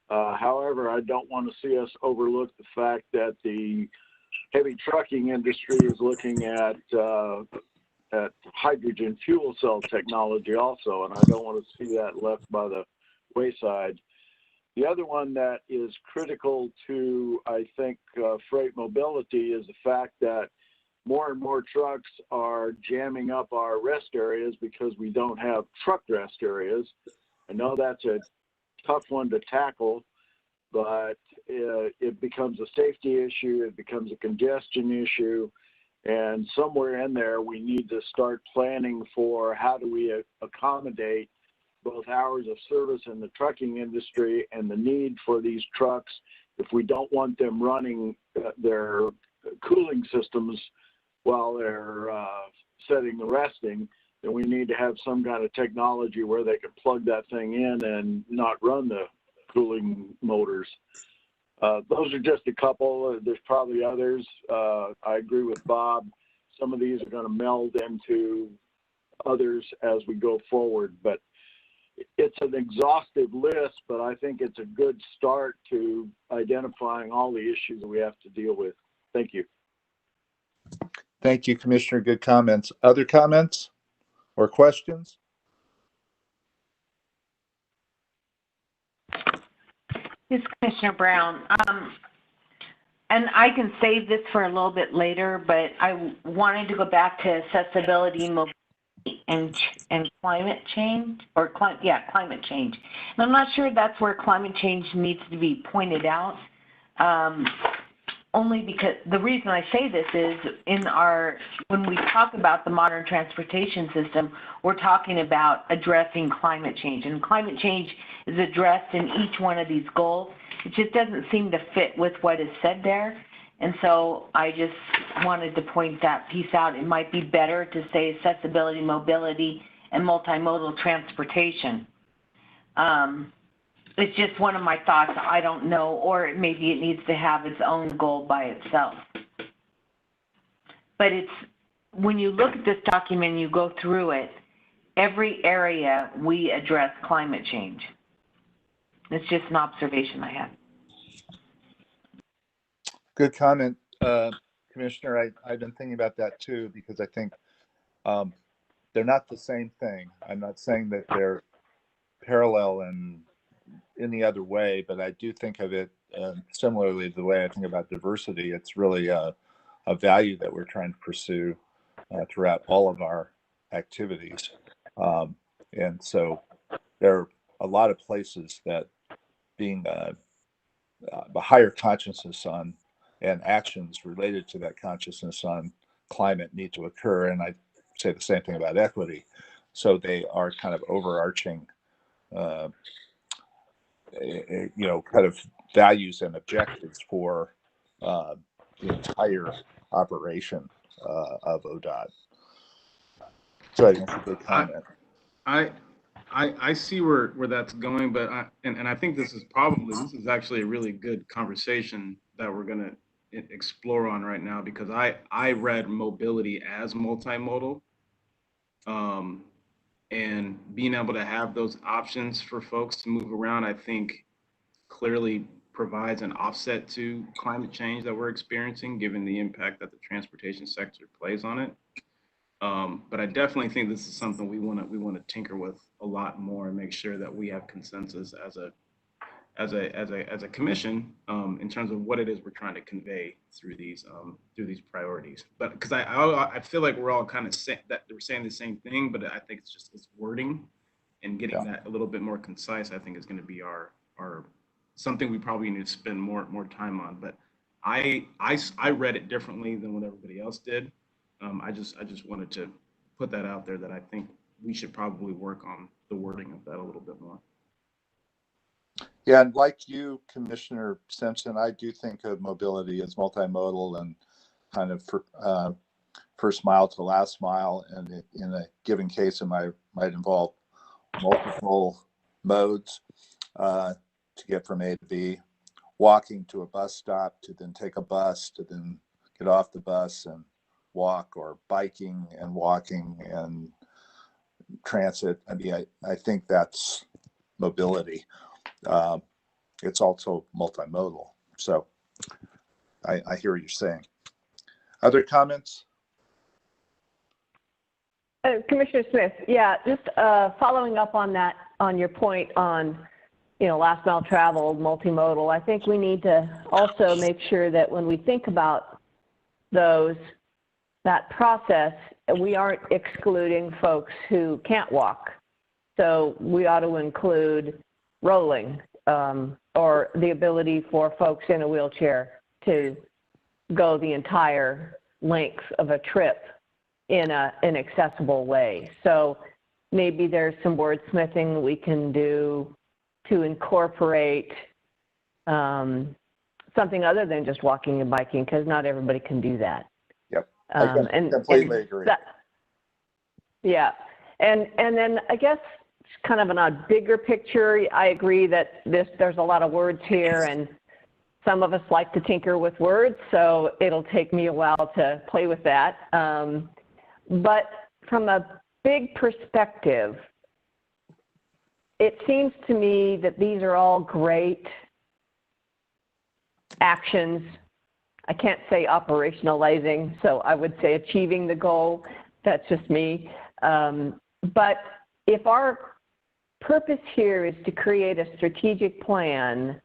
However, I don't want to see us overlook the fact that the heavy trucking industry is looking at hydrogen fuel cell technology also, and I don't want to see that left by the wayside. The other one that is critical to, I think, freight mobility is the fact that more and more trucks are jamming up our rest areas because we don't have truck rest areas. I know that's a tough one to tackle, but it becomes a safety issue, it becomes a congestion issue, and somewhere in there we need to start planning for how do we accommodate both hours of service in the trucking industry and the need for these trucks. If we don't want them running their cooling systems while they're setting and resting, then we need to have some kind of technology where they can plug that thing in and not run the cooling motors. Those are just a couple. There's probably others. I agree with Bob. Some of these are going to meld into others as we go forward, but it's an exhaustive list, but I think it's a good start to identifying all the issues that we have to deal with. Thank you. Thank you, Commissioner. Good comments. Other comments or questions? This is Commissioner Brown. And I can save this for a little bit later, but I wanted to go back to accessibility, mobility, and climate change, or climate change. And I'm not sure that's where climate change needs to be pointed out. Only because the reason I say this is when we talk about the modern transportation system, we're talking about addressing climate change, and climate change is addressed in each one of these goals. It just doesn't seem to fit with what is said there. And so I just wanted to point that piece out. It might be better to say accessibility, mobility, and multimodal transportation. It's just one of my thoughts. I don't know, or maybe it needs to have its own goal by itself. But when you look at this document and you go through it, every area we address climate change. It's just an observation I had. Good comment, Commissioner. I've been thinking about that too, because I think they're not the same thing. I'm not saying that they're parallel in any other way, but I do think of it similarly to the way I think about diversity. It's really a value that we're trying to pursue throughout all of our activities. And so there are a lot of places that being a higher consciousness on and actions related to that consciousness on climate need to occur. And I say the same thing about equity. So they are kind of overarching kind of values and objectives for the entire operation of ODOT. So I think that's a good comment. I see where that's going, but I think this is actually a really good conversation that we're going to explore on right now, because I read mobility as multimodal, and being able to have those options for folks to move around, I think clearly provides an offset to climate change that we're experiencing, given the impact that the transportation sector plays on it. But I definitely think this is something we want to tinker with a lot more and make sure that we have consensus as a commission in terms of what it is we're trying to convey through these priorities. But because I feel like we're all kind of saying that we're saying the same thing, but I think it's wording and getting that a little bit more concise. I think is going to be our something we probably need to spend more time on. But I read it differently than what everybody else did. I just wanted to put that out there, that I think we should probably work on the wording of that a little bit more. Yeah, and like you, Commissioner Simpson, I do think of mobility as multimodal and kind of first mile to last mile. And in a given case, it might involve multiple modes to get from A to B, walking to a bus stop, to then take a bus, to then get off the bus and walk or biking and walking and transit. I mean, I think that's mobility. It's also multimodal. So I hear what you're saying. Other comments? Commissioner Smith, yeah, just following up on that, on your point on, last mile travel, multimodal, I think we need to also make sure that when we think about that process, we aren't excluding folks who can't walk. So we ought to include rolling or the ability for folks in a wheelchair to go the entire length of a trip in an accessible way. So maybe there's some wordsmithing we can do to incorporate something other than just walking and biking, because not everybody can do that. Yep, I completely agree. Yeah, and then I guess kind of on a bigger picture, I agree that there's a lot of words here, and some of us like to tinker with words, so it'll take me a while to play with that. But from a big perspective, it seems to me that these are all great actions. I can't say operationalizing, so I would say achieving the goal. That's just me. But if our purpose here is to create a strategic plan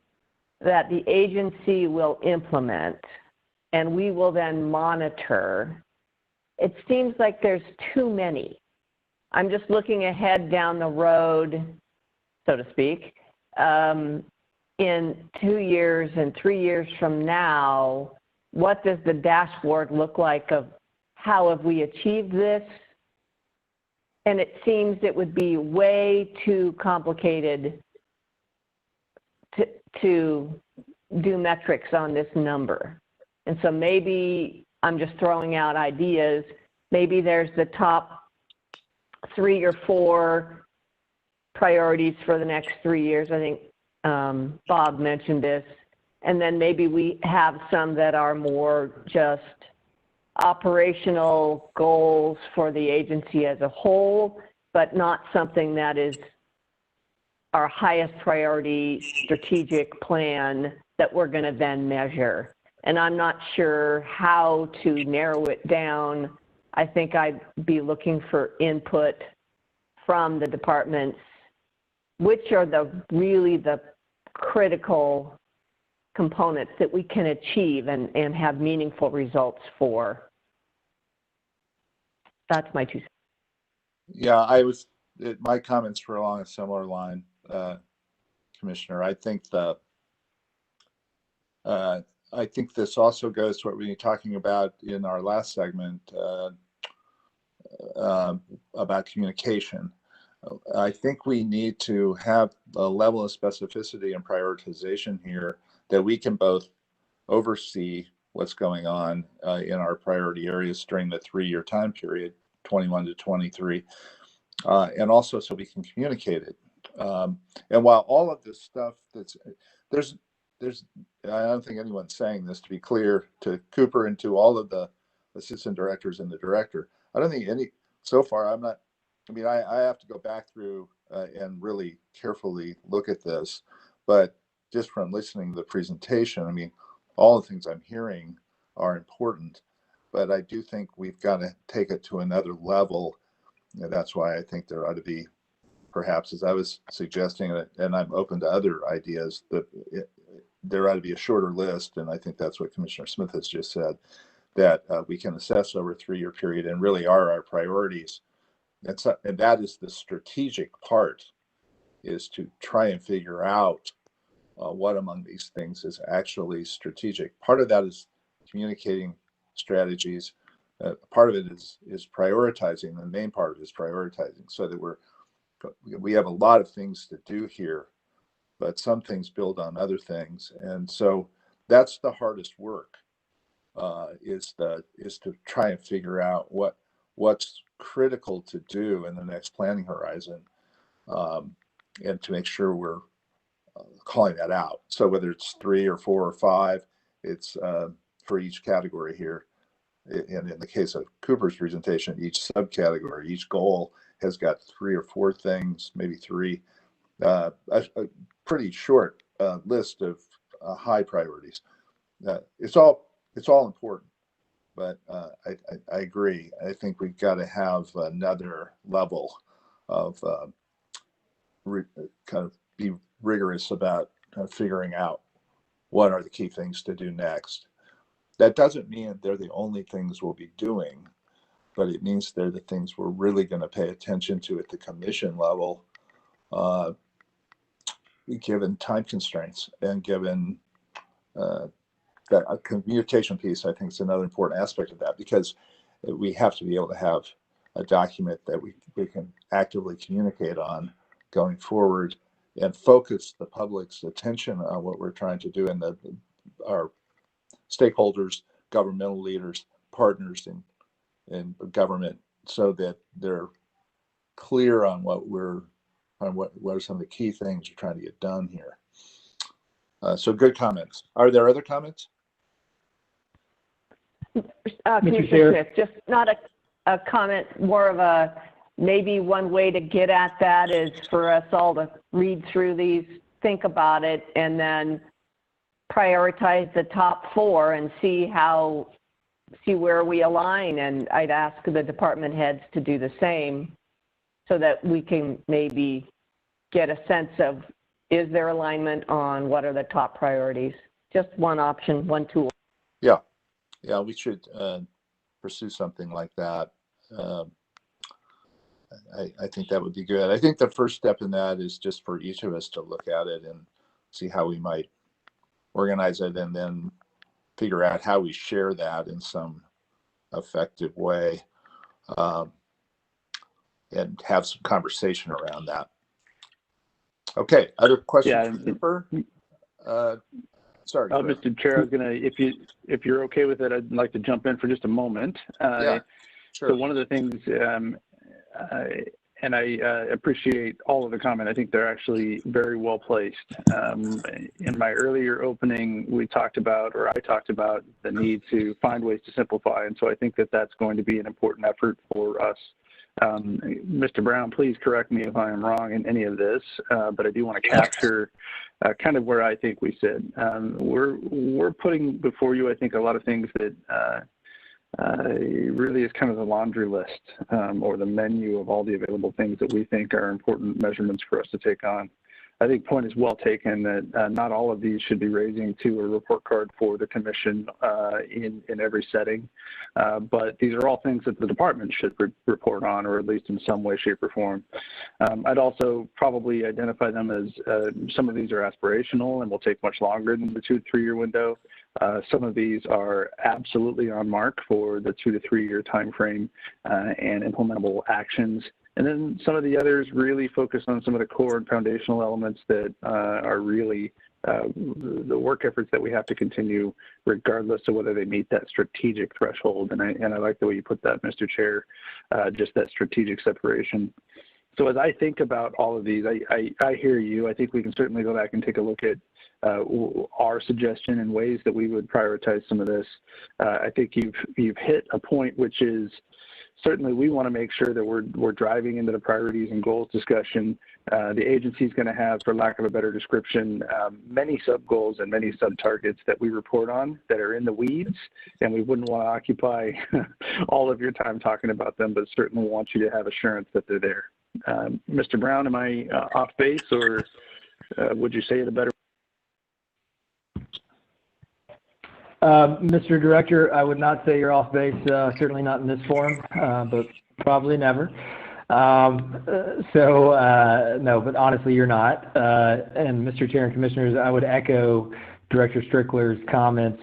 that the agency will implement and we will then monitor, it seems like there's too many. I'm just looking ahead down the road, so to speak, in 2 years and 3 years from now, what does the dashboard look like of how have we achieved this? And it seems it would be way too complicated to do metrics on this number. And so maybe I'm just throwing out ideas. Maybe there's the top 3 or 4 priorities for the next 3 years. I think Bob mentioned this. And then maybe we have some that are more just operational goals for the agency as a whole, but not something that is our highest priority strategic plan that we're going to then measure. And I'm not sure how to narrow it down. I think I'd be looking for input from the departments, which are really the critical components that we can achieve and have meaningful results for. That's my 2 cents. Yeah, my comments were along a similar line, Commissioner. I think this also goes to what we were talking about in our last segment about communication. I think we need to have a level of specificity and prioritization here that we can both oversee what's going on in our priority areas during the 3-year time period, 21 to 23, and also so we can communicate it. And while all of this stuff there's I don't think anyone's saying this, to be clear, to Cooper and to all of the assistant directors and the director. I don't think so far, I have to go back through and really carefully look at this, but just from listening to the presentation, all the things I'm hearing are important, but I do think we've got to take it to another level. And that's why I think there ought to be, perhaps, as I was suggesting, and I'm open to other ideas, that there ought to be a shorter list. And I think that's what Commissioner Smith has just said, that we can assess over a 3-year period and really are our priorities. And that is the strategic part, is to try and figure out what among these things is actually strategic. Part of that is communicating strategies. Part of it is prioritizing. The main part of it is prioritizing, so that we have a lot of things to do here, but some things build on other things. And so that's the hardest work, is to try and figure out what's critical to do in the next planning horizon, and to make sure we're calling that out. So whether it's 3 or 4 or 5, it's for each category here. and in the case of Cooper's presentation, each subcategory, each goal has got 3 or 4 things, maybe 3, a pretty short list of high priorities. It's all important, but I agree. I think we've got to have another level of kind of be rigorous about figuring out what are the key things to do next. That doesn't mean that they're the only things we'll be doing, but it means they're the things we're really going to pay attention to at the commission level, given time constraints and given that a communication piece. I think is another important aspect of that, because we have to be able to have a document that we can actively communicate on going forward and focus the public's attention on what we're trying to do, and our stakeholders, governmental leaders, partners in government, so that they're clear on what are some of the key things we're trying to get done here. So good comments. Are there other comments? Commissioner Smith, just not a comment, more of a, maybe one way to get at that is for us all to read through these, think about it, and then prioritize the top 4 and see where we align. And I'd ask the department heads to do the same, so that we can maybe get a sense of, is there alignment on what are the top priorities? Just one option, one tool. Yeah, we should pursue something like that. I think that would be good. I think the first step in that is just for each of us to look at it and see how we might organize it, and then figure out how we share that in some effective way, and have some conversation around that. Okay, other questions for Cooper? Sorry. Mr. Chair, I was gonna, if you're okay with it, I'd like to jump in for just a moment. Yeah, sure. So one of the things, and I appreciate all of the comment. I think they're actually very well placed. In my earlier opening, I talked about the need to find ways to simplify, and so I think that that's going to be an important effort for us. Mr. Brown, please correct me if I am wrong in any of this, but I do want to capture kind of where I think we sit. We're putting before you, I think, a lot of things that really is kind of the laundry list, or the menu of all the available things that we think are important measurements for us to take on. I think point is well taken that not all of these should be raising to a report card for the commission in every setting, but these are all things that the department should report on, or at least in some way, shape, or form. I'd also probably identify them as some of these are aspirational and will take much longer than the 2 to 3 year window. Some of these are absolutely on mark for the 2 to 3 year time frame and implementable actions. And then some of the others really focus on some of the core and foundational elements that are really the work efforts that we have to continue, regardless of whether they meet that strategic threshold. And I like the way you put that, Mr. Chair, just that strategic separation. So as I think about all of these, I hear you. I think we can certainly go back and take a look at our suggestion and ways that we would prioritize some of this. I think you've hit a point, which is certainly we want to make sure that we're driving into the priorities and goals discussion. The agency is going to have, for lack of a better description, many sub-goals and many sub-targets that we report on that are in the weeds, and we wouldn't want to occupy all of your time talking about them, but certainly want you to have assurance that they're there. Mr. Brown, am I off base, or would you say it a better? Mr. Director, I would not say you're off base, certainly not in this forum, but probably never. No, but honestly, you're not. And Mr. Chair and Commissioners, I would echo Director Strickler's comments.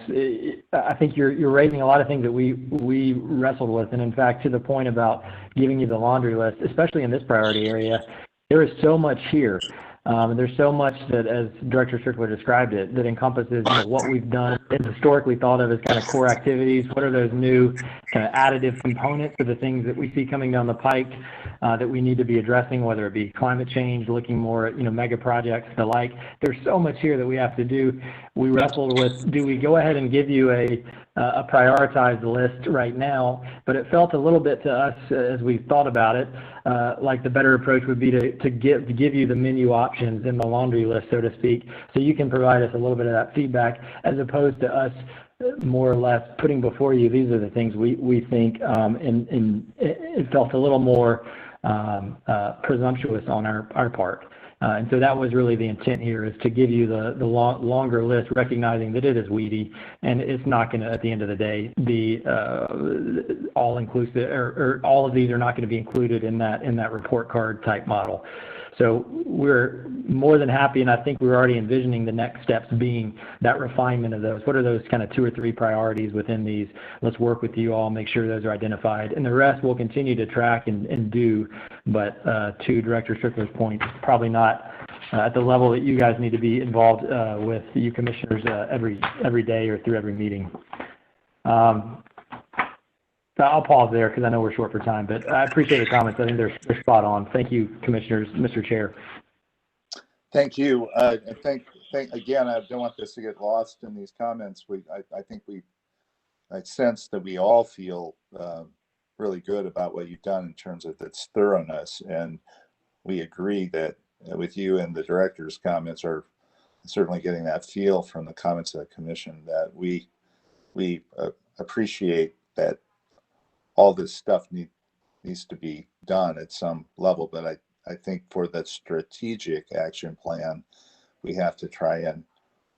I think you're raising a lot of things that we wrestled with. And in fact, to the point about giving you the laundry list, especially in this priority area, there is so much here. There's so much that, as Director Strickler described it, that encompasses what we've done and historically thought of as kind of core activities. What are those new kind of additive components of the things that we see coming down the pike? that we need to be addressing, whether it be climate change, looking more at, mega projects, the like. There's so much here that we have to do. We wrestled with, do we go ahead and give you a prioritized list right now? But it felt a little bit to us as we thought about it, like the better approach would be to give you the menu options in the laundry list, so to speak, so you can provide us a little bit of that feedback, as opposed to us more or less putting before you, these are the things we think, and it felt a little more presumptuous on our part. And so that was really the intent here, is to give you the longer list, recognizing that it is weedy and it's not going to, at the end of the day, be all inclusive, or all of these are not going to be included in that report card type model. So we're more than happy, and I think we're already envisioning the next steps being that refinement of those. What are those kind of 2 or 3 priorities within these? Let's work with you all, make sure those are identified, and the rest we'll continue to track and do. But to Director Strickler's point, probably not at the level that you guys need to be involved with, you commissioners, every day or through every meeting. I'll pause there because I know we're short for time, but I appreciate the comments. I think they're spot on. Thank you, commissioners, Mr. Chair. Thank you. And thank again, I don't want this to get lost in these comments. I sense that we all feel really good about what you've done in terms of its thoroughness. And we agree that with you, and the director's comments are certainly getting that feel from the comments of the commission, that we appreciate that all this stuff needs to be done at some level. But I think for the strategic action plan, we have to try and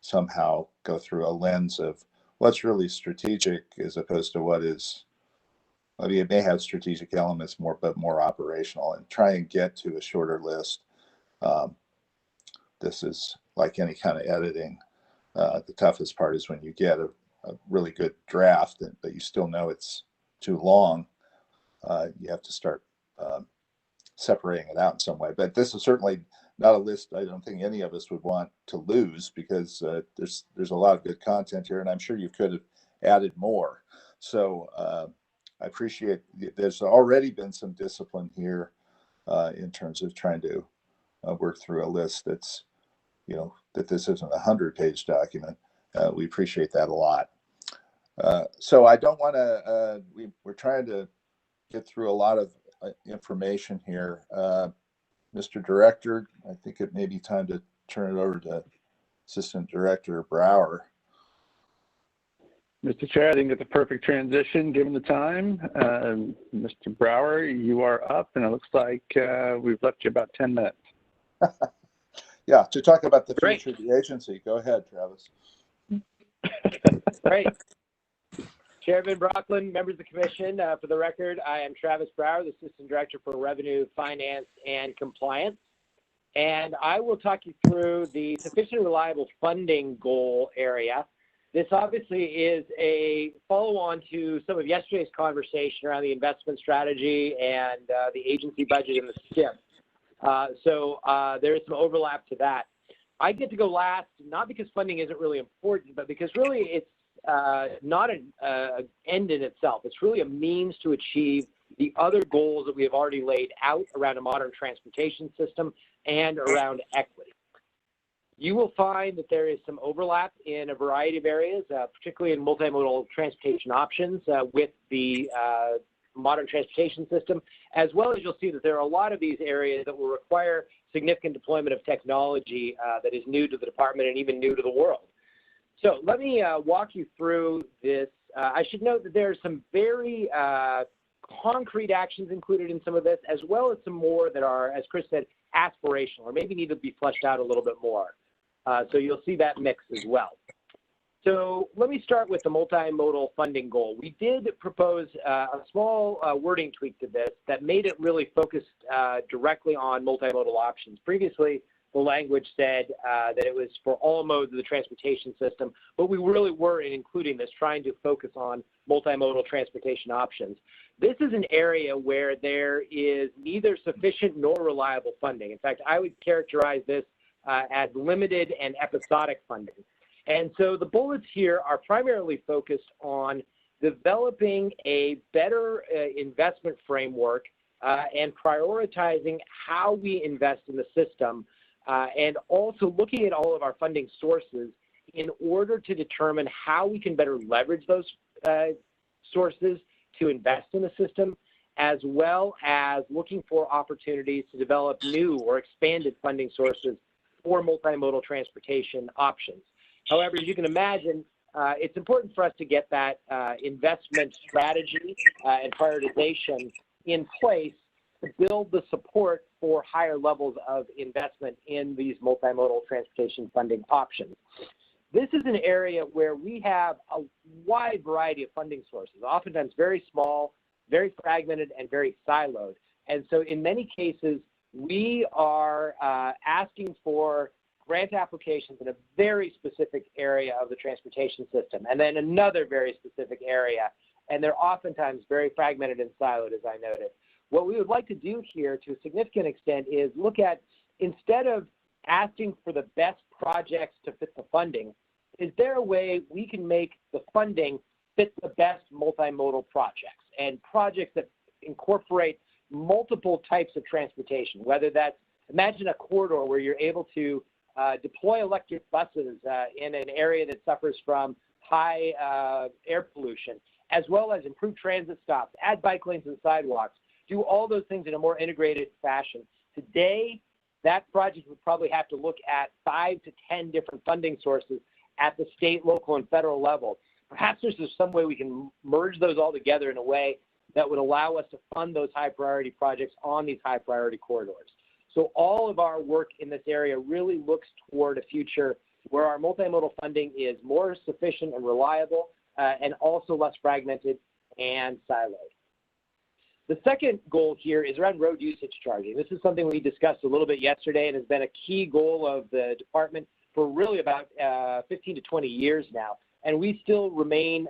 somehow go through a lens of what's really strategic as opposed to what is, I mean, it may have strategic elements but more operational, and try and get to a shorter list. This is like any kind of editing. The toughest part is when you get a really good draft, but you still know it's too long. You have to start separating it out in some way. But this is certainly not a list I don't think any of us would want to lose, because there's a lot of good content here, and I'm sure you could have added more. So I appreciate there's already been some discipline here in terms of trying to work through a list that's, that this isn't a 100-page document. We appreciate that a lot. So I don't want to, we're trying to get through a lot of information here. Mr. Director, I think it may be time to turn it over to Assistant Director Brower. Mr. Chair, I think it's a perfect transition given the time. Mr. Brower, you are up, and it looks like we've left you about 10 minutes. Yeah, to talk about the future of the agency. Go ahead, Travis. Great. Chairman Brocklin, members of the commission, for the record, I am Travis Brower, the Assistant Director for Revenue, Finance, and Compliance. And I will talk you through the sufficient and reliable funding goal area. This obviously is a follow-on to some of yesterday's conversation around the investment strategy and the agency budget and the STIP. So there is some overlap to that. I get to go last, not because funding isn't really important, but because really it's not an end in itself. It's really a means to achieve the other goals that we have already laid out around a modern transportation system and around equity. You will find that there is some overlap in a variety of areas, particularly in multimodal transportation options with the modern transportation system, as well as you'll see that there are a lot of these areas that will require significant deployment of technology that is new to the department and even new to the world. So let me walk you through this. I should note that there are some very concrete actions included in some of this, as well as some more that are, as Chris said, aspirational, or maybe need to be fleshed out a little bit more. So you'll see that mix as well. So let me start with the multimodal funding goal. We did propose a small wording tweak to this that made it really focused directly on multimodal options. Previously, the language said that it was for all modes of the transportation system, but we really were, in including this, trying to focus on multimodal transportation options. This is an area where there is neither sufficient nor reliable funding. In fact, I would characterize this as limited and episodic funding. And so the bullets here are primarily focused on developing a better investment framework and prioritizing how we invest in the system, and also looking at all of our funding sources in order to determine how we can better leverage those sources to invest in the system, as well as looking for opportunities to develop new or expanded funding sources for multimodal transportation options. However, as you can imagine, it's important for us to get that investment strategy and prioritization in place to build the support for higher levels of investment in these multimodal transportation funding options. This is an area where we have a wide variety of funding sources, oftentimes very small, very fragmented, and very siloed. And so in many cases, we are asking for grant applications in a very specific area of the transportation system, and then another very specific area. And they're oftentimes very fragmented and siloed, as I noted. What we would like to do here to a significant extent is look at, instead of asking for the best projects to fit the funding, is there a way we can make the funding fit the best multimodal projects and projects that incorporate multiple types of transportation, whether that's, imagine a corridor where you're able to deploy electric buses in an area that suffers from high air pollution, as well as improve transit stops, add bike lanes and sidewalks, do all those things in a more integrated fashion. Today, that project would probably have to look at 5 to 10 different funding sources at the state, local, and federal level. Perhaps there's some way we can merge those all together in a way that would allow us to fund those high priority projects on these high priority corridors. So all of our work in this area really looks toward a future where our multimodal funding is more sufficient and reliable, and also less fragmented and siloed. The second goal here is around road usage charging. This is something we discussed a little bit yesterday and has been a key goal of the department for really about 15 to 20 years now. And we still remain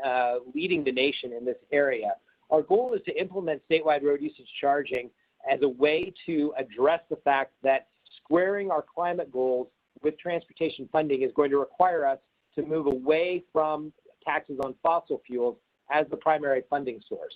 leading the nation in this area. Our goal is to implement statewide road usage charging as a way to address the fact that squaring our climate goals with transportation funding is going to require us to move away from taxes on fossil fuels as the primary funding source.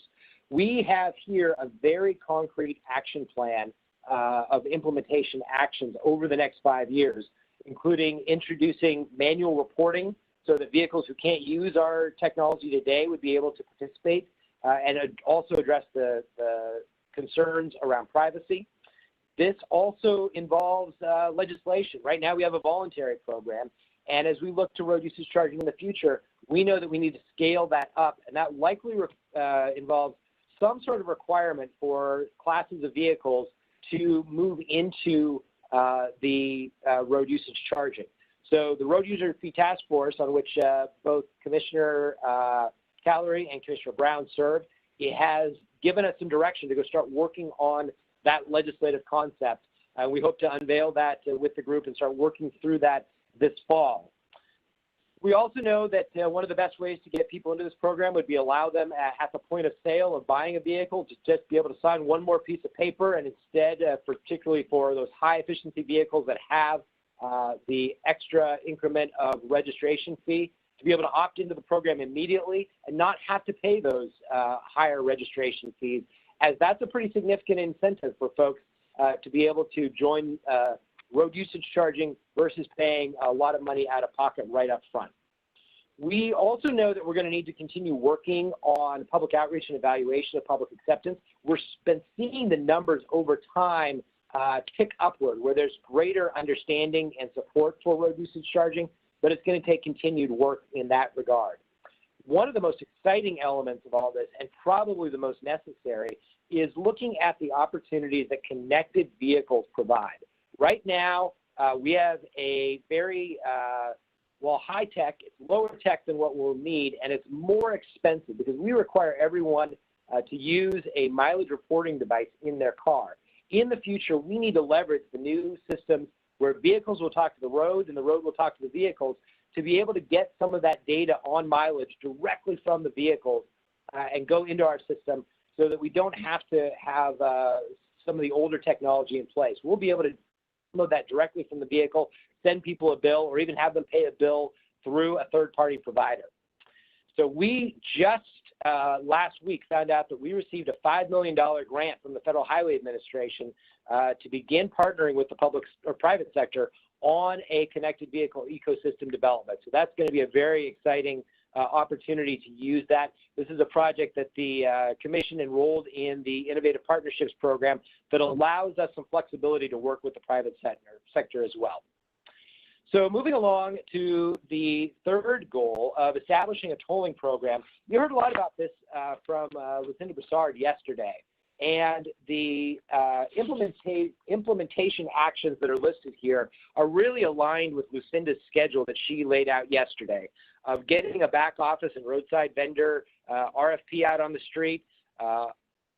We have here a very concrete action plan of implementation actions over the next 5 years, including introducing manual reporting so that vehicles who can't use our technology today would be able to participate, and also address the concerns around privacy. This also involves legislation. Right now we have a voluntary program, and as we look to road usage charging in the future, we know that we need to scale that up, and that likely involves some sort of requirement for classes of vehicles to move into the road usage charging. So the Road User Fee Task Force, on which both Commissioner Callery and Commissioner Brown serve, it has given us some direction to go start working on that legislative concept. We hope to unveil that with the group and start working through that this fall. We also know that one of the best ways to get people into this program would be allow them at the point of sale of buying a vehicle to just be able to sign one more piece of paper, and instead, particularly for those high efficiency vehicles that have the extra increment of registration fee, to be able to opt into the program immediately and not have to pay those higher registration fees, as that's a pretty significant incentive for folks to be able to join road usage charging versus paying a lot of money out of pocket right up front. We also know that we're going to need to continue working on public outreach and evaluation of public acceptance. We've been seeing the numbers over time tick upward, where there's greater understanding and support for road usage charging, but it's going to take continued work in that regard. One of the most exciting elements of all this, and probably the most necessary, is looking at the opportunities that connected vehicles provide. Right now, we have a very, high tech, it's lower tech than what we'll need, and it's more expensive because we require everyone to use a mileage reporting device in their car. In the future, we need to leverage the new systems where vehicles will talk to the road and the road will talk to the vehicles to be able to get some of that data on mileage directly from the vehicles and go into our system so that we don't have to have some of the older technology in place. We'll be able to download that directly from the vehicle, send people a bill, or even have them pay a bill through a third-party provider. So we just last week found out that we received a $5 million grant from the Federal Highway Administration to begin partnering with the public or private sector on a connected vehicle ecosystem development. So that's going to be a very exciting opportunity to use that. This is a project that the Commission enrolled in the Innovative Partnerships Program that allows us some flexibility to work with the private sector as well. So moving along to the third goal of establishing a tolling program, you heard a lot about this from Lucinda Broussard yesterday. And the implementation actions that are listed here are really aligned with Lucinda's schedule that she laid out yesterday of getting a back office and roadside vendor RFP out on the street,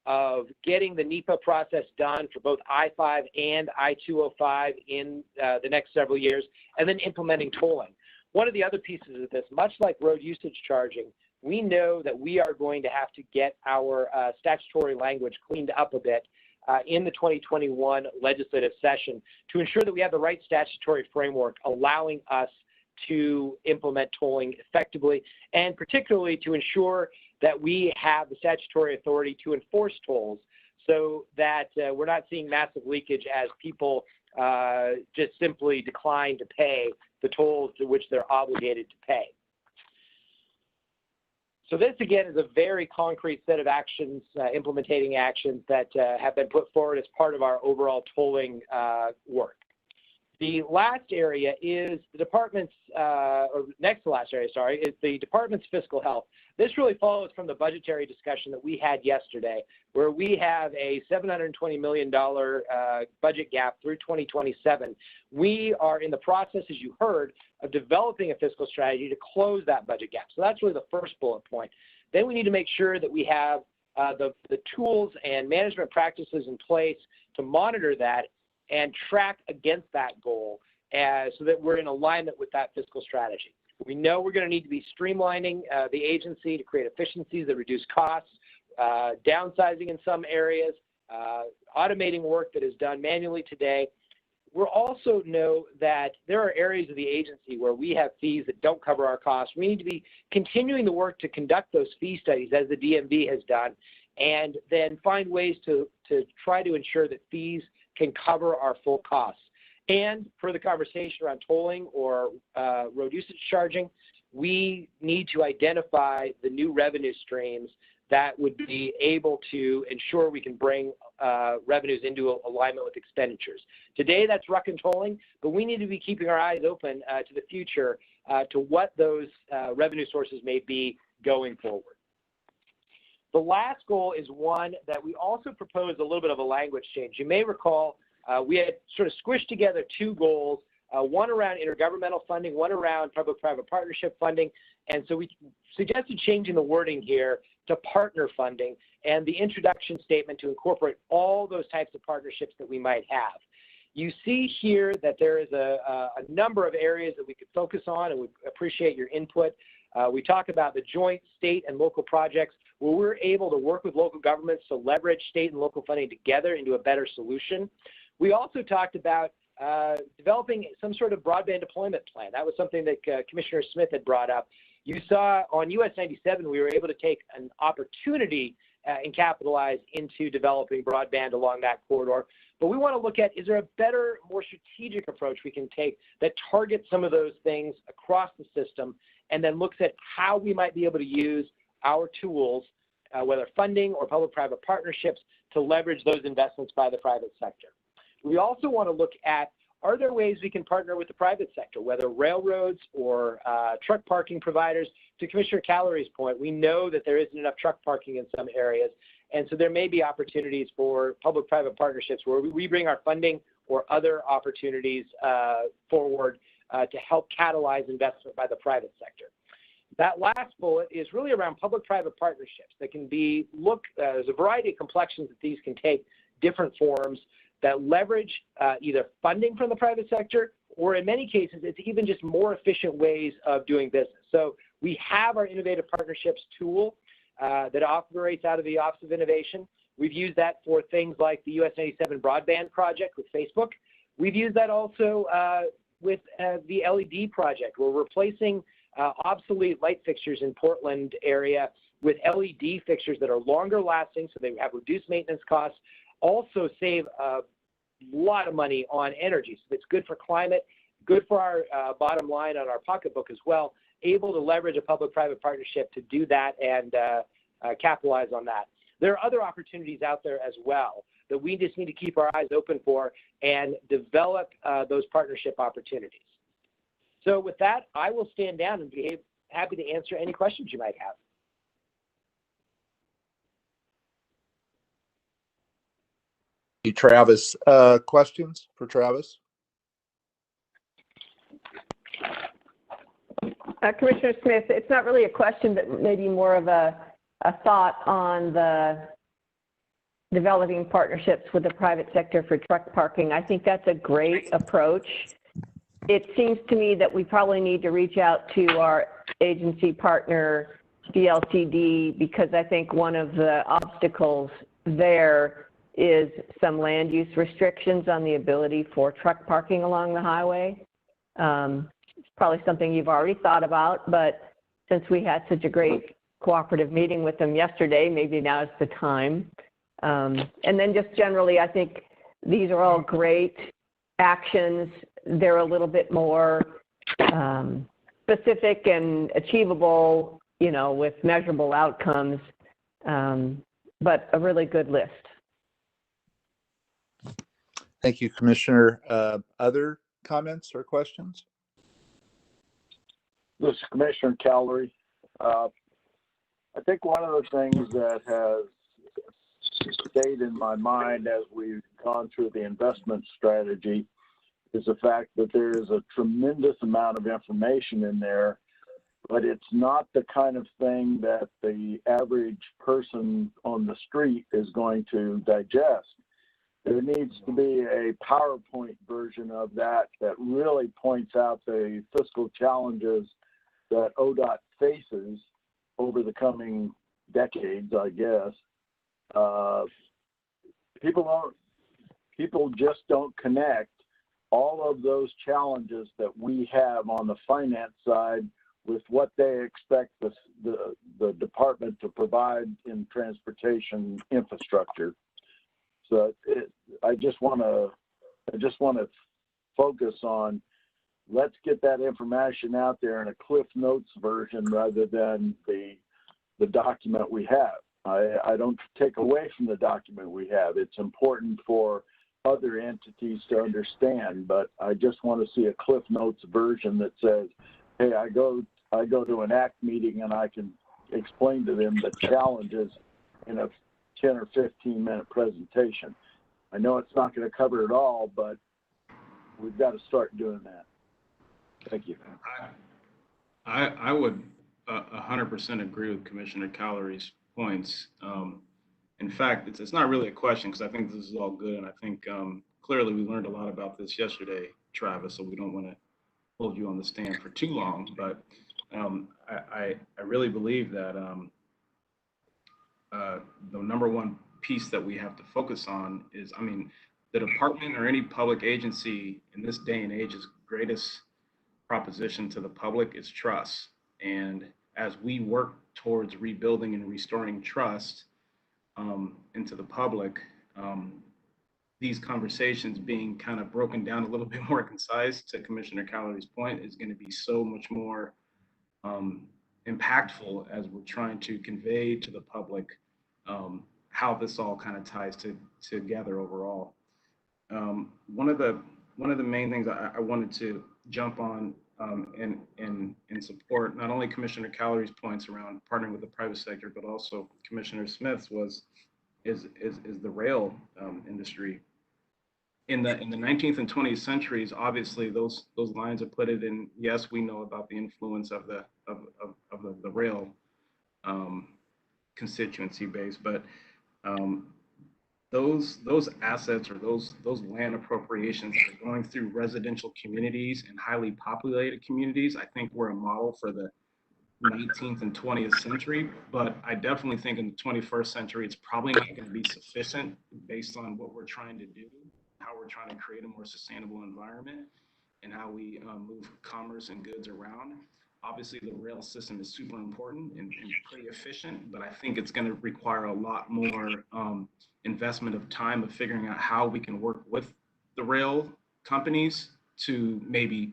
of getting the NEPA process done for both I-5 and I-205 in the next several years, and then implementing tolling. One of the other pieces of this, much like road usage charging, we know that we are going to have to get our statutory language cleaned up a bit in the 2021 legislative session to ensure that we have the right statutory framework allowing us to implement tolling effectively, and particularly to ensure that we have the statutory authority to enforce tolls so that we're not seeing massive leakage as people just simply decline to pay the tolls to which they're obligated to pay. So this, again, is a very concrete set of actions, implementing actions that have been put forward as part of our overall tolling work. The last area is the department's, or next to last area, sorry, is the department's fiscal health. This really follows from the budgetary discussion that we had yesterday, where we have a $720 million budget gap through 2027. We are in the process, as you heard, of developing a fiscal strategy to close that budget gap. So that's really the first bullet point. Then we need to make sure that we have the tools and management practices in place to monitor that and track against that goal so that we're in alignment with that fiscal strategy. We know we're going to need to be streamlining the agency to create efficiencies that reduce costs, downsizing in some areas, automating work that is done manually today. We also know that there are areas of the agency where we have fees that don't cover our costs. We need to be continuing the work to conduct those fee studies as the DMV has done, and then find ways to try to ensure that fees can cover our full costs. And for the conversation around tolling or road usage charging, we need to identify the new revenue streams that would be able to ensure we can bring revenues into alignment with expenditures. Today, that's RUC and tolling, but we need to be keeping our eyes open to the future to what those revenue sources may be going forward. The last goal is one that we also proposed a little bit of a language change. You may recall we had sort of squished together two goals, one around intergovernmental funding, one around public-private partnership funding, and so we suggested changing the wording here to partner funding and the introduction statement to incorporate all those types of partnerships that we might have. You see here that there is a number of areas that we could focus on, and we appreciate your input. We talk about the joint state and local projects where we're able to work with local governments to leverage state and local funding together into a better solution. We also talked about developing some sort of broadband deployment plan. That was something that Commissioner Smith had brought up. You saw on US 97, we were able to take an opportunity and capitalize into developing broadband along that corridor. But we want to look at, is there a better, more strategic approach we can take that targets some of those things across the system and then looks at how we might be able to use our tools, whether funding or public-private partnerships, to leverage those investments by the private sector. We also want to look at, are there ways we can partner with the private sector, whether railroads or truck parking providers? To Commissioner Callery's point, we know that there isn't enough truck parking in some areas, and so there may be opportunities for public-private partnerships where we bring our funding or other opportunities forward to help catalyze investment by the private sector. That last bullet is really around public-private partnerships that can be, there's a variety of complexions that these can take, different forms that leverage either funding from the private sector, or in many cases, it's even just more efficient ways of doing business. So we have our Innovative Partnerships tool that operates out of the Office of Innovation. We've used that for things like the US 97 broadband project with Facebook. We've used that also with the LED project. We're replacing obsolete light fixtures in Portland area with LED fixtures that are longer lasting, so they have reduced maintenance costs, also save a lot of money on energy. So it's good for climate, good for our bottom line on our pocketbook as well, able to leverage a public-private partnership to do that and capitalize on that. There are other opportunities out there as well that we just need to keep our eyes open for and develop those partnership opportunities. So with that, I will stand down and be happy to answer any questions you might have. Travis, questions for Travis? Commissioner Smith, it's not really a question, but maybe more of a thought on the developing partnerships with the private sector for truck parking. I think that's a great approach. It seems to me that we probably need to reach out to our agency partner, DLCD, because I think one of the obstacles there is some land use restrictions on the ability for truck parking along the highway. It's probably something you've already thought about, but since we had such a great cooperative meeting with them yesterday, maybe now is the time. And then just generally, I think these are all great actions. They're a little bit more specific and achievable, you know, with measurable outcomes, but a really good list. Thank you, Commissioner. Other comments or questions? This is Commissioner Calery. I think one of the things that has stayed in my mind as we've gone through the investment strategy is the fact that there is a tremendous amount of information in there, but it's not the kind of thing that the average person on the street is going to digest. There needs to be a PowerPoint version of that that really points out the fiscal challenges that ODOT faces over the coming decades, I guess. People just don't connect all of those challenges that we have on the finance side with what they expect the department to provide in transportation infrastructure. So I just want to focus on, let's get that information out there in a Cliff Notes version rather than the document we have. I don't take away from the document we have. It's important for other entities to understand, but I just want to see a Cliff Notes version that says, hey, I go to an ACT meeting and I can explain to them the challenges in a 10 or 15 minute presentation. I know it's not going to cover it all, but we've got to start doing that. Thank you. I would 100% agree with Commissioner Calery's points. In fact, it's not really a question because I think this is all good. And I think clearly we learned a lot about this yesterday, Travis, so we don't want to hold you on the stand for too long. But I really believe that the number one piece that we have to focus on is, I mean, the department or any public agency in this day and age's greatest proposition to the public is trust. And as we work towards rebuilding and restoring trust into the public, these conversations being kind of broken down a little bit more concise, to Commissioner Calery's point, is going to be so much more impactful as we're trying to convey to the public how this all kind of ties together overall. One of the main things I wanted to jump on and support not only Commissioner Calery's points around partnering with the private sector, but also Commissioner Smith's is the rail industry. In the 19th and 20th centuries, obviously those lines are put it in. Yes, we know about the influence of the rail constituency base, but those assets or those land appropriations that are going through residential communities and highly populated communities, I think we're a model for the 19th and 20th century, but I definitely think in the 21st century, it's probably not going to be sufficient based on what we're trying to do, how we're trying to create a more sustainable environment, and how we move commerce and goods around. obviously the rail system is super important and pretty efficient, but I think it's going to require a lot more investment of time of figuring out how we can work with the rail companies to maybe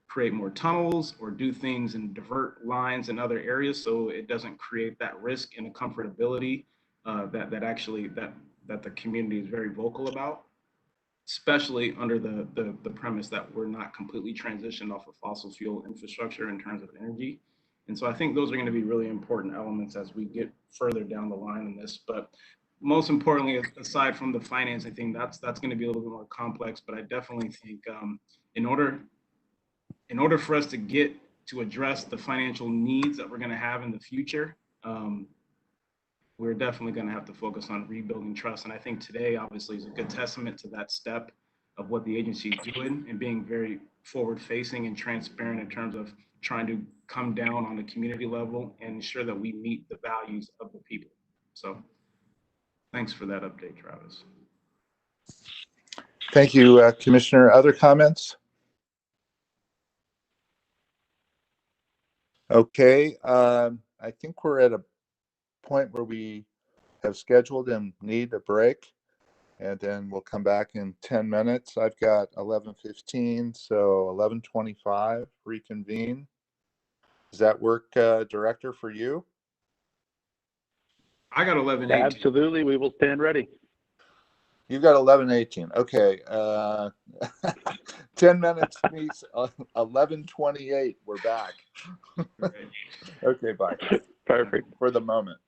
create more tunnels or do things and divert lines in other areas so it doesn't create that risk and the comfortability that the community is very vocal about, especially under the premise that we're not completely transitioned off of fossil fuel infrastructure in terms of energy. And so I think those are going to be really important elements as we get further down the line in this. But most importantly, aside from the financing thing, that's going to be a little bit more complex. But I definitely think in order for us to get to address the financial needs that we're going to have in the future, we're definitely going to have to focus on rebuilding trust. And I think today, obviously, is a good testament to that step of what the agency is doing and being very forward facing and transparent in terms of trying to come down on the community level and ensure that we meet the values of the people. So thanks for that update, Travis. Thank you, Commissioner. Other comments? Okay, I think we're at a point where we have scheduled and need a break, and then we'll come back in 10 minutes. I've got 11:15, so 11:25 reconvene. Does that work, Director, for you? I got 11:18. Absolutely, we will stand ready. You've got 11:18. Okay, 10 minutes means 11:28. We're back. Okay, bye. Perfect. For the moment.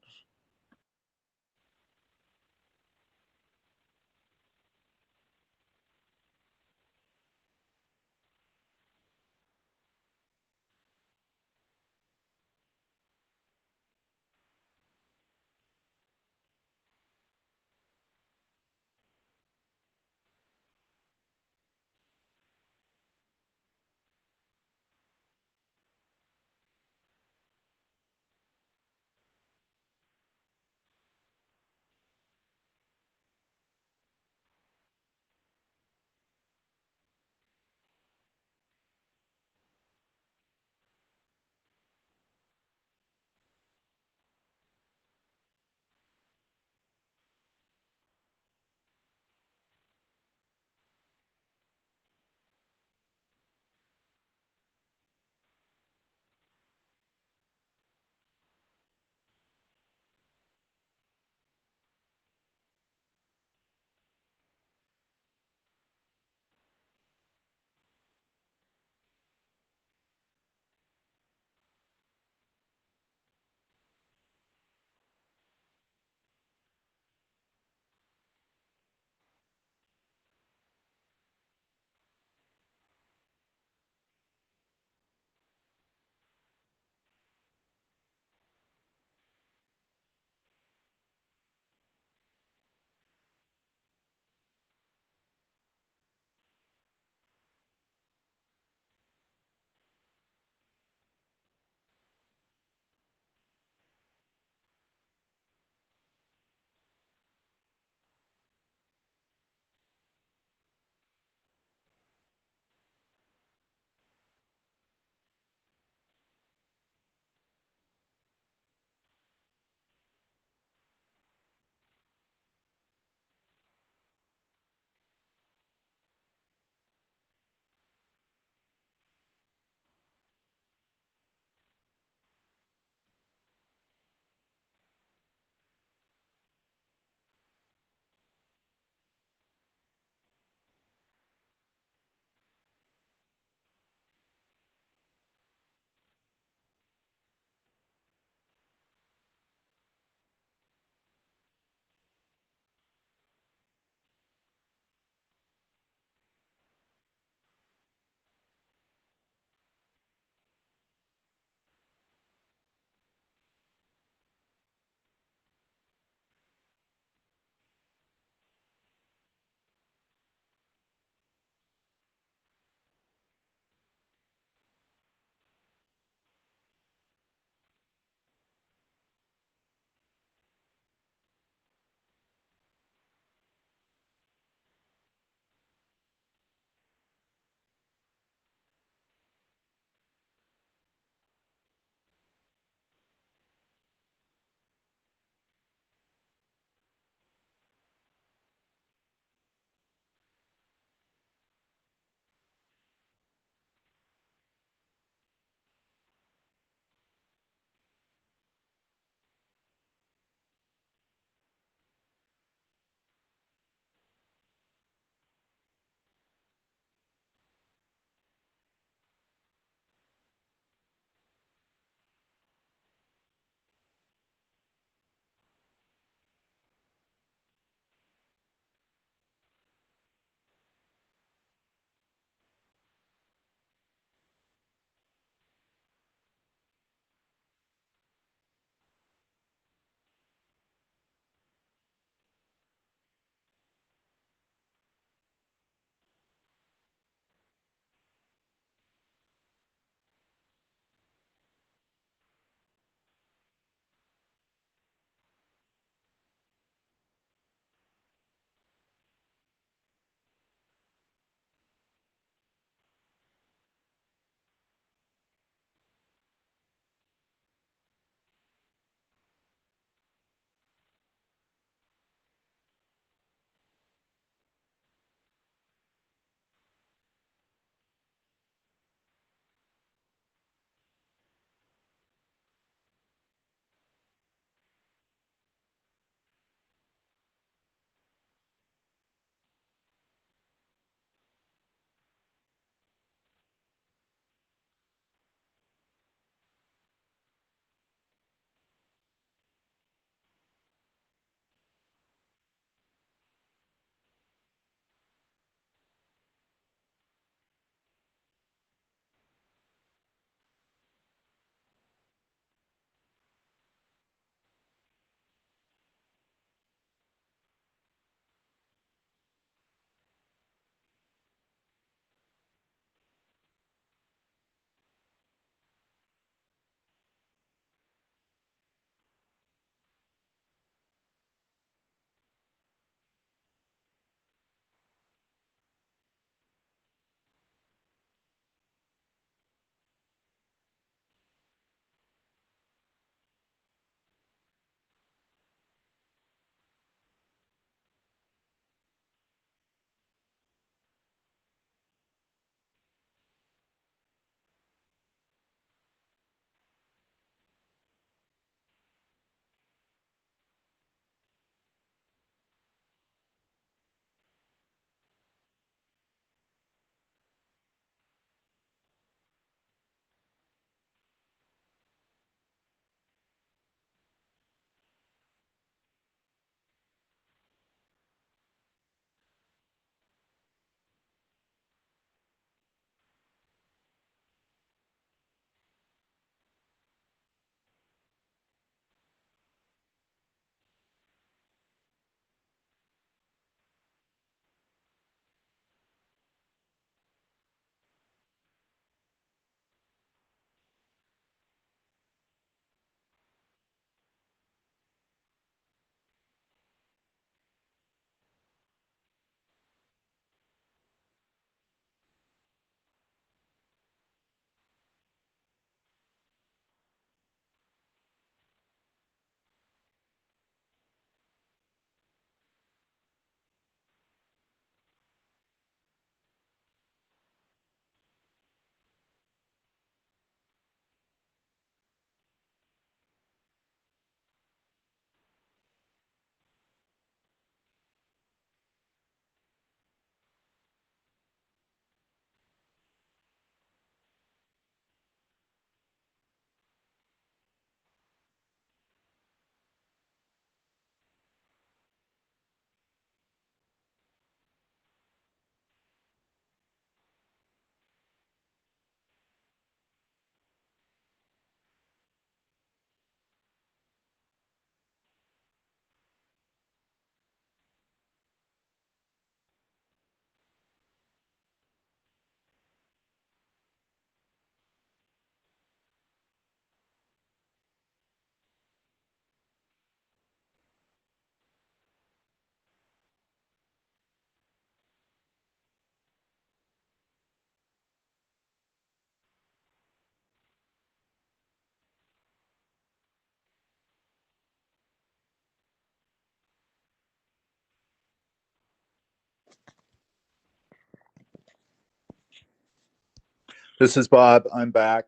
This is Bob. I'm back.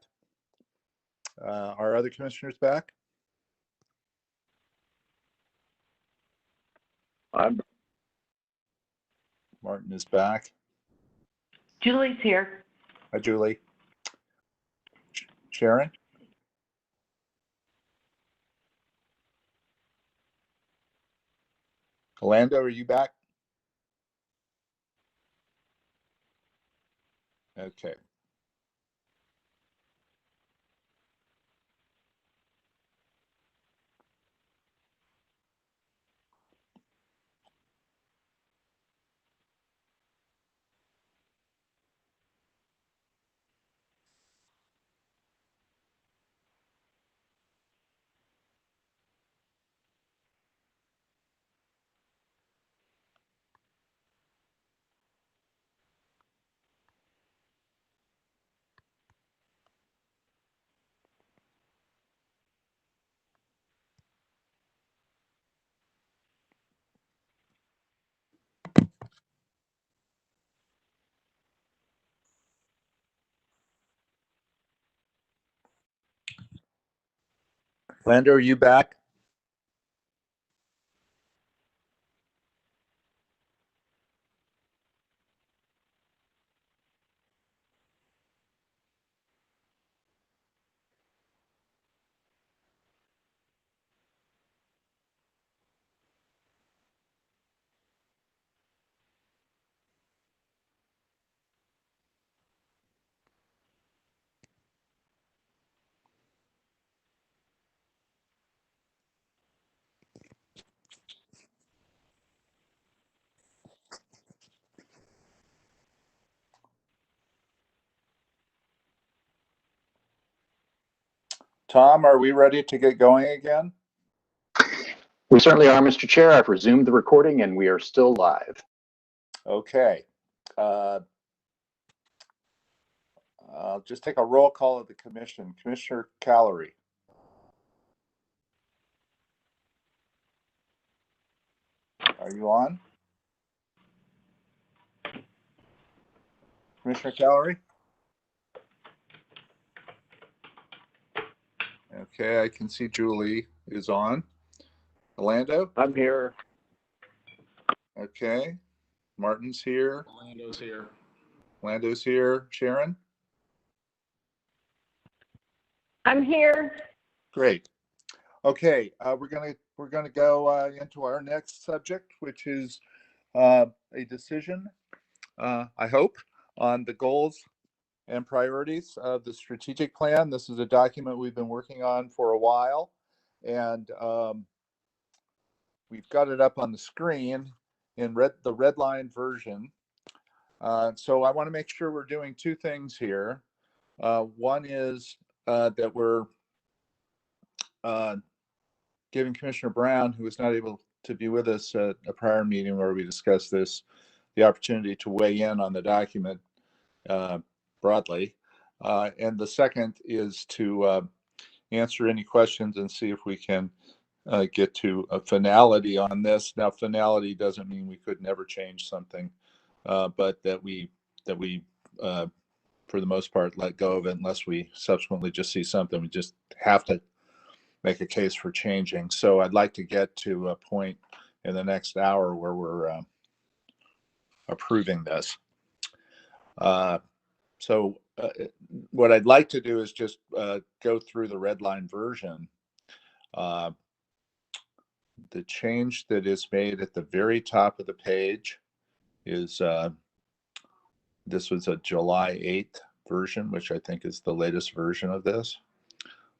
Are other commissioners back? Martin is back. Julie's here. Hi, Julie. Sharon? Orlando, are you back? Okay. Orlando, are you back? Tom, are we ready to get going again? We certainly are, Mr. Chair. I've resumed the recording and we are still live. Okay. I'll just take a roll call of the commission. Commissioner Callery. Are you on? Commissioner Callery? Okay, I can see Julie is on. Orlando? I'm here. Okay. Martin's here. Orlando's here. Orlando's here. Sharon? I'm here. Great. Okay, we're gonna go into our next subject, which is a decision, I hope, on the goals and priorities of the strategic plan. This is a document we've been working on for a while, and we've got it up on the screen in the red line version. So I want to make sure we're doing two things here. One is that we're giving Commissioner Brown, who was not able to be with us at a prior meeting where we discussed this, the opportunity to weigh in on the document broadly. And the second is to answer any questions and see if we can get to a finality on this. Now, finality doesn't mean we could never change something, but that we for the most part, let go of it unless we subsequently just see something. We just have to make a case for changing. So I'd like to get to a point in the next hour where we're approving this. So what I'd like to do is just go through the red line version. The change that is made at the very top of the page is this was a July 8th version, which I think is the latest version of this.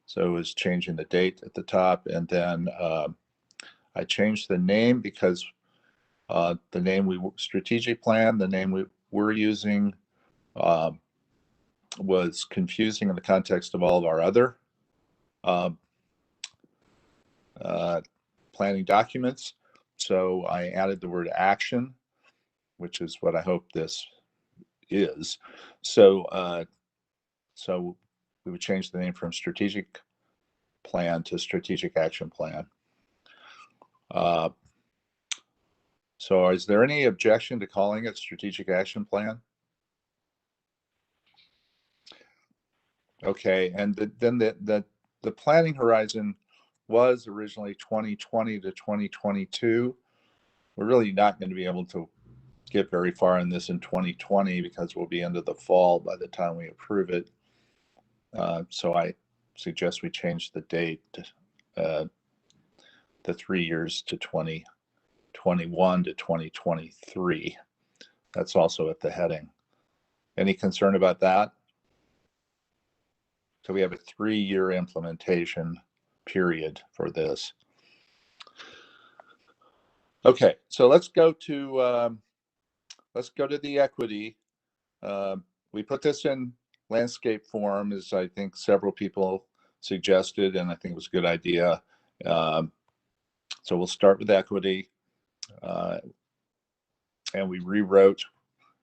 So it was changing the date at the top, and then I changed the name because the name strategic plan, the name we were using was confusing in the context of all of our other planning documents. So I added the word action, which is what I hope this is. So so we would change the name from strategic plan to strategic action plan. So is there any objection to calling it strategic action plan? Okay, and then the planning horizon was originally 2020 to 2022. We're really not going to be able to get very far in this in 2020 because we'll be into the fall by the time we approve it. So I suggest we change the date, the 3 years to 2021 to 2023. That's also at the heading. Any concern about that? So we have a 3-year implementation period for this. Okay, so let's go to the equity. We put this in landscape form, as I think several people suggested, and I think it was a good idea. So we'll start with equity, and we rewrote,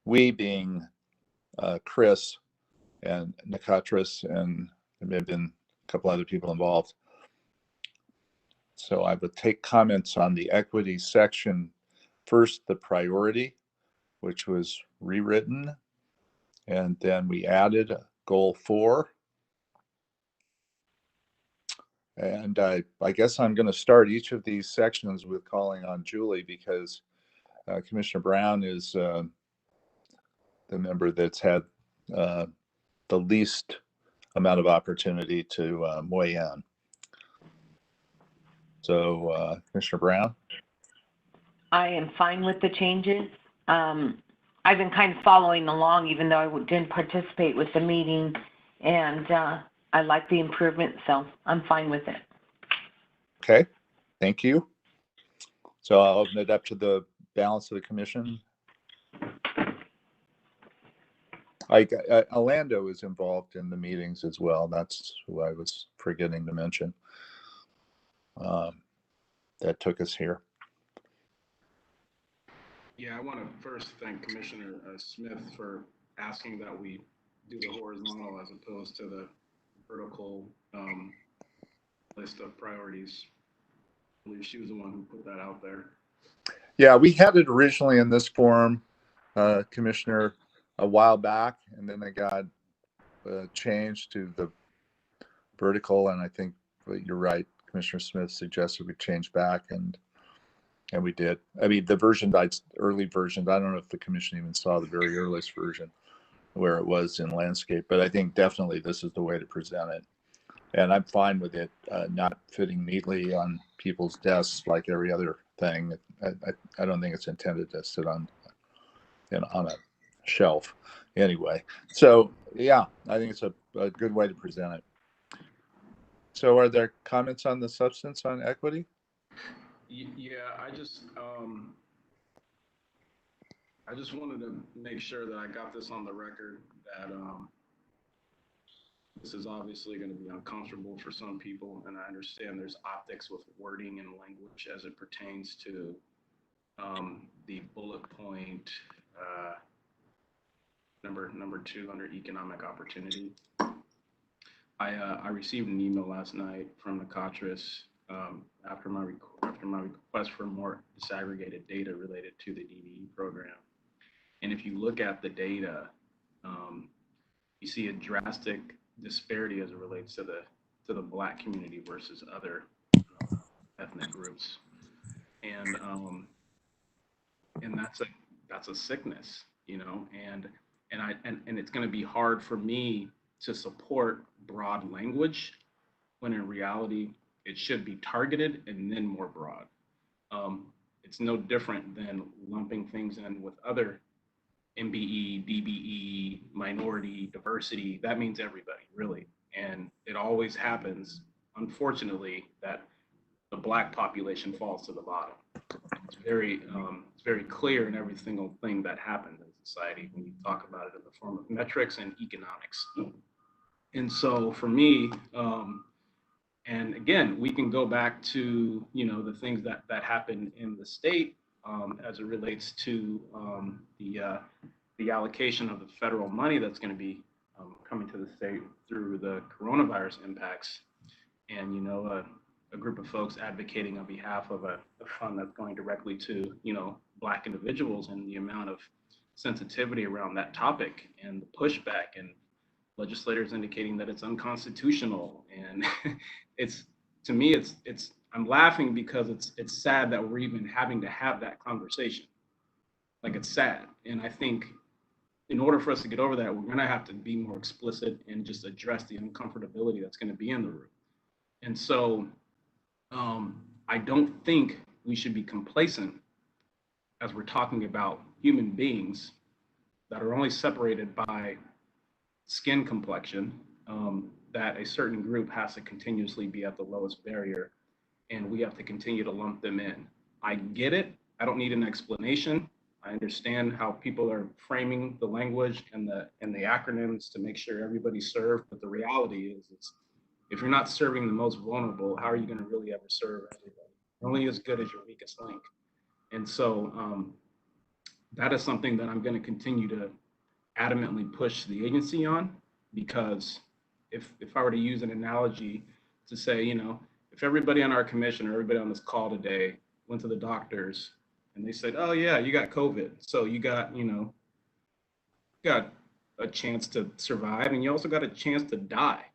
we being Chris and Nikatris, and there may have been a couple other people involved. So I would take comments on the equity section. First, the priority, which was rewritten, and then we added goal 4. And I guess I'm going to start each of these sections with calling on Julie, because Commissioner Brown is the member that's had the least amount of opportunity to weigh in. So, Commissioner Brown? I am fine with the changes. I've been kind of following along, even though I didn't participate with the meeting, and I like the improvement, so I'm fine with it. Okay, thank you. So I'll open it up to the balance of the commission. Orlando is involved in the meetings as well. That's who I was forgetting to mention. That took us here. Yeah, I want to first thank Commissioner Smith for asking that we do the horizontal as opposed to the vertical list of priorities. I believe she was the one who put that out there. Yeah, we had it originally in this form, Commissioner, a while back, and then they got changed to the vertical, and I think you're right, Commissioner Smith suggested we change back, and we did. I mean, the early version, I don't know if the commission even saw the very earliest version where it was in landscape, but I think definitely this is the way to present it. And I'm fine with it not fitting neatly on people's desks like every other thing. I don't think it's intended to sit on a shelf anyway. So yeah, I think it's a good way to present it. So are there comments on the substance on equity? Yeah, I just wanted to make sure that I got this on the record, that this is obviously going to be uncomfortable for some people, and I understand there's optics with wording and language as it pertains to the bullet point number 2 under economic opportunity. I received an email last night from Nikatris after my request for more disaggregated data related to the DBE program. And if you look at the data, you see a drastic disparity as it relates to the Black community versus other ethnic groups, and that's a sickness, you know, and it's going to be hard for me to support broad language when in reality it should be targeted and then more broad. It's no different than lumping things in with other MBE, DBE, minority, diversity. That means everybody, really. And it always happens, unfortunately, that the Black population falls to the bottom. It's very clear in every single thing that happens in society when you talk about it in the form of metrics and economics. And so for me, and again, we can go back to, you know, the things that happened in the state as it relates to the allocation of the federal money that's going to be coming to the state through the coronavirus impacts. And, you know, a group of folks advocating on behalf of a fund that's going directly to, you know, Black individuals, and the amount of sensitivity around that topic and the pushback. And legislators indicating that it's unconstitutional. And it's, to me, I'm laughing because it's sad that we're even having to have that conversation. Like, it's sad. And I think in order for us to get over that, we're gonna have to be more explicit and just address the uncomfortability that's gonna be in the room. And so I don't think we should be complacent as we're talking about human beings that are only separated by skin complexion, that a certain group has to continuously be at the lowest barrier, and we have to continue to lump them in. I get it. I don't need an explanation. I understand how people are framing the language and the acronyms to make sure everybody's served. But the reality is if you're not serving the most vulnerable, how are you going to really ever serve everybody? You're only as good as your weakest link. And so that is something that I'm going to continue to adamantly push the agency on, because if I were to use an analogy to say, if everybody on our commission or everybody on this call today went to the doctors and they said, oh yeah, you got COVID, so you got a chance to survive and you also got a chance to die.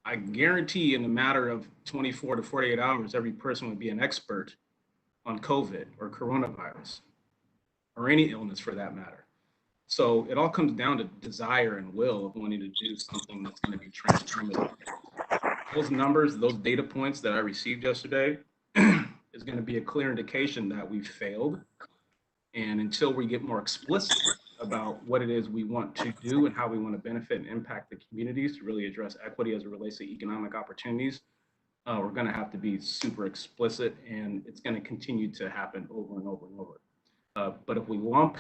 I guarantee in a matter of 24 to 48 hours, every person would be an expert on COVID or coronavirus or any illness for that matter. So it all comes down to desire and will of wanting to do something that's going to be transformative. Those numbers, those data points that I received yesterday is going to be a clear indication that we've failed. And until we get more explicit about what it is we want to do and how we want to benefit and impact the communities to really address equity as it relates to economic opportunities, we're going to have to be super explicit, and it's going to continue to happen over and over and over. But if we lump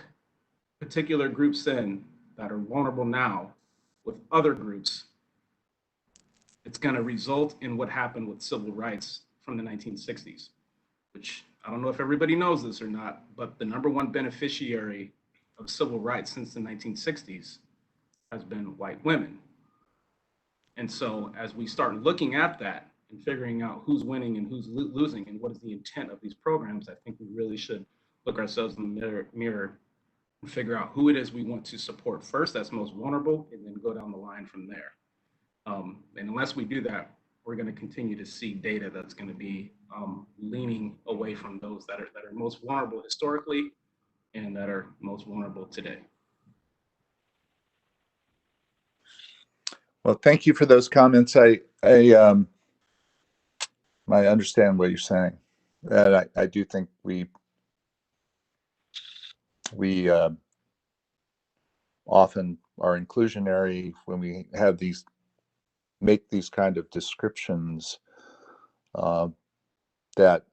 particular groups in that are vulnerable now with other groups, it's going to result in what happened with civil rights from the 1960s, which I don't know if everybody knows this or not, but the number one beneficiary of civil rights since the 1960s has been white women. And so as we start looking at that and figuring out who's winning and who's losing and what is the intent of these programs, I think we really should look ourselves in the mirror and figure out who it is we want to support first, that's most vulnerable, and then go down the line from there. And unless we do that, we're going to continue to see data that's going to be leaning away from those that are most vulnerable historically and that are most vulnerable today. Well, thank you for those comments. I understand what you're saying. And I do think we often are inclusionary when we have make these kind of descriptions that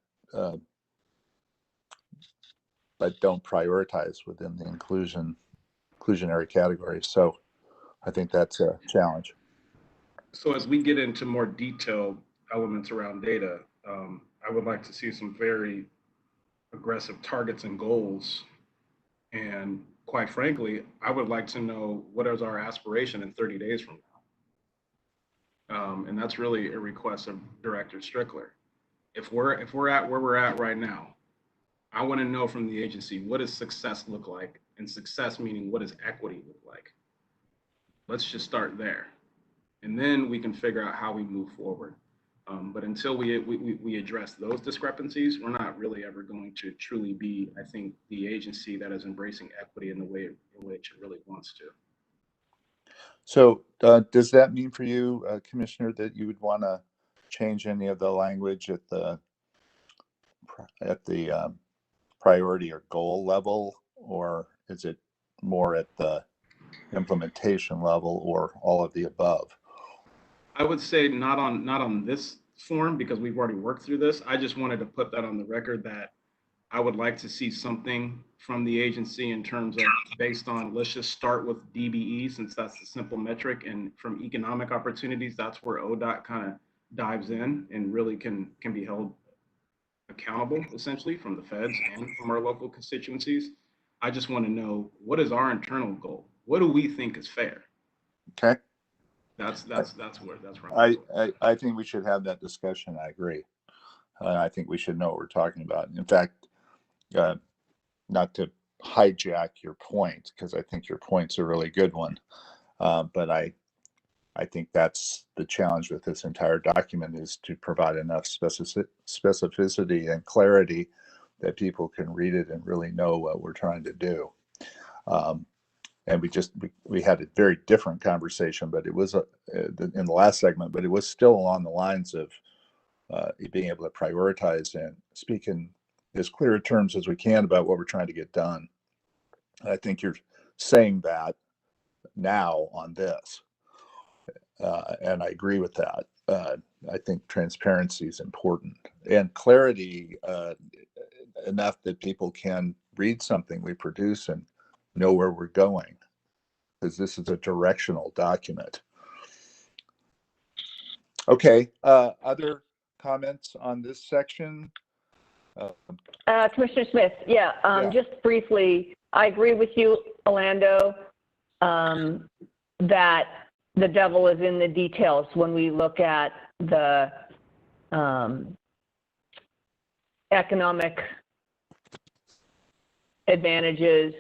but don't prioritize within the inclusionary category. So I think that's a challenge. So as we get into more detailed elements around data, I would like to see some very aggressive targets and goals. And quite frankly, I would like to know what is our aspiration in 30 days from now. And that's really a request of Director Strickler. If we're at where we're at right now, I want to know from the agency, what does success look like? And success meaning, what does equity look like? Let's just start there. And then we can figure out how we move forward. But until we address those discrepancies, we're not really ever going to truly be, I think, the agency that is embracing equity in the way in which it really wants to. So does that mean for you, Commissioner, that you would want to change any of the language at the priority or goal level, or is it more at the implementation level, or all of the above? I would say not on this form, because we've already worked through this. I just wanted to put that on the record that I would like to see something from the agency in terms of based on, let's just start with DBE since that's the simple metric, and from economic opportunities, that's where ODOT kind of dives in and really can be held accountable essentially from the feds and from our local constituencies. I just want to know, what is our internal goal? What do we think is fair? Okay. That's where I think we should have that discussion. I agree. I think we should know what we're talking about. In fact, not to hijack your point, because I think your point's a really good one. But I think that's the challenge with this entire document, is to provide enough specificity and clarity that people can read it and really know what we're trying to do. And we had a very different conversation, but it was in the last segment, but it was still along the lines of being able to prioritize and speak in as clear terms as we can about what we're trying to get done. I think you're saying that now on this. And I agree with that. I think transparency is important, and clarity enough that people can read something we produce and know where we're going, because this is a directional document. Okay, other comments on this section? Commissioner Smith, yeah. Just briefly, I agree with you, Orlando, that the devil is in the details when we look at the economic advantages,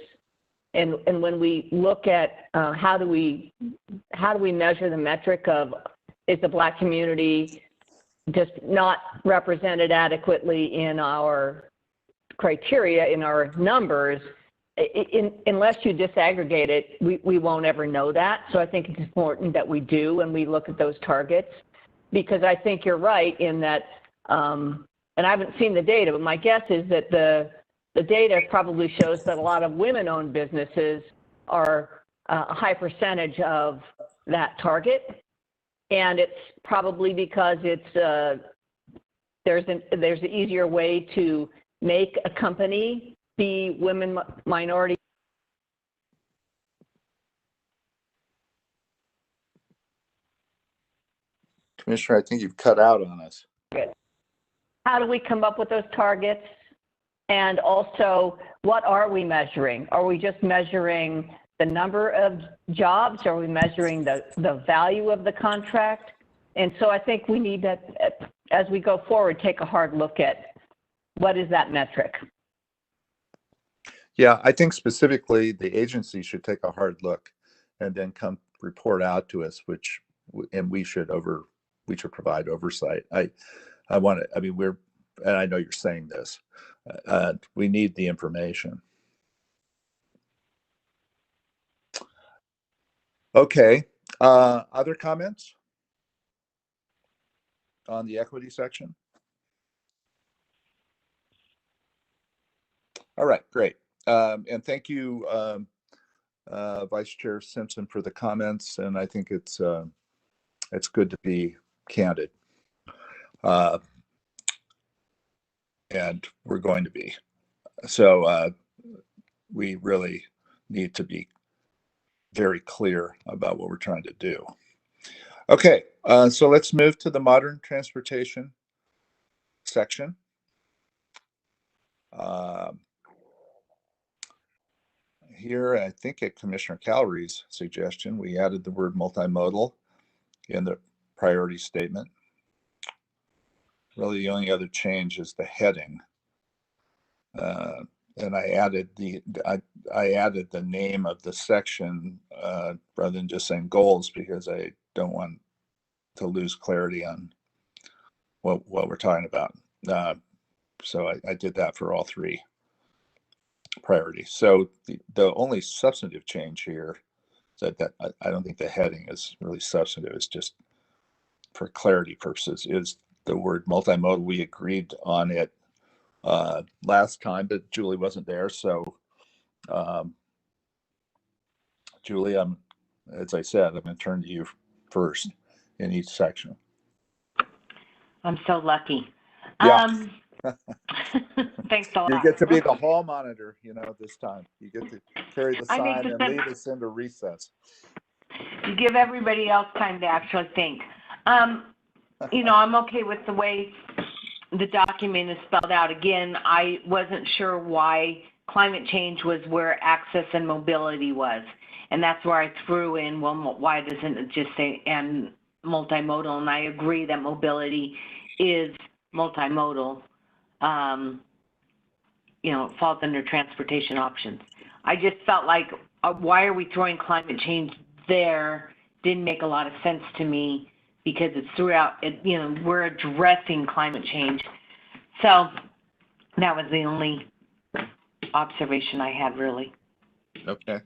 and when we look at how do we measure the metric of, is the Black community just not represented adequately in our criteria, in our numbers? Unless you disaggregate it, we won't ever know that. So I think it's important that we do, and we look at those targets, because I think you're right in that, and I haven't seen the data, but my guess is that the data probably shows that a lot of women-owned businesses are a high percentage of that target. And it's probably because it's there's an easier way to make a company be women, minority. Commissioner, I think you've cut out on us. How do we come up with those targets? And also, what are we measuring? Are we just measuring the number of jobs? Are we measuring the value of the contract? And so I think we need to, as we go forward, take a hard look at what is that metric. Yeah, I think specifically the agency should take a hard look and then come report out to us, and we should provide oversight. I mean, and I know you're saying this, we need the information. Okay, other comments on the equity section? All right, great. And thank you, Vice Chair Simpson, for the comments. And I think it's good to be candid. And we're going to be. So we really need to be very clear about what we're trying to do. Okay, so let's move to the modern transportation section. Here, I think at Commissioner Callery's suggestion, we added the word multimodal in the priority statement. Really, the only other change is the heading. And I added the name of the section rather than just saying goals, because I don't want to lose clarity on what we're talking about. So I did that for all three priorities. So the only substantive change here is that I don't think the heading is really substantive. It's just for clarity purposes, is the word multimodal. We agreed on it last time, but Julie wasn't there. So Julie, as I said, I'm going to turn to you first in each section. I'm so lucky. Yeah. Thanks a lot. You get to be the hall monitor, this time. You get to carry the sign and lead us into recess. You give everybody else time to actually think. I'm okay with the way the document is spelled out. Again, I wasn't sure why climate change was where access and mobility was. And that's where I threw in, well, why doesn't it just say and multimodal? And I agree that mobility is multimodal. It falls under transportation options. I just felt like, why are we throwing climate change there didn't make a lot of sense to me because it's throughout, we're addressing climate change. So that was the only observation I had, really. Okay.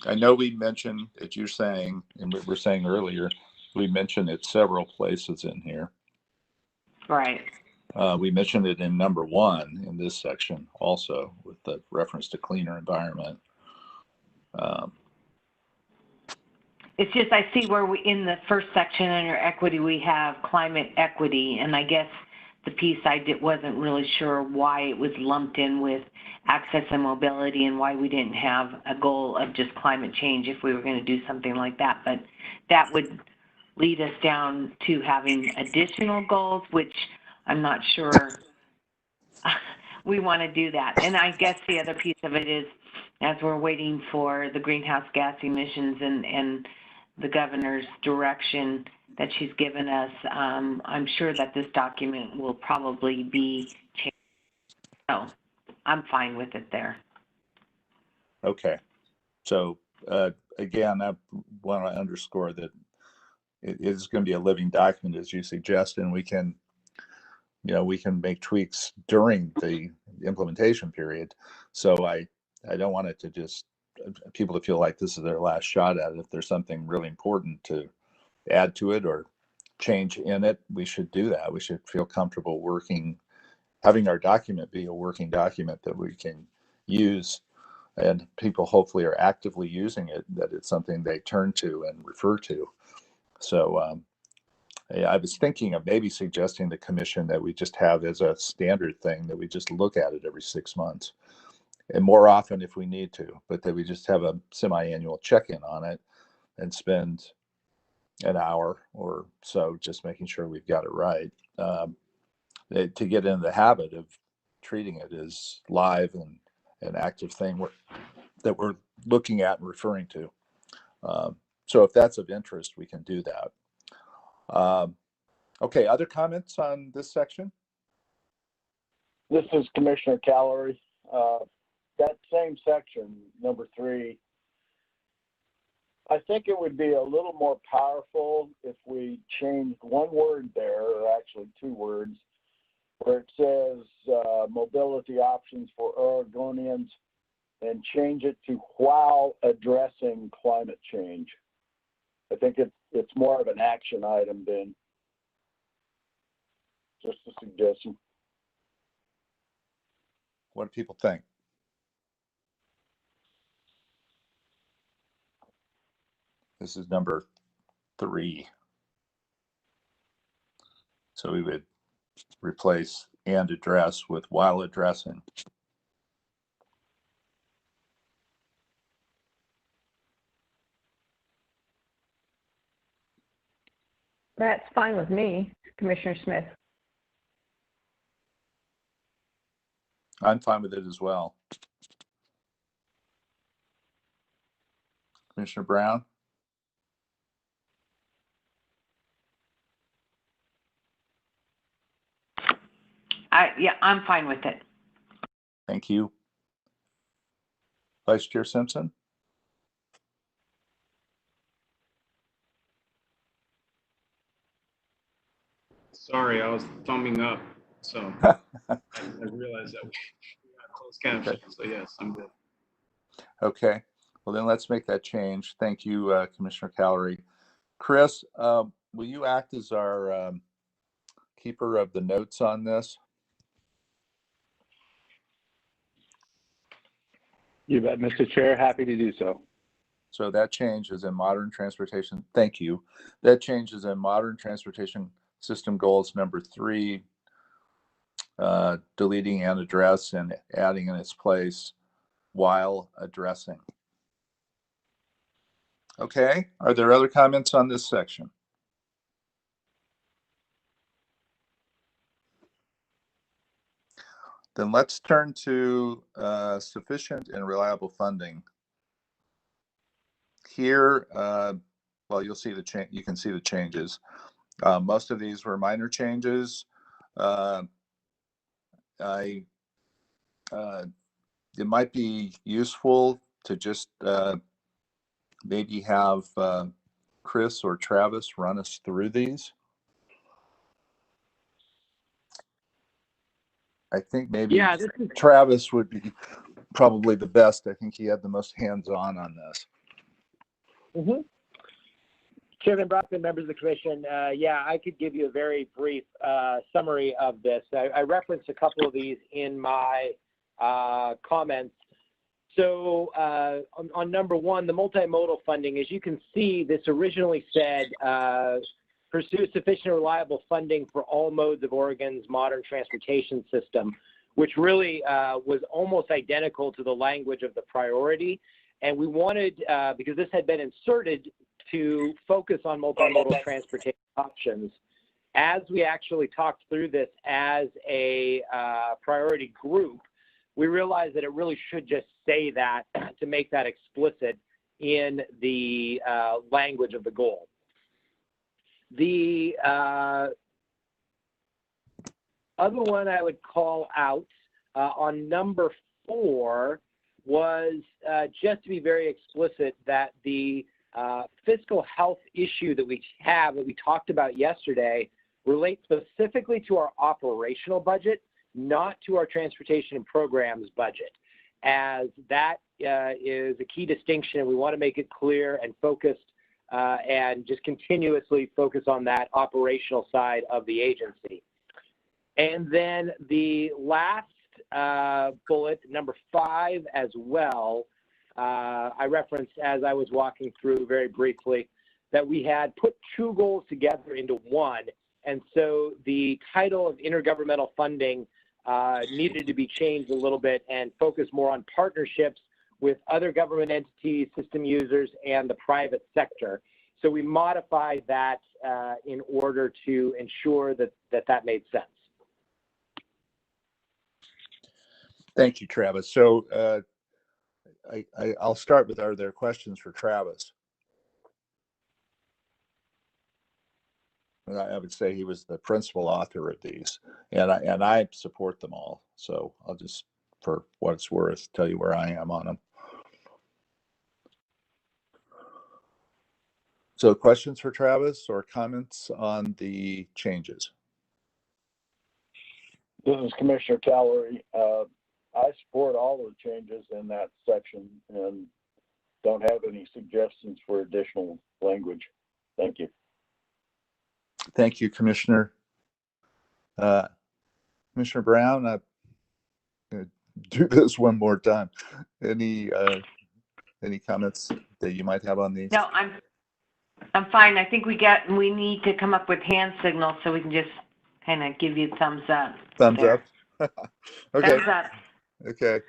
I know we mentioned, as you're saying, and we were saying earlier, we mentioned it several places in here. Right. We mentioned it in number 1 in this section also with the reference to cleaner environment. It's just I see where we, in the first section under equity, we have climate equity, and I guess the piece wasn't really sure why it was lumped in with access and mobility and why we didn't have a goal of just climate change if we were going to do something like that. But that would lead us down to having additional goals, which I'm not sure we want to do that. And I guess the other piece of it is, as we're waiting for the greenhouse gas emissions and the governor's direction that she's given us, I'm sure that this document will probably be changed. So I'm fine with it there. Okay. So again, I want to underscore that it is going to be a living document, as you suggest, and we can make tweaks during the implementation period. So I don't want it to just people to feel like this is their last shot at it. If there's something really important to add to it or change in it, we should do that. We should feel comfortable having our document be a working document that we can use, and people hopefully are actively using it, that it's something they turn to and refer to. So I was thinking of maybe suggesting the commission that we just have as a standard thing that we just look at it every 6 months, and more often if we need to, but that we just have a semi-annual check-in on it and spend an hour or so just making sure we've got it right, to get into the habit of treating it as live and an active thing that we're looking at and referring to. So if that's of interest, we can do that. Okay, other comments on this section? This is Commissioner Calorie. That same section, number 3, I think it would be a little more powerful if we changed one word there, or actually 2 words, where it says mobility options for Oregonians, and change it to while addressing climate change. I think it's more of an action item than just a suggestion. What do people think? This is number 3. So we would replace and address with while addressing. That's fine with me, Commissioner Smith. I'm fine with it as well. Commissioner Brown? Yeah, I'm fine with it. Thank you. Vice Chair Simpson? Sorry, I was thumbing up, so I realized that we got closed caption. Okay. So yes, I'm good. Okay, well then let's make that change. Thank you, Commissioner Calorie. Chris, will you act as our keeper of the notes on this? You bet, Mr. Chair. Happy to do so. So that change is in modern transportation. Thank you. That change is in modern transportation system goals number 3, deleting and address and adding in its place while addressing. Okay, are there other comments on this section? Then let's turn to sufficient and reliable funding. Here, well, you'll see the change. You can see the changes. Most of these were minor changes. It might be useful to just maybe have Chris or Travis run us through these. I think maybe Travis would be probably the best. I think he had the most hands-on this. Mm-hmm. Chairman Brockman, members of the commission, yeah, I could give you a very brief summary of this. I referenced a couple of these in my comments. So on number one, the multimodal funding, as you can see, this originally said, pursue sufficient and reliable funding for all modes of Oregon's modern transportation system, which really was almost identical to the language of the priority. And we wanted, because this had been inserted, to focus on multimodal transportation options. As we actually talked through this as a priority group, we realized that it really should just say that to make that explicit in the language of the goal. The other one I would call out on number 4 was just to be very explicit that the fiscal health issue that we have, that we talked about yesterday, relates specifically to our operational budget, not to our transportation and programs budget, as that is a key distinction, and we want to make it clear and focused and just continuously focus on that operational side of the agency. And then the last bullet, number 5 as well, I referenced as I was walking through very briefly that we had put 2 goals together into one. And so the title of intergovernmental funding needed to be changed a little bit and focus more on partnerships with other government entities, system users, and the private sector. So we modified that in order to ensure that that made sense. Thank you, Travis. So I'll start with, are there questions for Travis? And I would say he was the principal author of these, and I support them all. So I'll just, for what it's worth, tell you where I am on them. So questions for Travis or comments on the changes? This is Commissioner Callery. I support all of the changes in that section and don't have any suggestions for additional language. Thank you. Thank you, Commissioner. Commissioner Brown, I'm going to do this one more time. Any comments that you might have on these? No, I'm fine. I think we need to come up with hand signals so we can just kind of give you thumbs up. Thumbs there. up. Okay. Thumbs up. Okay.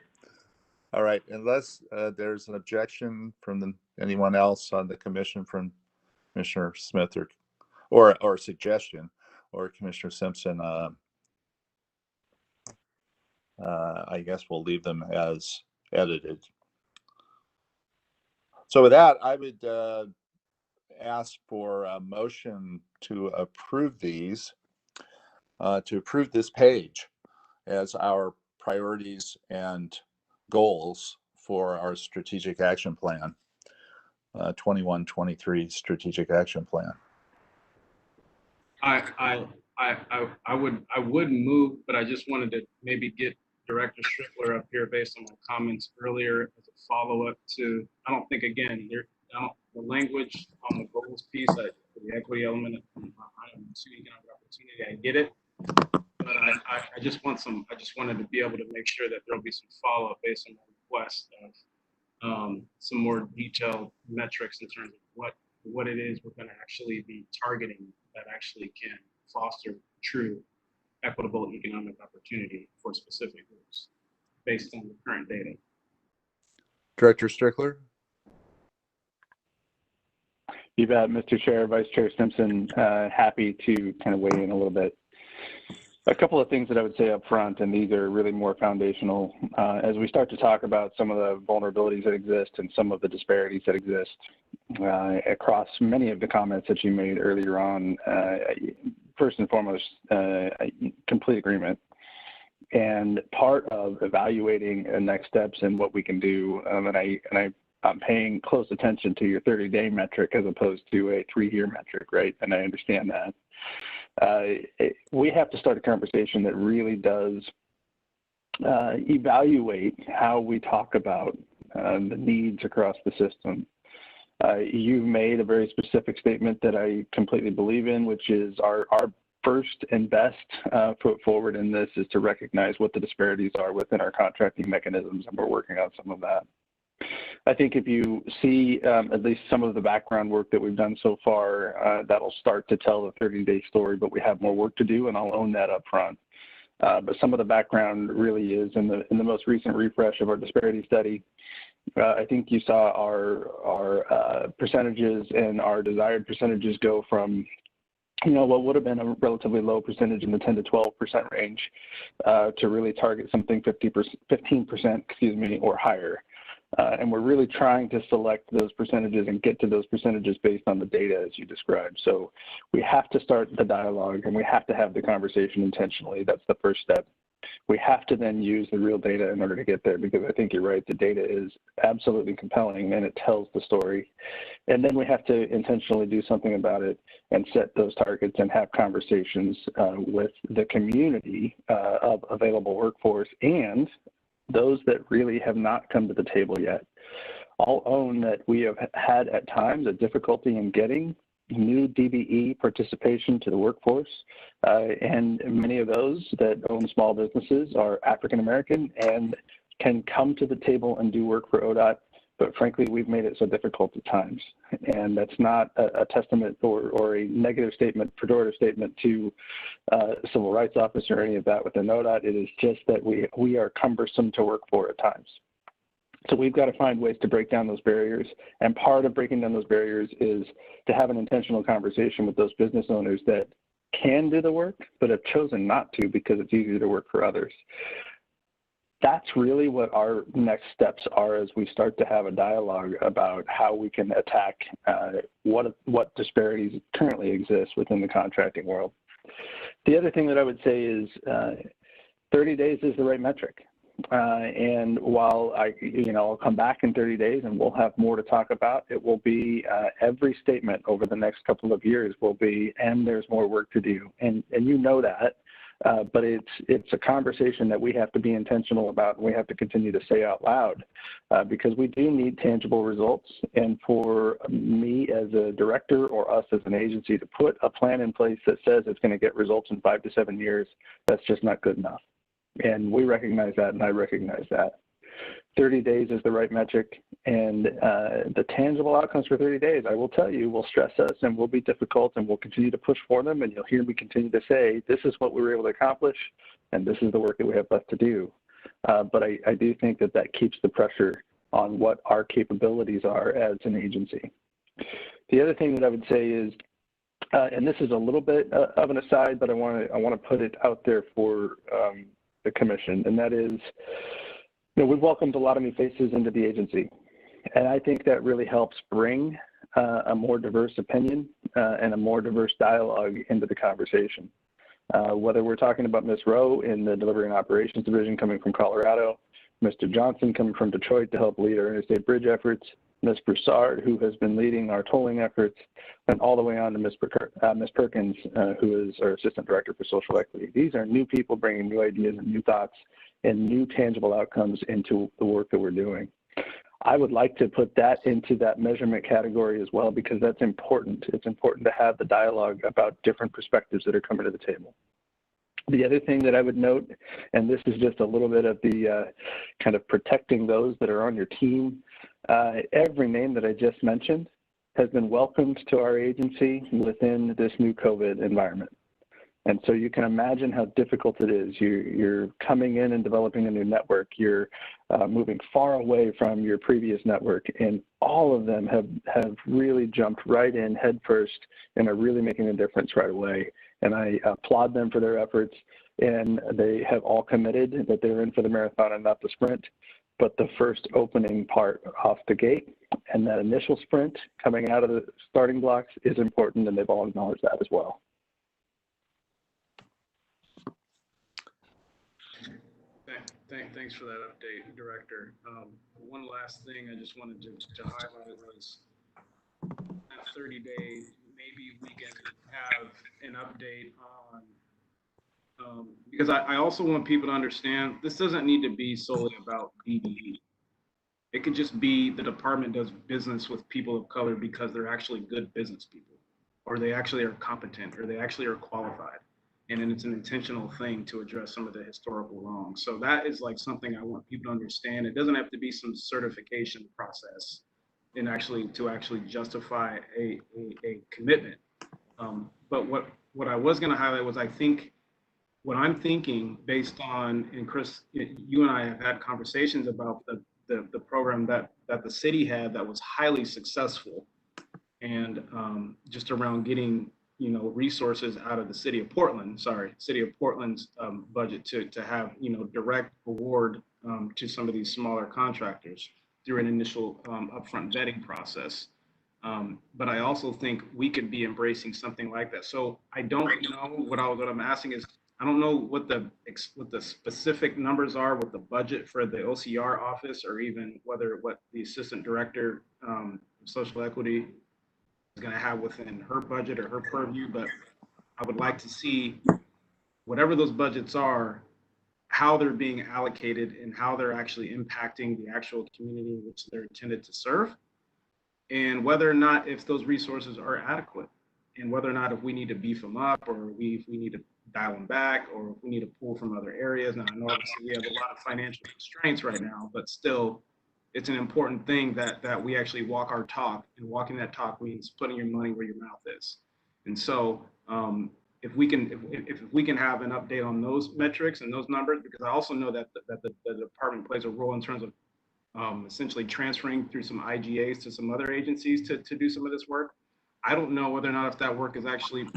All right. Unless there's an objection from anyone else on the commission, from Commissioner Smith or suggestion, or Commissioner Simpson, I guess we'll leave them as edited. So with that, I would ask for a motion to approve these, to approve this page as our priorities and goals for our strategic action plan, 21-23 strategic action plan. I would move, but I just wanted to maybe get Director Strickler up here based on my comments earlier as a follow-up to, I don't think, again, the language on the goals piece, the equity element, I don't see economic opportunity, I get it. But I just wanted to be able to make sure that there'll be some follow-up based on my request of some more detailed metrics in terms of what it is we're going to actually be targeting that actually can foster true equitable economic opportunity for specific groups based on the current data. Director Strickler. You bet, Mr. Chair, Vice Chair Simpson, happy to kind of weigh in a little bit. A couple of things that I would say up front, and these are really more foundational, as we start to talk about some of the vulnerabilities that exist and some of the disparities that exist across many of the comments that you made earlier on. First and foremost, complete agreement. And part of evaluating next steps and what we can do, and I I'm paying close attention to your 30-day metric as opposed to a 3-year metric, right? And I understand that. We have to start a conversation that really does evaluate how we talk about the needs across the system. You made a very specific statement that I completely believe in, which is our first and best foot forward in this is to recognize what the disparities are within our contracting mechanisms, and we're working on some of that. I think if you see at least some of the background work that we've done so far, that'll start to tell the 30-day story, but we have more work to do, and I'll own that up front. But some of the background really is in the most recent refresh of our disparity study. I think you saw our percentages and our desired percentages go from what would have been a relatively low percentage in the 10 to 12% range to really target something 15%, or higher. And we're really trying to select those percentages and get to those percentages based on the data as you described. So we have to start the dialogue and we have to have the conversation intentionally. That's the first step. We have to then use the real data in order to get there, because I think you're right, the data is absolutely compelling and it tells the story. And then we have to intentionally do something about it and set those targets and have conversations with the community of available workforce and those that really have not come to the table yet. I'll own that we have had at times a difficulty in getting new DBE participation to the workforce, and many of those that own small businesses are African American and can come to the table and do work for ODOT, but frankly, we've made it so difficult at times. And that's not a testament or a negative statement, pejorative statement to civil rights office or any of that within ODOT. It is just that we are cumbersome to work for at times. So we've got to find ways to break down those barriers. And part of breaking down those barriers is to have an intentional conversation with those business owners that can do the work, but have chosen not to because it's easier to work for others. That's really what our next steps are as we start to have a dialogue about how we can attack what disparities currently exist within the contracting world. The other thing that I would say is 30 days is the right metric. And while I'll come back in 30 days and we'll have more to talk about, it will be every statement over the next couple of years will be, and there's more work to do. And you know that. But it's a conversation that we have to be intentional about, and we have to continue to say out loud because we do need tangible results. And for me as a director or us as an agency to put a plan in place that says it's going to get results in 5 to 7 years, that's just not good enough. And we recognize that, and I recognize that. 30 days is the right metric, and the tangible outcomes for 30 days, I will tell you, will stress us and will be difficult, and we'll continue to push for them, and you'll hear me continue to say, this is what we were able to accomplish, and this is the work that we have left to do. But I do think that that keeps the pressure on what our capabilities are as an agency. The other thing that I would say is, and this is a little bit of an aside, but I want to put it out there for the commission, and that is, we've welcomed a lot of new faces into the agency, and I think that really helps bring a more diverse opinion and a more diverse dialogue into the conversation. Whether we're talking about Ms. Rowe in the Delivery and Operations Division coming from Colorado, Mr. Johnson coming from Detroit to help lead our interstate bridge efforts, Ms. Broussard, who has been leading our tolling efforts, and all the way on to Ms. Perkins, who is our Assistant Director for Social Equity. These are new people bringing new ideas and new thoughts and new tangible outcomes into the work that we're doing. I would like to put that into that measurement category as well, because that's important. It's important to have the dialogue about different perspectives that are coming to the table. The other thing that I would note, and this is just a little bit of the kind of protecting those that are on your team, every name that I just mentioned has been welcomed to our agency within this new COVID environment. And so you can imagine how difficult it is. You're coming in and developing a new network. You're moving far away from your previous network, and all of them have really jumped right in head first and are really making a difference right away. And I applaud them for their efforts, and they have all committed that they're in for the marathon and not the sprint. But the first opening part off the gate and that initial sprint coming out of the starting blocks is important, and they've all acknowledged that as well. Thank Thanks for that update, Director. One last thing I just wanted to highlight was that 30-day, maybe we can have an update on, because I also want people to understand this doesn't need to be solely about DBE. It could just be the department does business with people of color because they're actually good business people, or they actually are competent, or they actually are qualified. And then it's an intentional thing to address some of the historical wrongs. So that is like something I want people to understand. It doesn't have to be some certification process and to actually justify a commitment. But what I was going to highlight was what I'm thinking based on, and Chris, you and I have had conversations about the program that the city had that was highly successful, and just around getting resources out of the city of Portland's budget to have direct award to some of these smaller contractors through an initial upfront vetting process. But I also think we could be embracing something like that. So I don't know what I'm asking is, I don't know what the specific numbers are with the budget for the OCR office, or even what the assistant director of social equity is going to have within her budget or her purview. But I would like to see whatever those budgets are, how they're being allocated and how they're actually impacting the actual community in which they're intended to serve, and whether or not if those resources are adequate, and whether or not if we need to beef them up, or if we need to dial them back, or if we need to pull from other areas. Now, I know obviously we have a lot of financial constraints right now, but still, it's an important thing that we actually walk our talk, and walking that talk means putting your money where your mouth is. And so if we can have an update on those metrics and those numbers, because I also know that the department plays a role in terms of essentially transferring through some IGAs to some other agencies to do some of this work. I don't know whether or not if that work is actually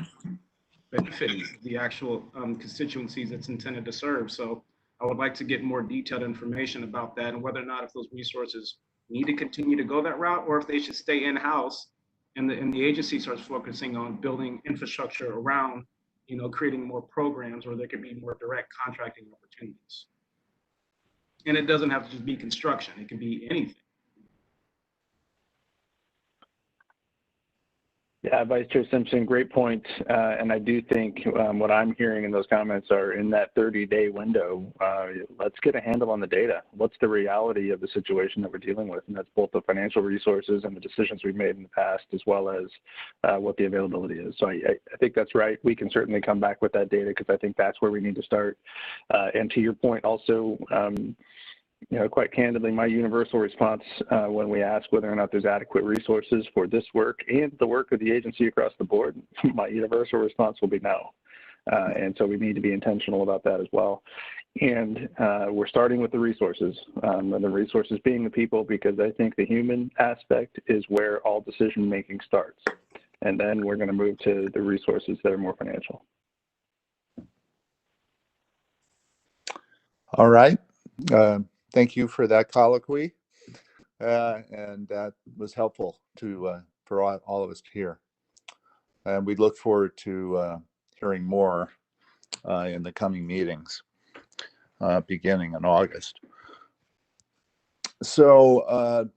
benefiting the actual constituencies it's intended to serve. So I would like to get more detailed information about that, and whether or not if those resources need to continue to go that route, or if they should stay in-house and the agency starts focusing on building infrastructure around, creating more programs where there could be more direct contracting opportunities. And it doesn't have to just be construction, it can be anything. Yeah, Vice Chair Simpson, great point. And I do think what I'm hearing in those comments are in that 30-day window, let's get a handle on the data. What's the reality of the situation that we're dealing with? And that's both the financial resources and the decisions we've made in the past, as well as what the availability is. So I think that's right. We can certainly come back with that data, because I think that's where we need to start. And to your point also, quite candidly, my universal response when we ask whether or not there's adequate resources for this work and the work of the agency across the board, my universal response will be no. And so we need to be intentional about that as well. And we're starting with the resources, and the resources being the people, because I think the human aspect is where all decision making starts. And then we're going to move to the resources that are more financial. All right. Thank you for that colloquy, and that was helpful for all of us to hear. And we look forward to hearing more in the coming meetings, beginning in August. So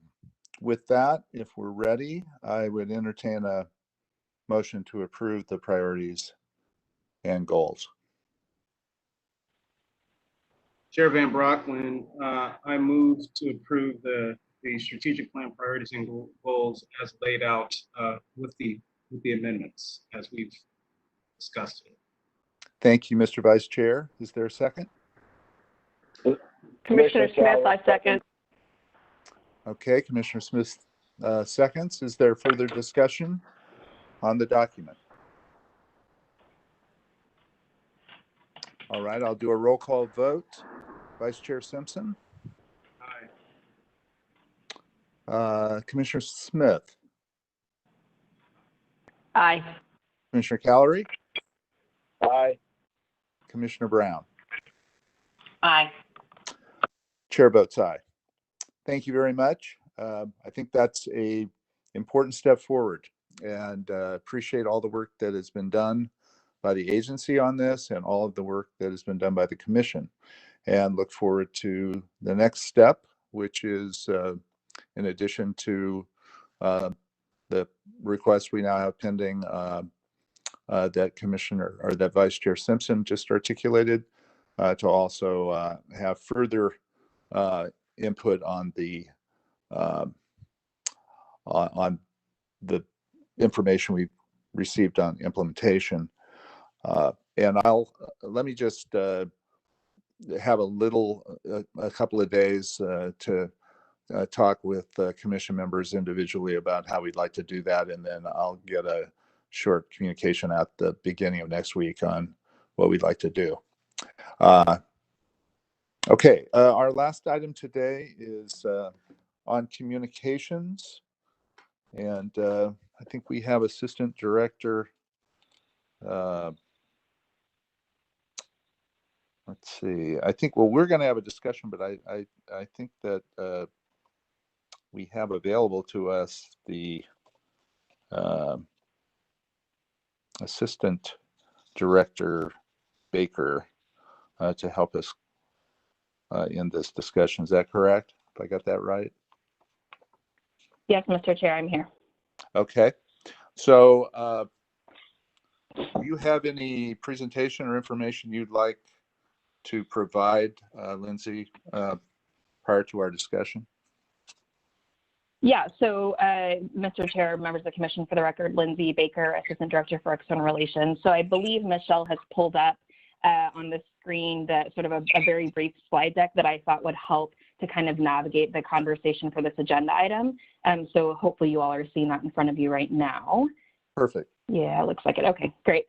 with that, if we're ready, I would entertain a motion to approve the priorities and goals. Chair Van Brocklin, I move to approve the strategic plan priorities and goals as laid out with the amendments as we've discussed it. Thank you, Mr. Vice Chair. Is there a second? Commissioner Smith, I second. Okay, Commissioner Smith seconds. Is there further discussion on the document? All right, I'll do a roll call vote. Vice Chair Simpson? Aye. Commissioner Smith? Aye. Commissioner Callery? Aye. Commissioner Brown? Aye. Chair votes aye. Thank you very much. I think that's a important step forward, and appreciate all the work that has been done by the agency on this, and all of the work that has been done by the commission. and look forward to the next step, which is in addition to the request we now have pending that Commissioner or that Vice Chair Simpson just articulated, to also have further input on the information we received on implementation. And let me just have a couple of days to talk with commission members individually about how we'd like to do that. And then I'll get a short communication at the beginning of next week on what we'd like to do. Okay, our last item today is on communications. And I think we have Assistant Director. Let's see. I think, well, we're going to have a discussion, but I think that we have available to us the Assistant Director Baker to help us in this discussion. Is that correct? If I got that right? Yes, Mr. Chair, I'm here. Okay. So do you have any presentation or information you'd like to provide, Lindsay, prior to our discussion? Yeah, so Mr. Chair, members of the commission, for the record, Lindsay Baker, Assistant Director for External Relations. So I believe Michelle has pulled up on the screen that sort of a very brief slide deck that I thought would help to kind of navigate the conversation for this agenda item. So hopefully you all are seeing that in front of you right now. Perfect. Yeah, looks like it. Okay, great.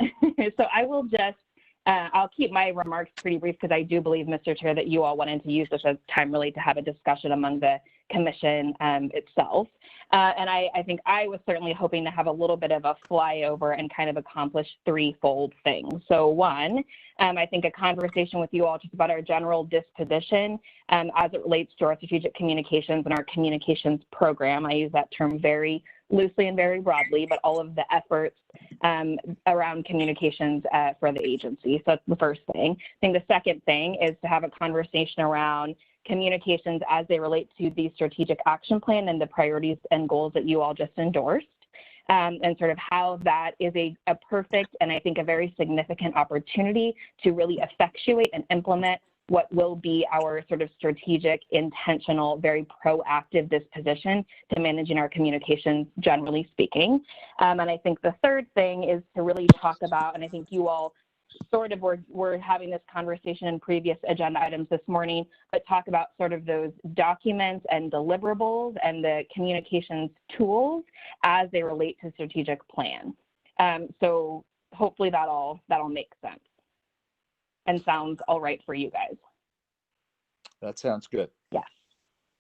So I will just, I'll keep my remarks pretty brief because I do believe, Mr. Chair, that you all wanted to use this as time really to have a discussion among the commission itself. And I think I was certainly hoping to have a little bit of a flyover and kind of accomplish threefold things. So one, I think a conversation with you all just about our general disposition as it relates to our strategic communications and our communications program. I use that term very loosely and very broadly, but all of the efforts around communications for the agency. So that's the first thing. I think the second thing is to have a conversation around communications as they relate to the strategic action plan and the priorities and goals that you all just endorsed, and sort of how that is a perfect and I think a very significant opportunity to really effectuate and implement what will be our sort of strategic, intentional, very proactive disposition to managing our communications, generally speaking. And I think the third thing is to really talk about, and I think you all sort of were having this conversation in previous agenda items this morning, but talk about sort of those documents and deliverables and the communications tools as they relate to strategic plan. So hopefully that all makes sense and sounds all right for you guys. That sounds good. Yes,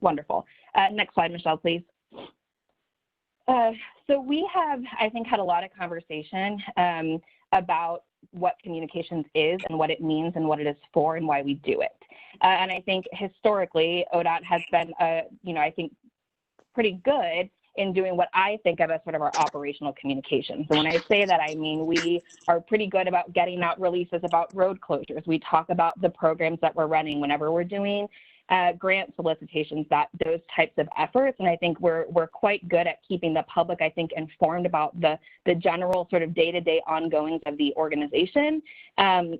wonderful. Next slide, Michelle, please. So we have, I think, had a lot of conversation about what communications is and what it means and what it is for and why we do it. And I think historically, ODOT has been, I think, pretty good in doing what I think of as sort of our operational communication. So when I say that, I mean we are pretty good about getting out releases about road closures. We talk about the programs that we're running whenever we're doing grant solicitations, those types of efforts. And I think we're quite good at keeping the public, I think, informed about the general sort of day-to-day ongoings of the organization. And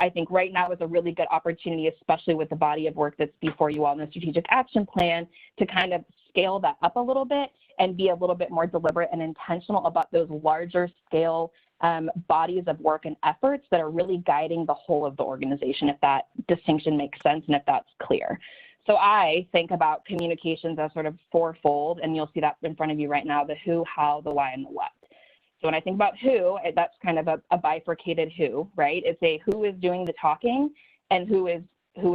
I think right now is a really good opportunity, especially with the body of work that's before you all in the strategic action plan, to kind of scale that up a little bit and be a little bit more deliberate and intentional about those larger scale bodies of work and efforts that are really guiding the whole of the organization, if that distinction makes sense and if that's clear. So I think about communications as sort of fourfold, and you'll see that in front of you right now, the who, how, the why, and the what. So when I think about who, that's kind of a bifurcated who, right? It's a who is doing the talking and who is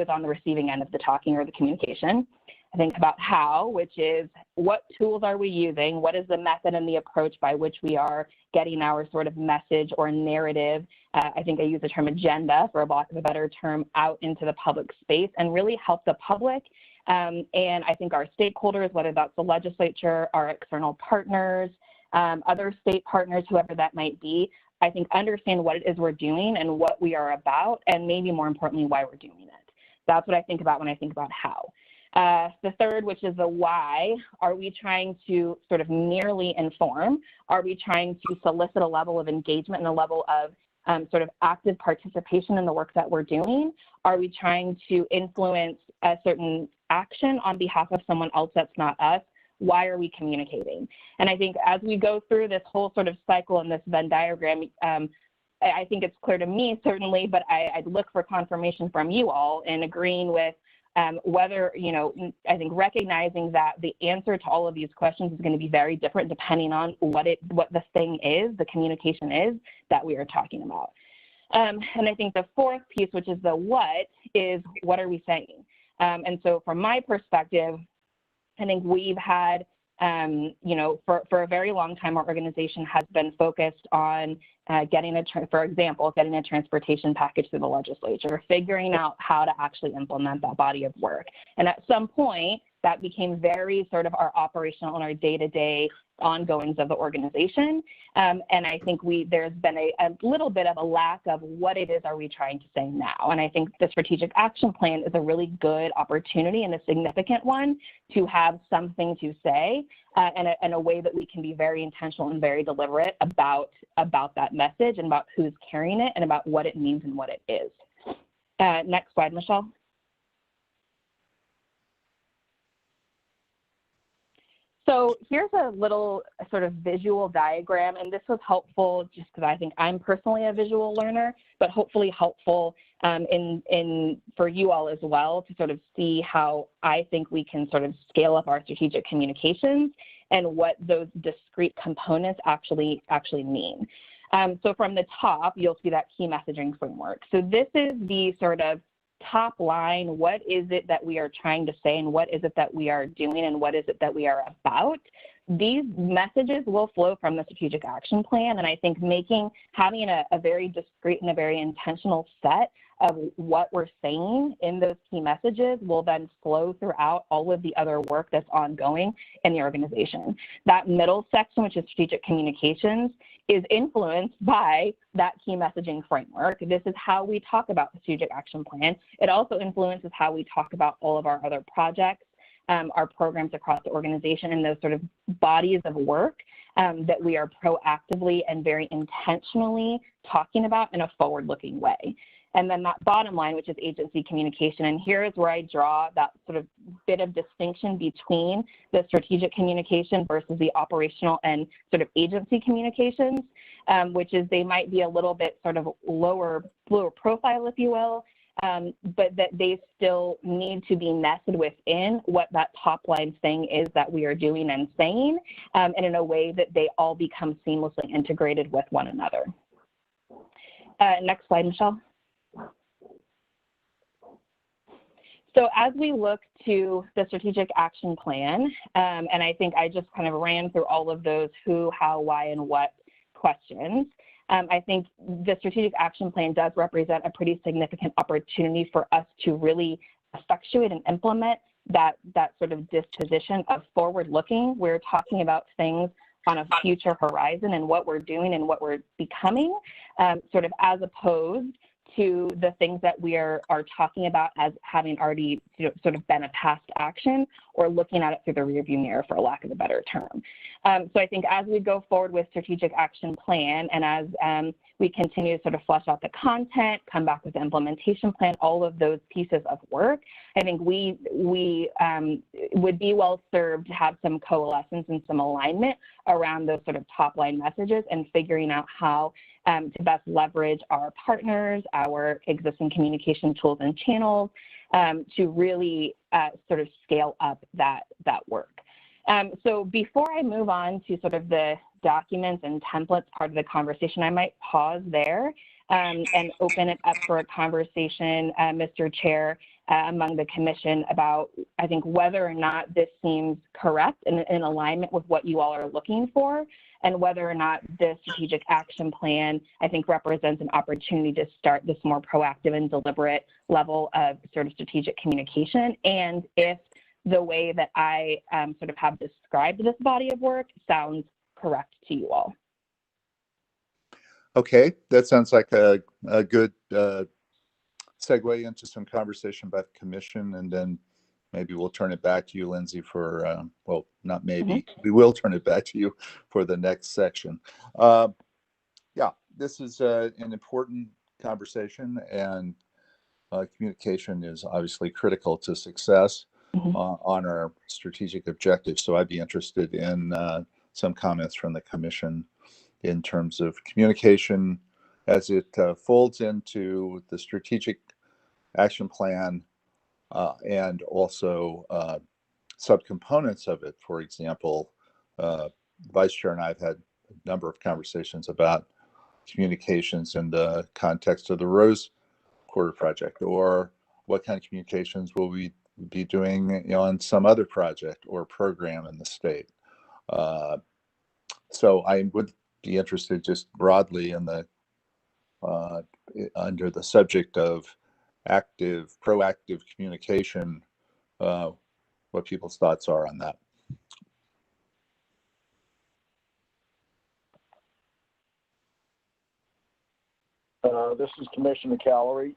on the receiving end of the talking or the communication. I think about how, which is what tools are we using? What is the method and the approach by which we are getting our sort of message or narrative? I think I use the term agenda, for lack of a better term, out into the public space and really help the public. And I think our stakeholders, whether that's the legislature, our external partners, other state partners, whoever that might be, I think, understand what it is we're doing and what we are about, and maybe more importantly, why we're doing it. That's what I think about when I think about how. The third, which is the why, are we trying to sort of merely inform? Are we trying to solicit a level of engagement and a level of sort of active participation in the work that we're doing? Are we trying to influence a certain action on behalf of someone else that's not us? Why are we communicating? And I think as we go through this whole sort of cycle in this Venn diagram, I think it's clear to me, certainly, but I'd look for confirmation from you all in agreeing with whether, you know, I think recognizing that the answer to all of these questions is going to be very different depending on what the thing is, the communication is that we are talking about. And I think the fourth piece, which is the what, is what are we saying? And so from my perspective, I think we've had, you know, for a very long time, our organization has been focused on for example, getting a transportation package through the legislature, figuring out how to actually implement that body of work. And at some point, that became very sort of our operational and our day-to-day ongoings of the organization. And I think there's been a little bit of a lack of what it is are we trying to say now. And I think the strategic action plan is a really good opportunity and a significant one to have something to say and a way that we can be very intentional and very deliberate about that message and about who's carrying it and about what it means and what it is. Next slide, Michelle. So here's a little sort of visual diagram, and this was helpful just because I think I'm personally a visual learner, but hopefully helpful for you all as well to sort of see how I think we can sort of scale up our strategic communications and what those discrete components actually mean. So from the top, you'll see that key messaging framework. So this is the sort of top line, what is it that we are trying to say and what is it that we are doing and what is it that we are about? These messages will flow from the strategic action plan, and I think having a very discrete and a very intentional set of what we're saying in those key messages will then flow throughout all of the other work that's ongoing in the organization. That middle section, which is strategic communications, is influenced by that key messaging framework. This is how we talk about the strategic action plan. It also influences how we talk about all of our other projects, our programs across the organization, and those sort of bodies of work that we are proactively and very intentionally talking about in a forward-looking way. And then that bottom line, which is agency communication. And here is where I draw that sort of bit of distinction between the strategic communication versus the operational and sort of agency communications, which is they might be a little bit sort of lower profile, if you will, but that they still need to be nested within what that top line thing is that we are doing and saying, and in a way that they all become seamlessly integrated with one another. Next slide, Michelle. So as we look to the strategic action plan, and I think I just kind of ran through all of those who, how, why, and what questions, I think the strategic action plan does represent a pretty significant opportunity for us to really effectuate and implement that sort of disposition of forward-looking. We're talking about things on a future horizon and what we're doing and what we're becoming, sort of as opposed to the things that we are talking about as having already sort of been a past action or looking at it through the rearview mirror, for lack of a better term. So I think as we go forward with strategic action plan and as we continue to sort of flesh out the content, come back with the implementation plan, all of those pieces of work, I think we would be well served to have some coalescence and some alignment around those sort of top line messages and figuring out how to best leverage our partners, our existing communication tools and channels to really sort of scale up that work. So before I move on to sort of the documents and templates part of the conversation, I might pause there and open it up for a conversation, Mr. Chair, among the commission about, I think, whether or not this seems correct and in alignment with what you all are looking for, and whether or not this strategic action plan, I think, represents an opportunity to start this more proactive and deliberate level of sort of strategic communication, and if the way that I sort of have described this body of work sounds correct to you all. Okay, that sounds like a good segue into some conversation about the commission, and then maybe we'll turn it back to you, Lindsay, for, well, not maybe, we will turn it back to you for the next section. Yeah, this is an important conversation, and communication is obviously critical to success on our strategic objectives. So I'd be interested in some comments from the commission in terms of communication as it folds into the strategic action plan and also subcomponents of it. For example, Vice Chair and I have had a number of conversations about communications in the context of the Rose Quarter project, or what kind of communications will we be doing on some other project or program in the state. So I would be interested just broadly in the under the subject of proactive communication, what people's thoughts are on that. This is Commissioner Calorie.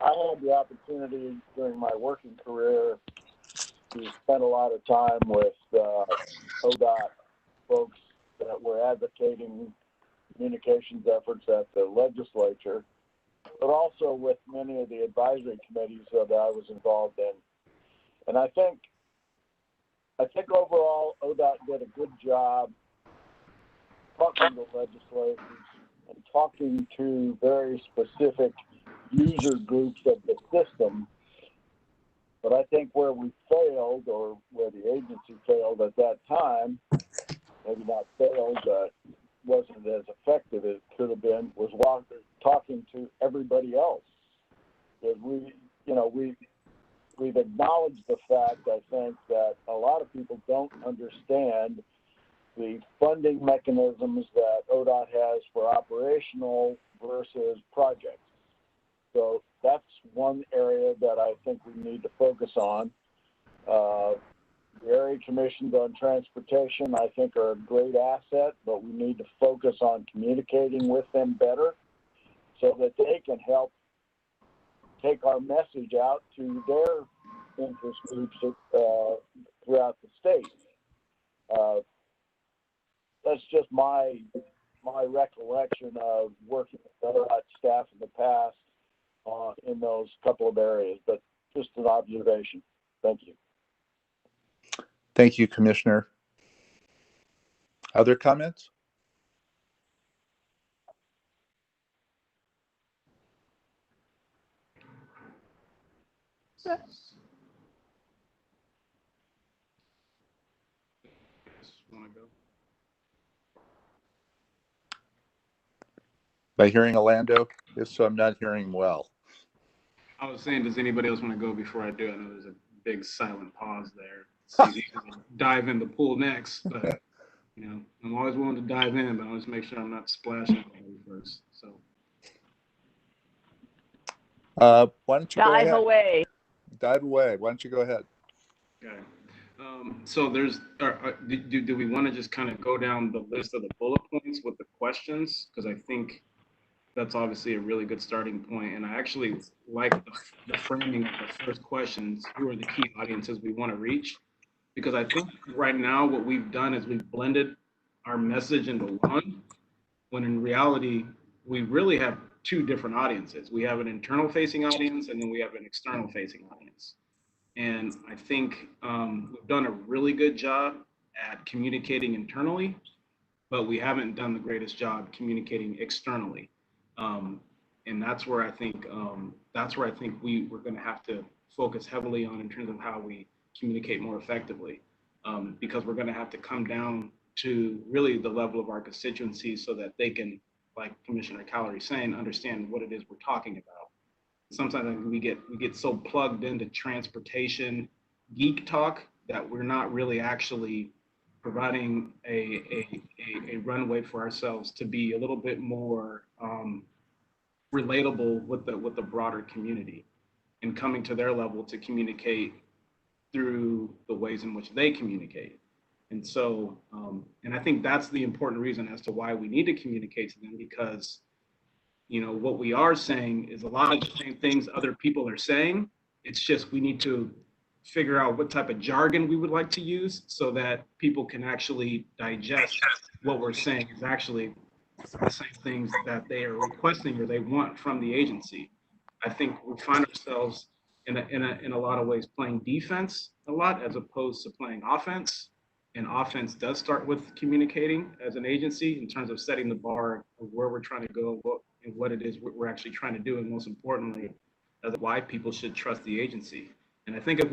I had the opportunity during my working career to spend a lot of time with ODOT folks that were advocating communications efforts at the legislature, but also with many of the advisory committees that I was involved in. And I think overall ODOT did a good job talking to legislators and talking to very specific user groups of the system. But I think where we failed, or where the agency failed at that time, maybe not failed, but wasn't as effective as it could have been, was talking to everybody else. Because we've acknowledged the fact, I think, that a lot of people don't understand the funding mechanisms that ODOT has for operational versus projects. So that's one area that I think we need to focus on. The area commissions on transportation, I think, are a great asset, but we need to focus on communicating with them better so that they can help take our message out to their interest groups throughout the state. That's just my recollection of working with ODOT staff in the past in those couple of areas, but just an observation. Thank you. Thank you, Commissioner. Other comments? By hearing Orlando, if so, I'm not hearing well. I was saying, does anybody else want to go before I do? I know there's a big silent pause there. So you can dive in the pool next, but I'm always willing to dive in, but I always make sure I'm not splashing first. So why don't you dive go ahead? away? Dive away. Why don't you go ahead? Okay. So there's, do we want to just kind of go down the list of the bullet points with the questions? Because I think that's obviously a really good starting point. And I actually like the framing of the first questions. Who are the key audiences we want to reach? Because I think right now what we've done is we've blended our message into one, when in reality, we really have two different audiences. We have an internal facing audience, and then we have an external facing audience. And I think we've done a really good job at communicating internally, but we haven't done the greatest job communicating externally. And that's where I think we're going to have to focus heavily on in terms of how we communicate more effectively, because we're going to have to come down to really the level of our constituencies so that they can, like Commissioner Calorie saying, understand what it is we're talking about. Sometimes we get so plugged into transportation geek talk that we're not really actually providing a runway for ourselves to be a little bit more relatable with the broader community, and coming to their level to communicate through the ways in which they communicate. And so, and I think that's the important reason as to why we need to communicate to them, because, you know, what we are saying is a lot of the same things other people are saying. It's just we need to figure out what type of jargon we would like to use so that people can actually digest what we're saying is actually the same things that they are requesting or they want from the agency. I think we find ourselves in a lot of ways playing defense a lot as opposed to playing offense. And offense does start with communicating as an agency in terms of setting the bar of where we're trying to go and what it is we're actually trying to do, and most importantly, why people should trust the agency. And I think if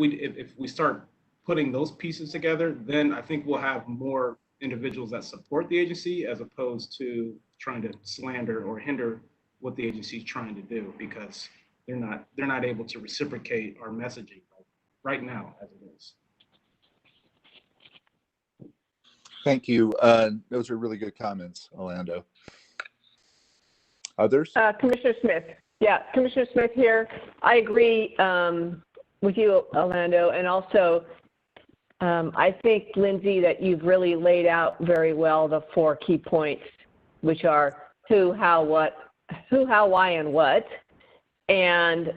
we start putting those pieces together, then I think we'll have more individuals that support the agency as opposed to trying to slander or hinder what the agency is trying to do, because they're not able to reciprocate our messaging right now as it is. Thank you. Those are really good comments, Orlando. Others? Commissioner Smith. Yeah, Commissioner Smith here. I agree with you, Orlando, and also I think, Lindsay, that you've really laid out very well the 4 key points, which are who, how, why, and what. And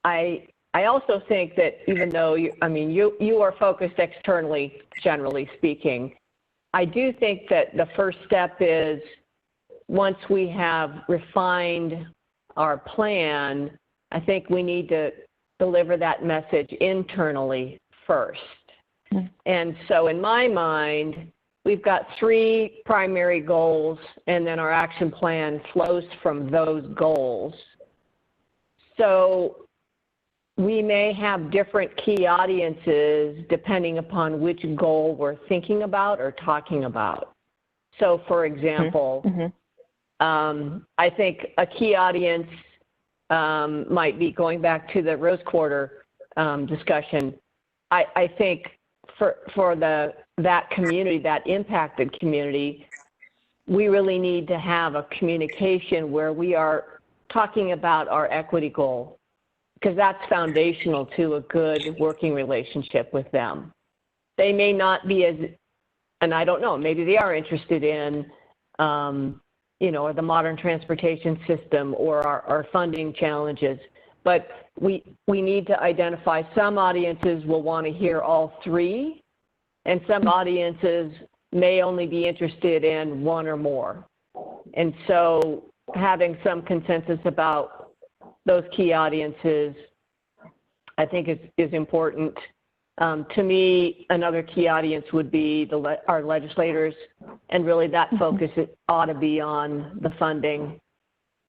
I also think that even though you are focused externally, generally speaking, I do think that the first step is, once we have refined our plan, I think we need to deliver that message internally first. And so in my mind, we've got 3 primary goals, and then our action plan flows from those goals. So we may have different key audiences depending upon which goal we're thinking about or talking about. So for example, I think a key audience might be, going back to the Rose Quarter discussion. I think for that community, that impacted community, we really need to have a communication where we are talking about our equity goal, because that's foundational to a good working relationship with them. They may not be as, and I don't know, maybe they are interested in, or the modern transportation system or our funding challenges, but we need to identify some audiences will want to hear all 3, and some audiences may only be interested in 1 or more. And so having some consensus about those key audiences, I think is important. To me, another key audience would be our legislators, and really that focus ought to be on the funding.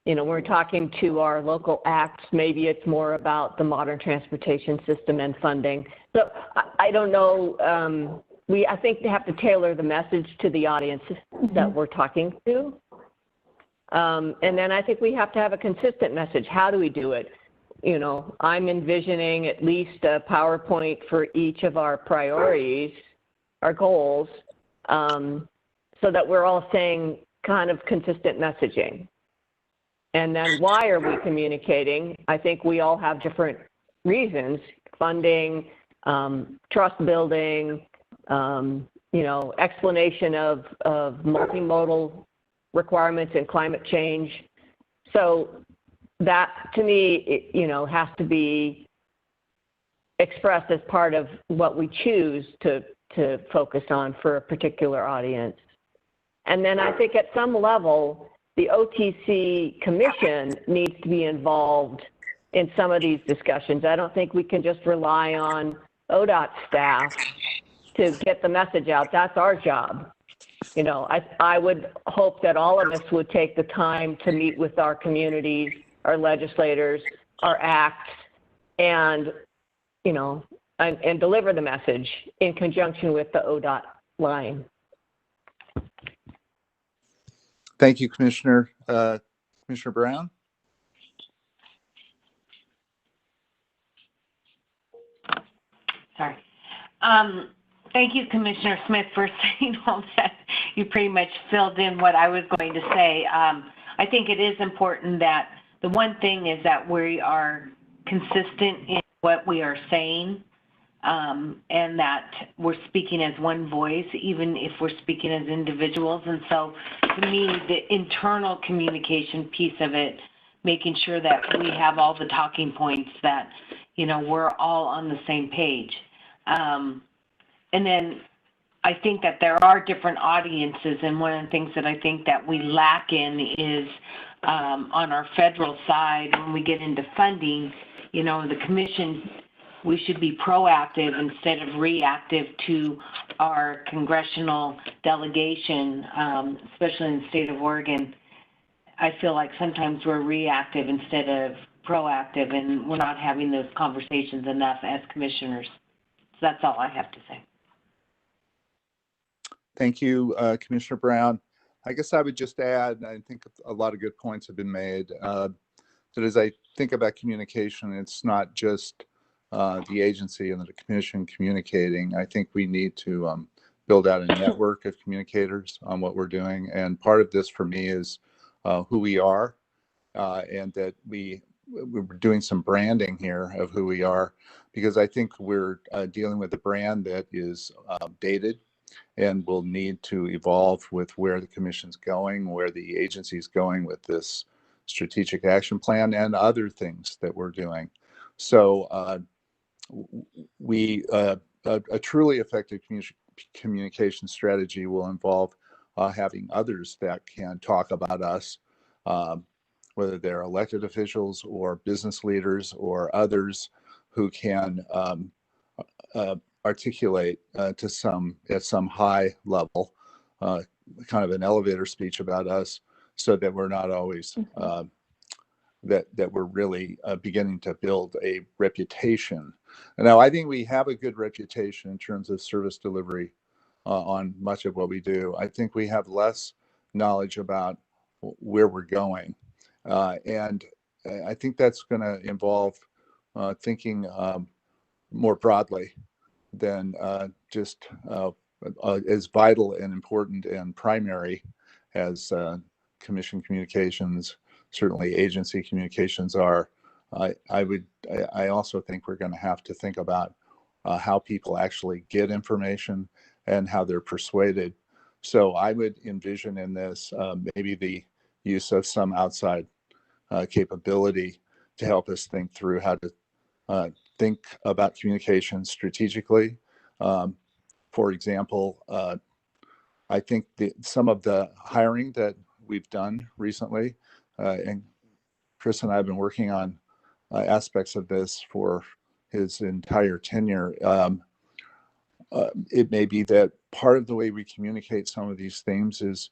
When we're talking to our local acts, maybe it's more about the modern transportation system and funding. So I don't know. I think they have to tailor the message to the audience that we're talking to. And then I think we have to have a consistent message. How do we do it? I'm envisioning at least a PowerPoint for each of our priorities, our goals, so that we're all saying kind of consistent messaging. And then why are we communicating? I think we all have different reasons: funding, trust building, explanation of multimodal requirements and climate change. So that, to me, has to be expressed as part of what we choose to focus on for a particular audience. And then I think at some level, the OTC Commission needs to be involved in some of these discussions. I don't think we can just rely on ODOT staff to get the message out. That's our job. I would hope that all of us would take the time to meet with our communities, our legislators, our acts, and deliver the message in conjunction with the ODOT line. Thank you, Commissioner. Commissioner Brown? Sorry. Thank you, Commissioner Smith, for saying all that. You pretty much filled in what I was going to say. I think it is important that the one thing is that we are consistent in what we are saying. and that we're speaking as one voice, even if we're speaking as individuals. And so to me, the internal communication piece of it, making sure that we have all the talking points, that, you know, we're all on the same page. And then I think that there are different audiences, and one of the things that I think that we lack in is on our federal side, when we get into funding, you know, the commission, we should be proactive instead of reactive to our congressional delegation, especially in the state of Oregon. I feel like sometimes we're reactive instead of proactive, and we're not having those conversations enough as commissioners. So that's all I have to say. Thank you, Commissioner Brown. I guess I would just add, I think a lot of good points have been made, that as I think about communication, it's not just the agency and the commission communicating. I think we need to build out a network of communicators on what we're doing. And part of this for me is who we are, and that we're doing some branding here of who we are, because I think we're dealing with a brand that is dated and will need to evolve with where the commission's going, where the agency's going with this strategic action plan and other things that we're doing. So a truly effective communication strategy will involve having others that can talk about us, whether they're elected officials or business leaders or others who can articulate at some high level, kind of an elevator speech about us, so that we're not always that we're really beginning to build a reputation. Now, I think we have a good reputation in terms of service delivery on much of what we do. I think we have less knowledge about where we're going, and I think that's going to involve thinking more broadly than just as vital and important and primary as commission communications, certainly agency communications are. I also think we're going to have to think about how people actually get information and how they're persuaded. So I would envision in this maybe the use of some outside capability to help us think through how to think about communication strategically. For example, I think some of the hiring that we've done recently, and Chris and I have been working on aspects of this for his entire tenure. It may be that part of the way we communicate some of these themes is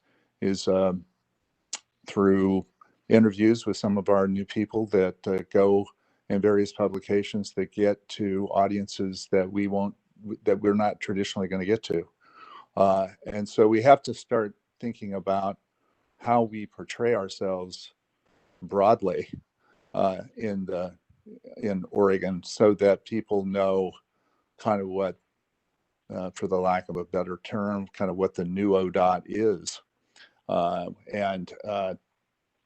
through interviews with some of our new people that go in various publications that get to audiences that we're not traditionally going to get to. And so we have to start thinking about how we portray ourselves broadly in Oregon, so that people know kind of what, for the lack of a better term, kind of what the new ODOT is. And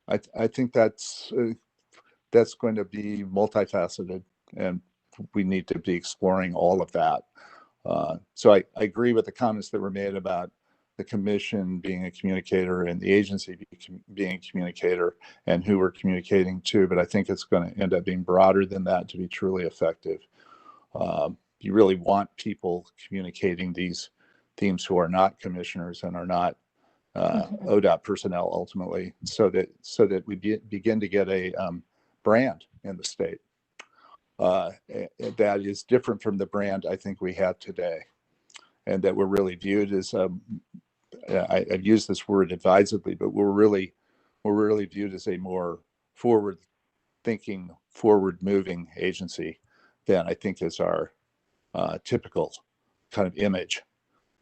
I think that's going to be multifaceted, and we need to be exploring all of that. So I agree with the comments that were made about the commission being a communicator and the agency being a communicator and who we're communicating to, but I think it's going to end up being broader than that to be truly effective. You really want people communicating these themes who are not commissioners and are not ODOT personnel ultimately, so that we begin to get a brand in the state that is different from the brand I think we have today, and that we're really viewed as I've used this word advisedly, but we're really viewed as a more forward-thinking, forward-moving agency than I think is our typical kind of image,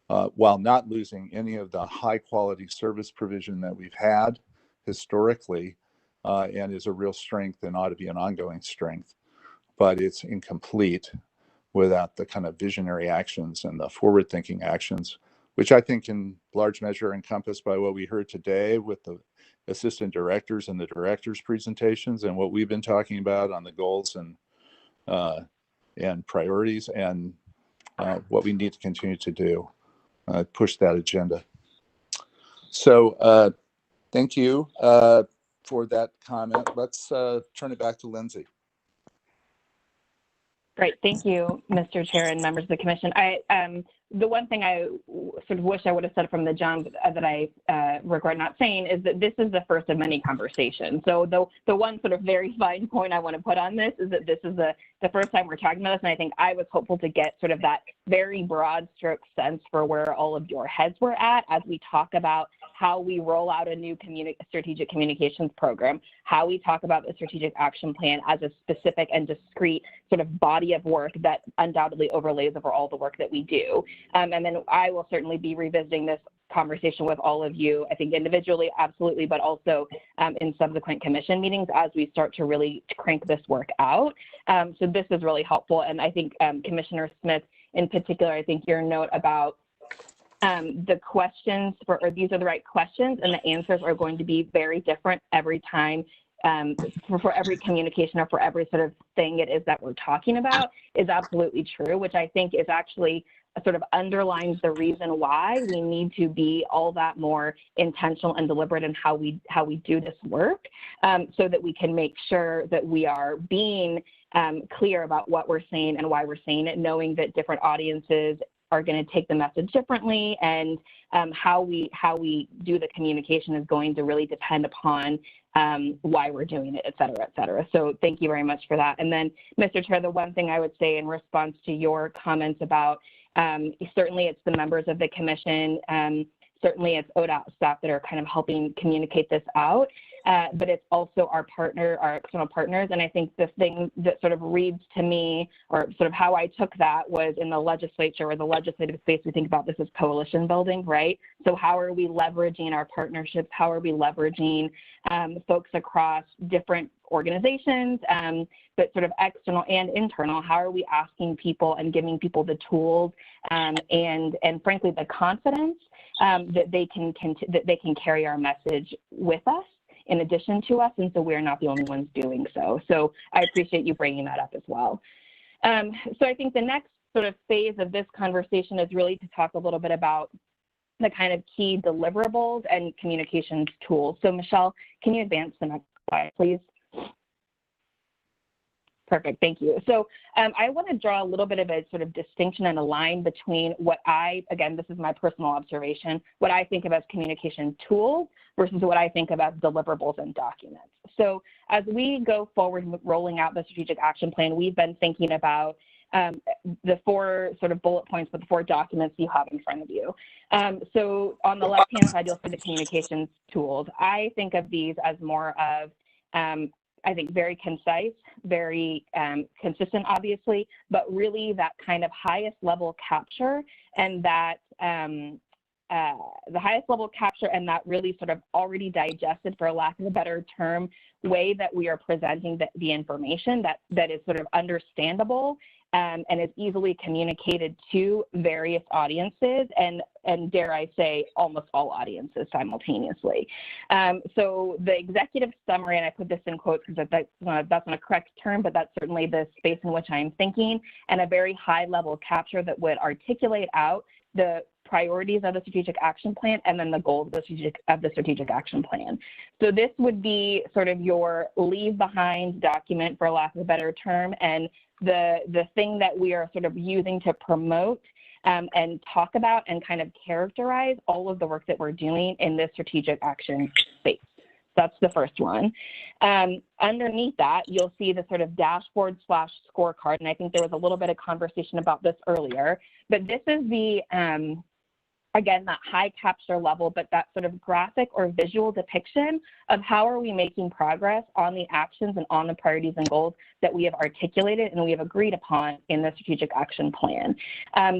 while not losing any of the high-quality service provision that we've had historically, and is a real strength and ought to be an ongoing strength. But it's incomplete without the kind of visionary actions and the forward-thinking actions, which I think in large measure encompassed by what we heard today with the assistant directors and the directors' presentations, and what we've been talking about on the goals and priorities, and what we need to continue to do, push that agenda. So thank you for that comment. Let's turn it back to Lindsay. Great, thank you, Mr. Chair and members of the commission. The one thing I sort of wish I would have said from the jump that I regret not saying is that this is the first of many conversations. So the one sort of very fine point I want to put on this is that this is the first time we're talking about this, and I think I was hopeful to get sort of that very broad stroke sense for where all of your heads were at as we talk about how we roll out a new strategic communications program, how we talk about the strategic action plan as a specific and discrete sort of body of work that undoubtedly overlays over all the work that we do. And then I will certainly be revisiting this conversation with all of you, I think individually, absolutely, but also in subsequent commission meetings as we start to really crank this work out. So this is really helpful. And I think Commissioner Smith in particular, I think your note about the questions or these are the right questions and the answers are going to be very different every time for every communication or for every sort of thing it is that we're talking about is absolutely true, which I think is actually sort of underlines the reason why we need to be all that more intentional and deliberate in how we do this work, so that we can make sure that we are being clear about what we're saying and why we're saying it, knowing that different audiences are going to take the message differently, and how we do the communication is going to really depend upon why we're doing it, et cetera, et cetera. So thank you very much for that. And then, Mr. Chair, the one thing I would say in response to your comments about certainly it's the members of the commission, certainly it's ODOT staff that are kind of helping communicate this out, but it's also our external partners. And I think the thing that sort of reads to me, or sort of how I took that, was in the legislature or the legislative space, we think about this as coalition building, right? So how are we leveraging our partnerships? How are we leveraging folks across different organizations, but sort of external and internal? How are we asking people and giving people the tools and frankly the confidence that they can carry our message with us in addition to us, and so we're not the only ones doing so. So I appreciate you bringing that up as well. So I think the next sort of phase of this conversation is really to talk a little bit about the kind of key deliverables and communications tools. So Michelle, can you advance the next slide, please? Perfect, thank you. So I want to draw a little bit of a sort of distinction and a line between what again, this is my personal observation, what I think of as communication tools versus what I think of as deliverables and documents. So as we go forward with rolling out the strategic action plan, we've been thinking about the 4 sort of bullet points with the 4 documents you have in front of you. So on the left-hand side, you'll see the communications tools. I think of these as more of I think very concise, very consistent, obviously, but really that kind of highest level capture and that the highest level capture and that really sort of already digested, for lack of a better term, way that we are presenting the information that is sort of understandable and is easily communicated to various audiences and dare I say almost all audiences simultaneously. So the executive summary, and I put this in quotes because that's not a correct term, but that's certainly the space in which I'm thinking, and a very high level capture that would articulate out the priorities of the strategic action plan and then the goals of the strategic action plan. So this would be sort of your leave behind document, for lack of a better term, and the thing that we are sort of using to promote and talk about and kind of characterize all of the work that we're doing in this strategic action space. That's the first one. Underneath that, you'll see the sort of dashboard / scorecard, and I think there was a little bit of conversation about this earlier, but this is the, again, that high capture level, but that sort of graphic or visual depiction of how are we making progress on the actions and on the priorities and goals that we have articulated and we have agreed upon in the strategic action plan.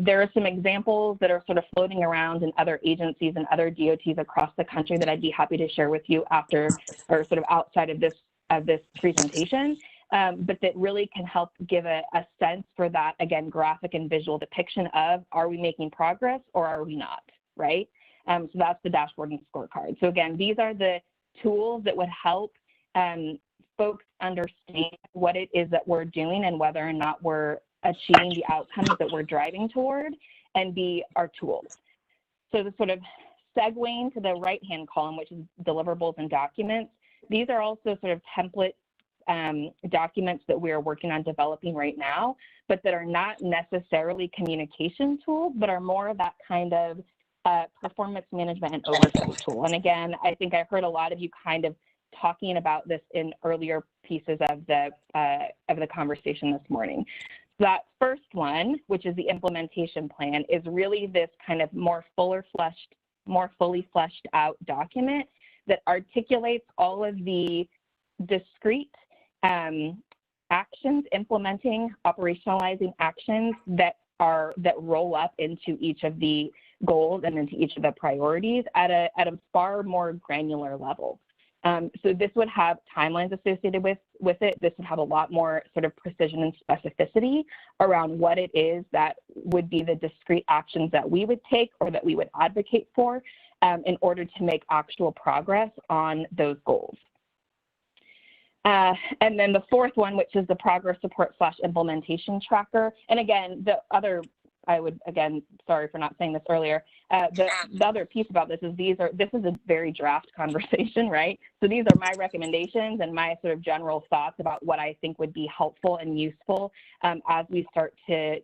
There are some examples that are sort of floating around in other agencies and other DOTs across the country that I'd be happy to share with you after, or sort of outside of this presentation. But that really can help give a sense for that, again, graphic and visual depiction of, are we making progress or are we not, right? So that's the dashboard and scorecard. So again, these are the tools that would help folks understand what it is that we're doing and whether or not we're achieving the outcomes that we're driving toward, and B, our tools. So the sort of segueing to the right-hand column, which is deliverables and documents, these are also sort of template documents that we are working on developing right now, but that are not necessarily communication tools, but are more of that kind of performance management and oversight tool. And again, I think I heard a lot of you kind of talking about this in earlier pieces of the conversation this morning. That first one, which is the implementation plan, is really this kind of more fully fleshed out document that articulates all of the discrete actions, implementing, operationalizing actions that roll up into each of the goals and into each of the priorities at a far more granular level. So this would have timelines associated with it. This would have a lot more sort of precision and specificity around what it is that would be the discrete actions that we would take or that we would advocate for in order to make actual progress on those goals. And then the fourth one, which is the progress report / implementation tracker. And again, sorry for not saying this earlier. The other piece about this is this is a very draft conversation, right? So these are my recommendations and my sort of general thoughts about what I think would be helpful and useful as we start to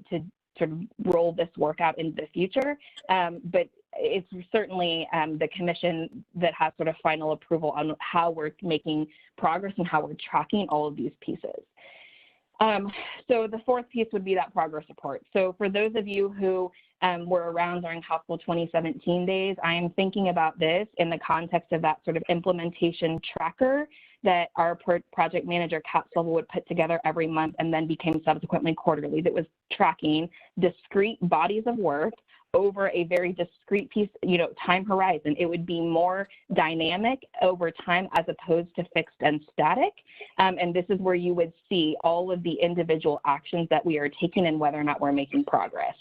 sort of roll this work out into the future. But it's certainly the commission that has sort of final approval on how we're making progress and how we're tracking all of these pieces. So the fourth piece would be that progress report. So for those of you who were around during House Bill 2017 days, I am thinking about this in the context of that sort of implementation tracker that our project manager, Kat Silva, would put together every month and then became subsequently quarterly, that was tracking discrete bodies of work over a very discrete piece, time horizon. It would be more dynamic over time as opposed to fixed and static. And this is where you would see all of the individual actions that we are taking and whether or not we're making progress.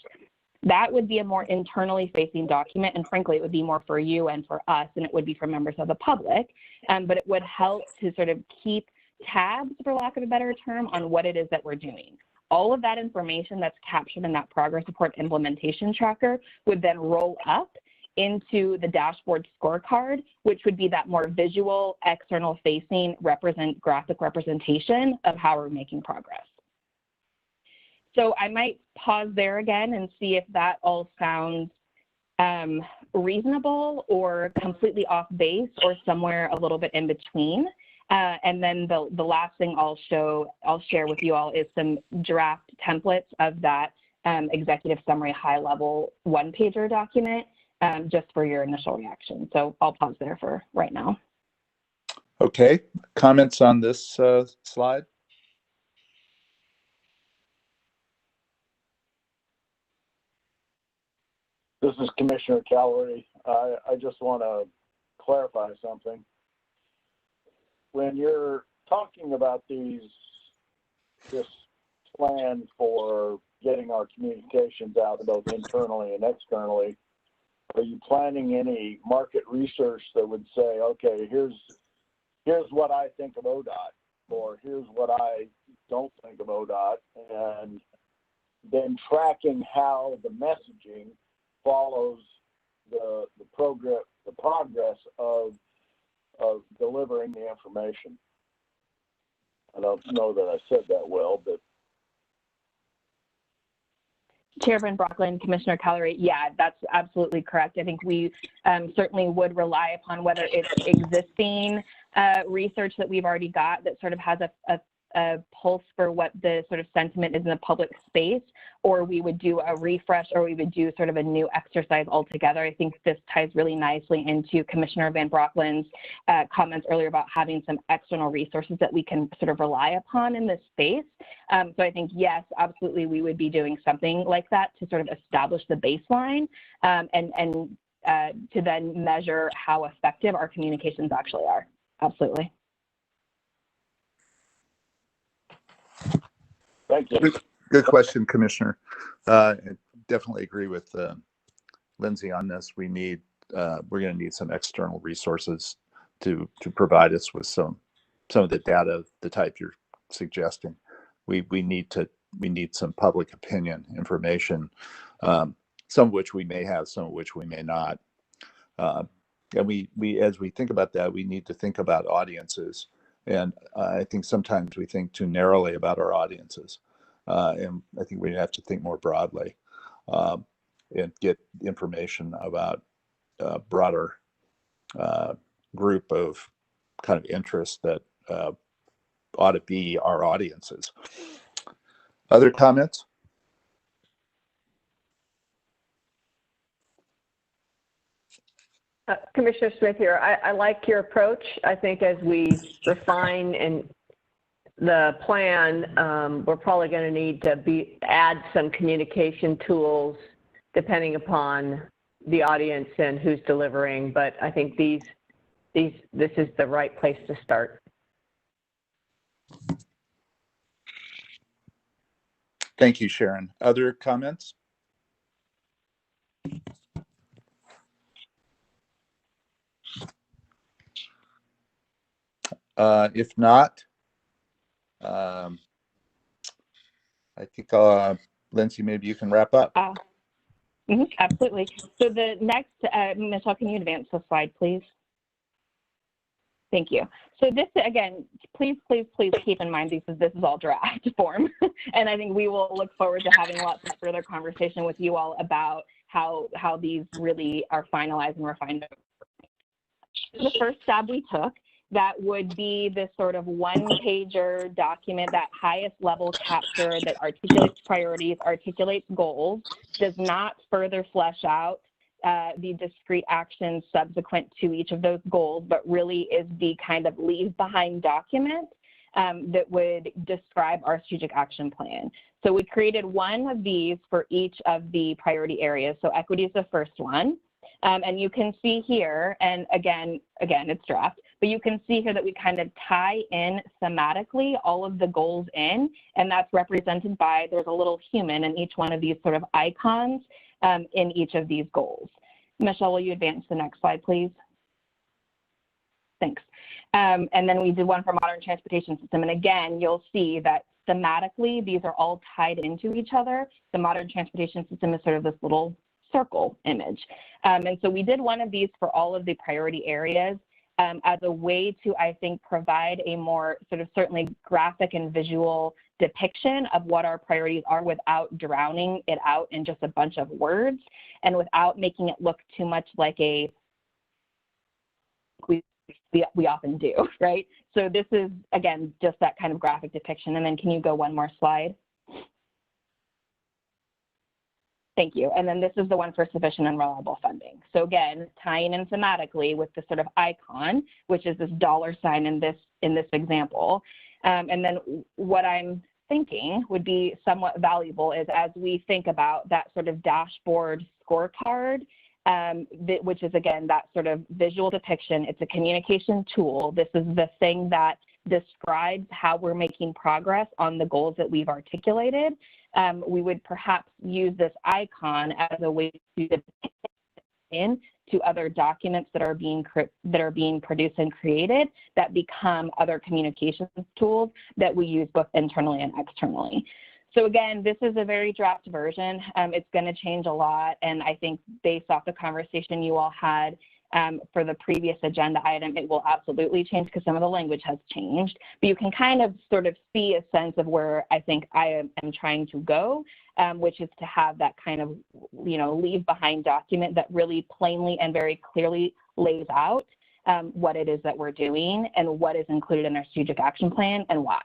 That would be a more internally facing document, and frankly, it would be more for you and for us than it would be for members of the public, but it would help to sort of keep tabs, for lack of a better term, on what it is that we're doing. All of that information that's captured in that progress report implementation tracker would then roll up into the dashboard scorecard, which would be that more visual, external facing graphic representation of how we're making progress. So I might pause there again and see if that all sounds reasonable or completely off base or somewhere a little bit in between. And then the last thing I'll share with you all is some draft templates of that executive summary high-level one-pager document just for your initial reaction. So I'll pause there for right now. Okay, comments on this slide? This is Commissioner Calorie. I just want to clarify something. When you're talking about this plan for getting our communications out both internally and externally, are you planning any market research that would say, okay, here's what I think of ODOT, or here's what I don't think of ODOT, and then tracking how the messaging follows the progress of delivering the information? I don't know that I said that well, but. Chairman Brocklin, Commissioner Calorie, yeah, that's absolutely correct. I think we certainly would rely upon whether it's existing research that we've already got that sort of has a pulse for what the sort of sentiment is in the public space, or we would do a refresh, or we would do sort of a new exercise altogether. I think this ties really nicely into Commissioner Van Brocklin's comments earlier about having some external resources that we can sort of rely upon in this space. So I think, yes, absolutely, we would be doing something like that to sort of establish the baseline and to then measure how effective our communications actually are. Absolutely. Thank you. Good question, Commissioner. I definitely agree with Lindsay on this. We're going to need some external resources to provide us with some of the data, the type you're suggesting. We need to we need some public opinion information, some of which we may have, some of which we may not. And we as we think about that, we need to think about audiences. And I think sometimes we think too narrowly about our audiences. And I think we have to think more broadly and get information about a broader group of kind of interests that ought to be our audiences. Other comments? Commissioner Smith here. I like your approach. I think as we refine and the plan, we're probably going to need to add some communication tools depending upon the audience and who's delivering. But I think this is the right place to start. Thank you, Sharon. Other comments? If not, I think, Lindsay, maybe you can wrap up. Absolutely. So the next, Michelle, can you advance the slide, please? Thank you. So this, again, please keep in mind this is all draft form. And I think we will look forward to having lots of further conversation with you all about how these really are finalized and refined. The first stab we took, that would be this sort of one-pager document, that highest level capture that articulates priorities, articulates goals, does not further flesh out the discrete actions subsequent to each of those goals, but really is the kind of leave behind document that would describe our strategic action plan. So we created one of these for each of the priority areas. So equity is the first one. And you can see here, and again, it's draft, but you can see here that we kind of tie in thematically all of the goals in, and that's represented by, there's a little human in each one of these sort of icons in each of these goals. Michelle, will you advance the next slide, please? Thanks. And then we did one for modern transportation system. And again, you'll see that thematically, these are all tied into each other. The modern transportation system is sort of this little circle image. And so we did one of these for all of the priority areas as a way to, I think, provide a more sort of certainly graphic and visual depiction of what our priorities are without drowning it out in just a bunch of words and without making it look too much like a we often do, right? So this is, again, just that kind of graphic depiction. And then can you go one more slide? Thank you. And then this is the one for sufficient and reliable funding. So again, tying in thematically with the sort of icon, which is this $sign in this example. And then what I'm thinking would be somewhat valuable is as we think about that sort of dashboard scorecard, which is, again, that sort of visual depiction. It's a communication tool. This is the thing that describes how we're making progress on the goals that we've articulated. We would perhaps use this icon as a way to depict into other documents that are being produced and created that become other communications tools that we use both internally and externally. So again, this is a very draft version. It's going to change a lot, and I think based off the conversation you all had for the previous agenda item, it will absolutely change because some of the language has changed. But you can kind of sort of see a sense of where I think I am trying to go, which is to have that kind of, leave behind document that really plainly and very clearly lays out what it is that we're doing and what is included in our strategic action plan and why.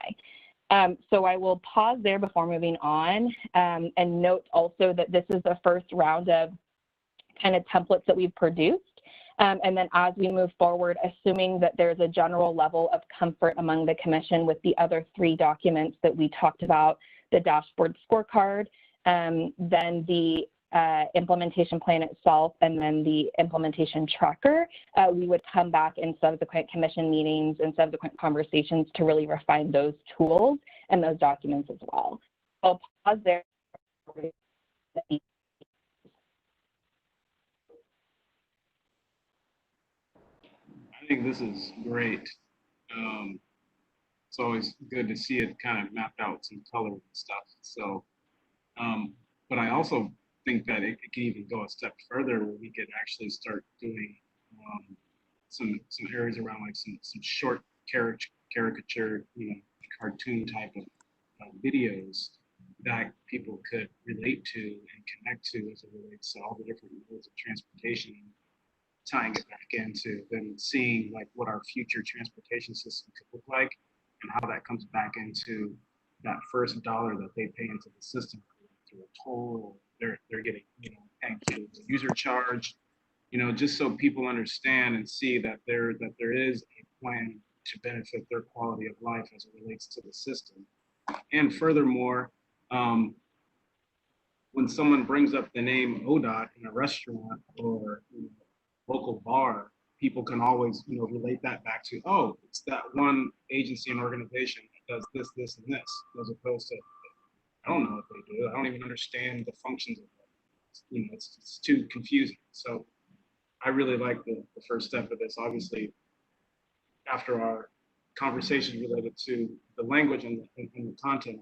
So I will pause there before moving on and note also that this is the first round of kind of templates that we've produced. And then as we move forward, assuming that there's a general level of comfort among the commission with the other 3 documents that we talked about, the dashboard scorecard, then the implementation plan itself, and then the implementation tracker, we would come back in subsequent commission meetings and subsequent conversations to really refine those tools and those documents as well. I'll pause there. I think this is great. it's always good to see it kind of mapped out, some color and stuff. So, but I also think that it can even go a step further where we could actually start doing some areas around like some short caricature, cartoon type of videos that people could relate to and connect to as it relates to all the different modes of transportation, tying it back into then seeing like what our future transportation system could look like and how that comes back into that first dollar that they pay into the system through a toll, they're getting, paying through the user charge, just so people understand and see that there is a plan to benefit their quality of life as it relates to the system. And furthermore, when someone brings up the name ODOT in a restaurant or local bar, people can always, relate that back to, oh, it's that one agency and organization that does this, this, and this, as opposed to, I don't know what they do. I don't even understand the functions of it. It's too confusing. So I really like the first step of this. Obviously, after our conversations related to the language and the content,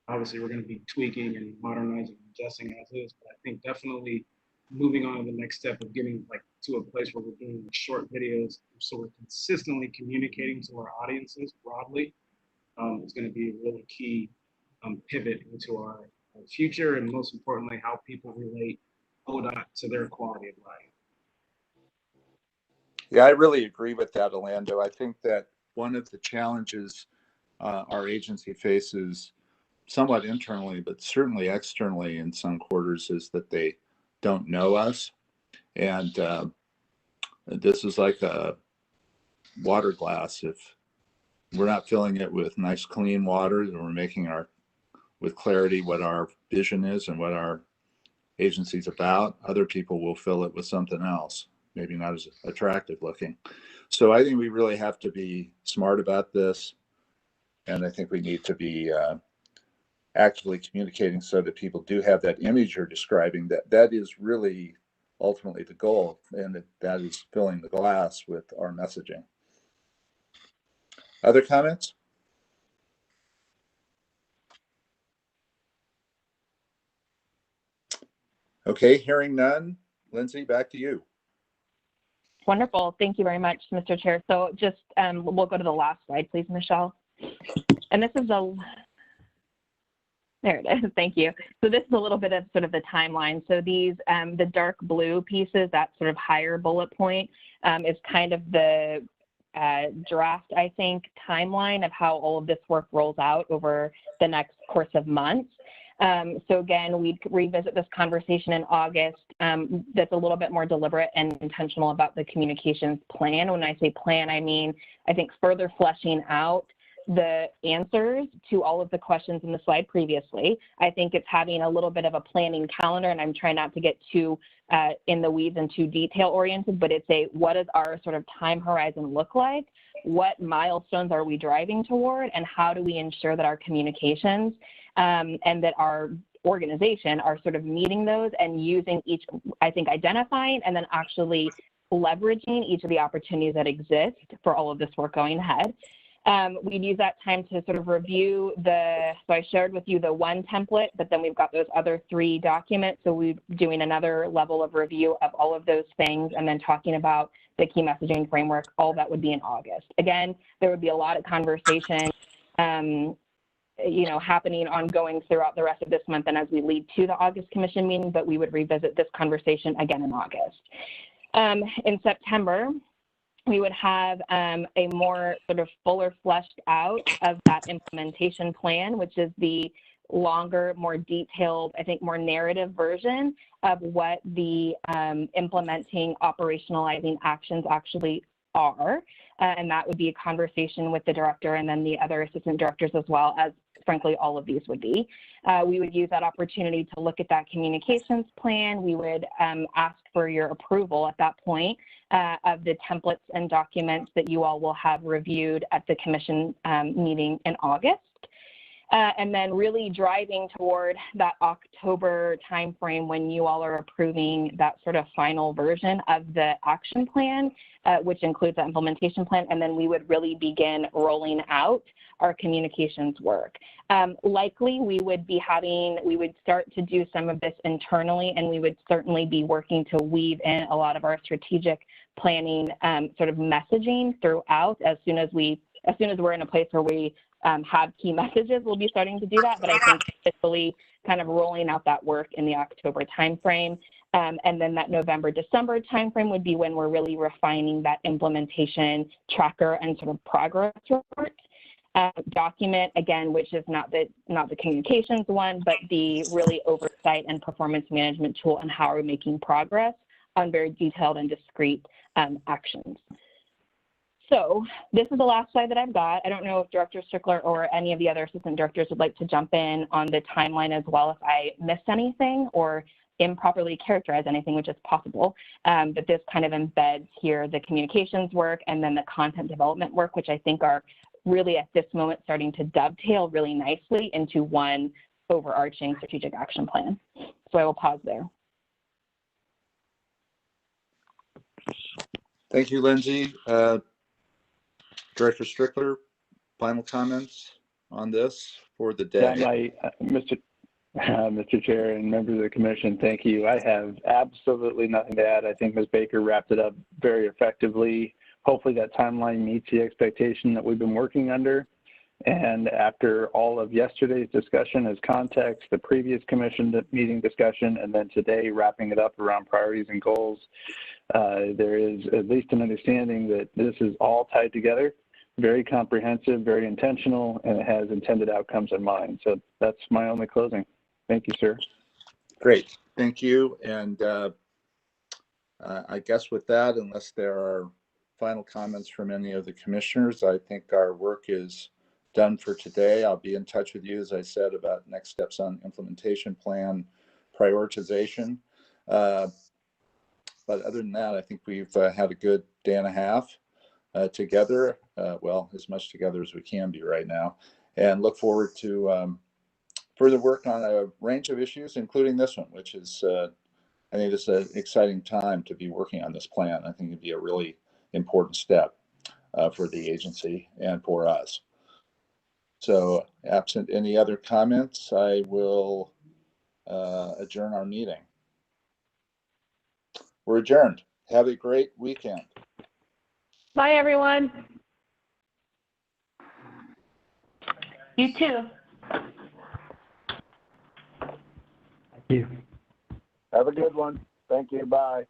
obviously we're going to be tweaking and modernizing and adjusting as is, but I think definitely moving on to the next step of getting like to a place where we're doing like short videos so we're consistently communicating to our audiences broadly is going to be a really key pivot into our future, and most importantly, how people relate ODOT to their quality of life. Yeah, I really agree with that, Orlando. I think that one of the challenges our agency faces somewhat internally, but certainly externally in some quarters, is that they don't know us. And this is like a water glass. If we're not filling it with nice, clean water, and we're making with clarity what our vision is and what our agency's about, other people will fill it with something else, maybe not as attractive looking. So I think we really have to be smart about this. And I think we need to be actively communicating so that people do have that image you're describing, that is really ultimately the goal, and that is filling the glass with our messaging. Other comments? Okay, hearing none. Lindsay, back to you. Wonderful. Thank you very much, Mr. Chair. So just we'll go to the last slide, please, Michelle. And this is there it is. Thank you. So this is a little bit of sort of the timeline. So these, the dark blue pieces, that sort of higher bullet point is kind of the draft, I think, timeline of how all of this work rolls out over the next course of months. So again, we'd revisit this conversation in August. That's a little bit more deliberate and intentional about the communications plan. When I say plan, I mean, I think further fleshing out the answers to all of the questions in the slide previously. I think it's having a little bit of a planning calendar, and I'm trying not to get too in the weeds and too detail oriented, but it's what does our sort of time horizon look like? What milestones are we driving toward? And how do we ensure that our communications and that our organization are sort of meeting those and using each, I think, identifying and then actually leveraging each of the opportunities that exist for all of this work going ahead. We'd use that time to sort of review so I shared with you the one template, but then we've got those other 3 documents. So we're doing another level of review of all of those things and then talking about the key messaging framework. All that would be in August. Again, there would be a lot of conversation, happening ongoing throughout the rest of this month and as we lead to the August commission meeting, but we would revisit this conversation again in August. In September, we would have a more sort of fuller fleshed out of that implementation plan, which is the longer, more detailed, I think more narrative version of what the implementing, operationalizing actions actually are. And that would be a conversation with the director and then the other assistant directors, as well as frankly all of these would be. We would use that opportunity to look at that communications plan. We would ask for your approval at that point of the templates and documents that you all will have reviewed at the commission meeting in August. and then really driving toward that October timeframe when you all are approving that sort of final version of the action plan, which includes the implementation plan, and then we would really begin rolling out our communications work. Likely we would start to do some of this internally, and we would certainly be working to weave in a lot of our strategic planning sort of messaging throughout as soon as we're in a place where we have key messages, we'll be starting to do that. But I think officially kind of rolling out that work in the October timeframe. And then that November, December timeframe would be when we're really refining that implementation tracker and sort of progress report document, again, which is not the communications one, but the really oversight and performance management tool and how we're making progress on very detailed and discrete actions. So this is the last slide that I've got. I don't know if Director Strickler or any of the other assistant directors would like to jump in on the timeline as well if I missed anything or improperly characterize anything, which is possible. But this kind of embeds here the communications work and then the content development work, which I think are really at this moment starting to dovetail really nicely into one overarching strategic action plan. So I will pause there. Thank you, Lindsay. Director Strickler, final comments on this for the day? Yeah, Mr. Chair and members of the commission, thank you. I have absolutely nothing to add. I think Ms. Baker wrapped it up very effectively. Hopefully that timeline meets the expectation that we've been working under. And after all of yesterday's discussion as context, the previous commission meeting discussion, and then today wrapping it up around priorities and goals, there is at least an understanding that this is all tied together, very comprehensive, very intentional, and it has intended outcomes in mind. So that's my only closing. Thank you, sir. Great, thank you. And I guess with that, unless there are final comments from any of the commissioners, I think our work is done for today. I'll be in touch with you, as I said, about next steps on implementation plan prioritization. But other than that, I think we've had a good day and a half together, well, as much together as we can be right now, and look forward to further work on a range of issues, including this one, which is, I think it's an exciting time to be working on this plan. I think it'd be a really important step for the agency and for us. So absent any other comments, I will adjourn our meeting. We're adjourned. Have a great weekend. Bye, everyone. You too. Thank you. Have a good one. Thank you. Bye.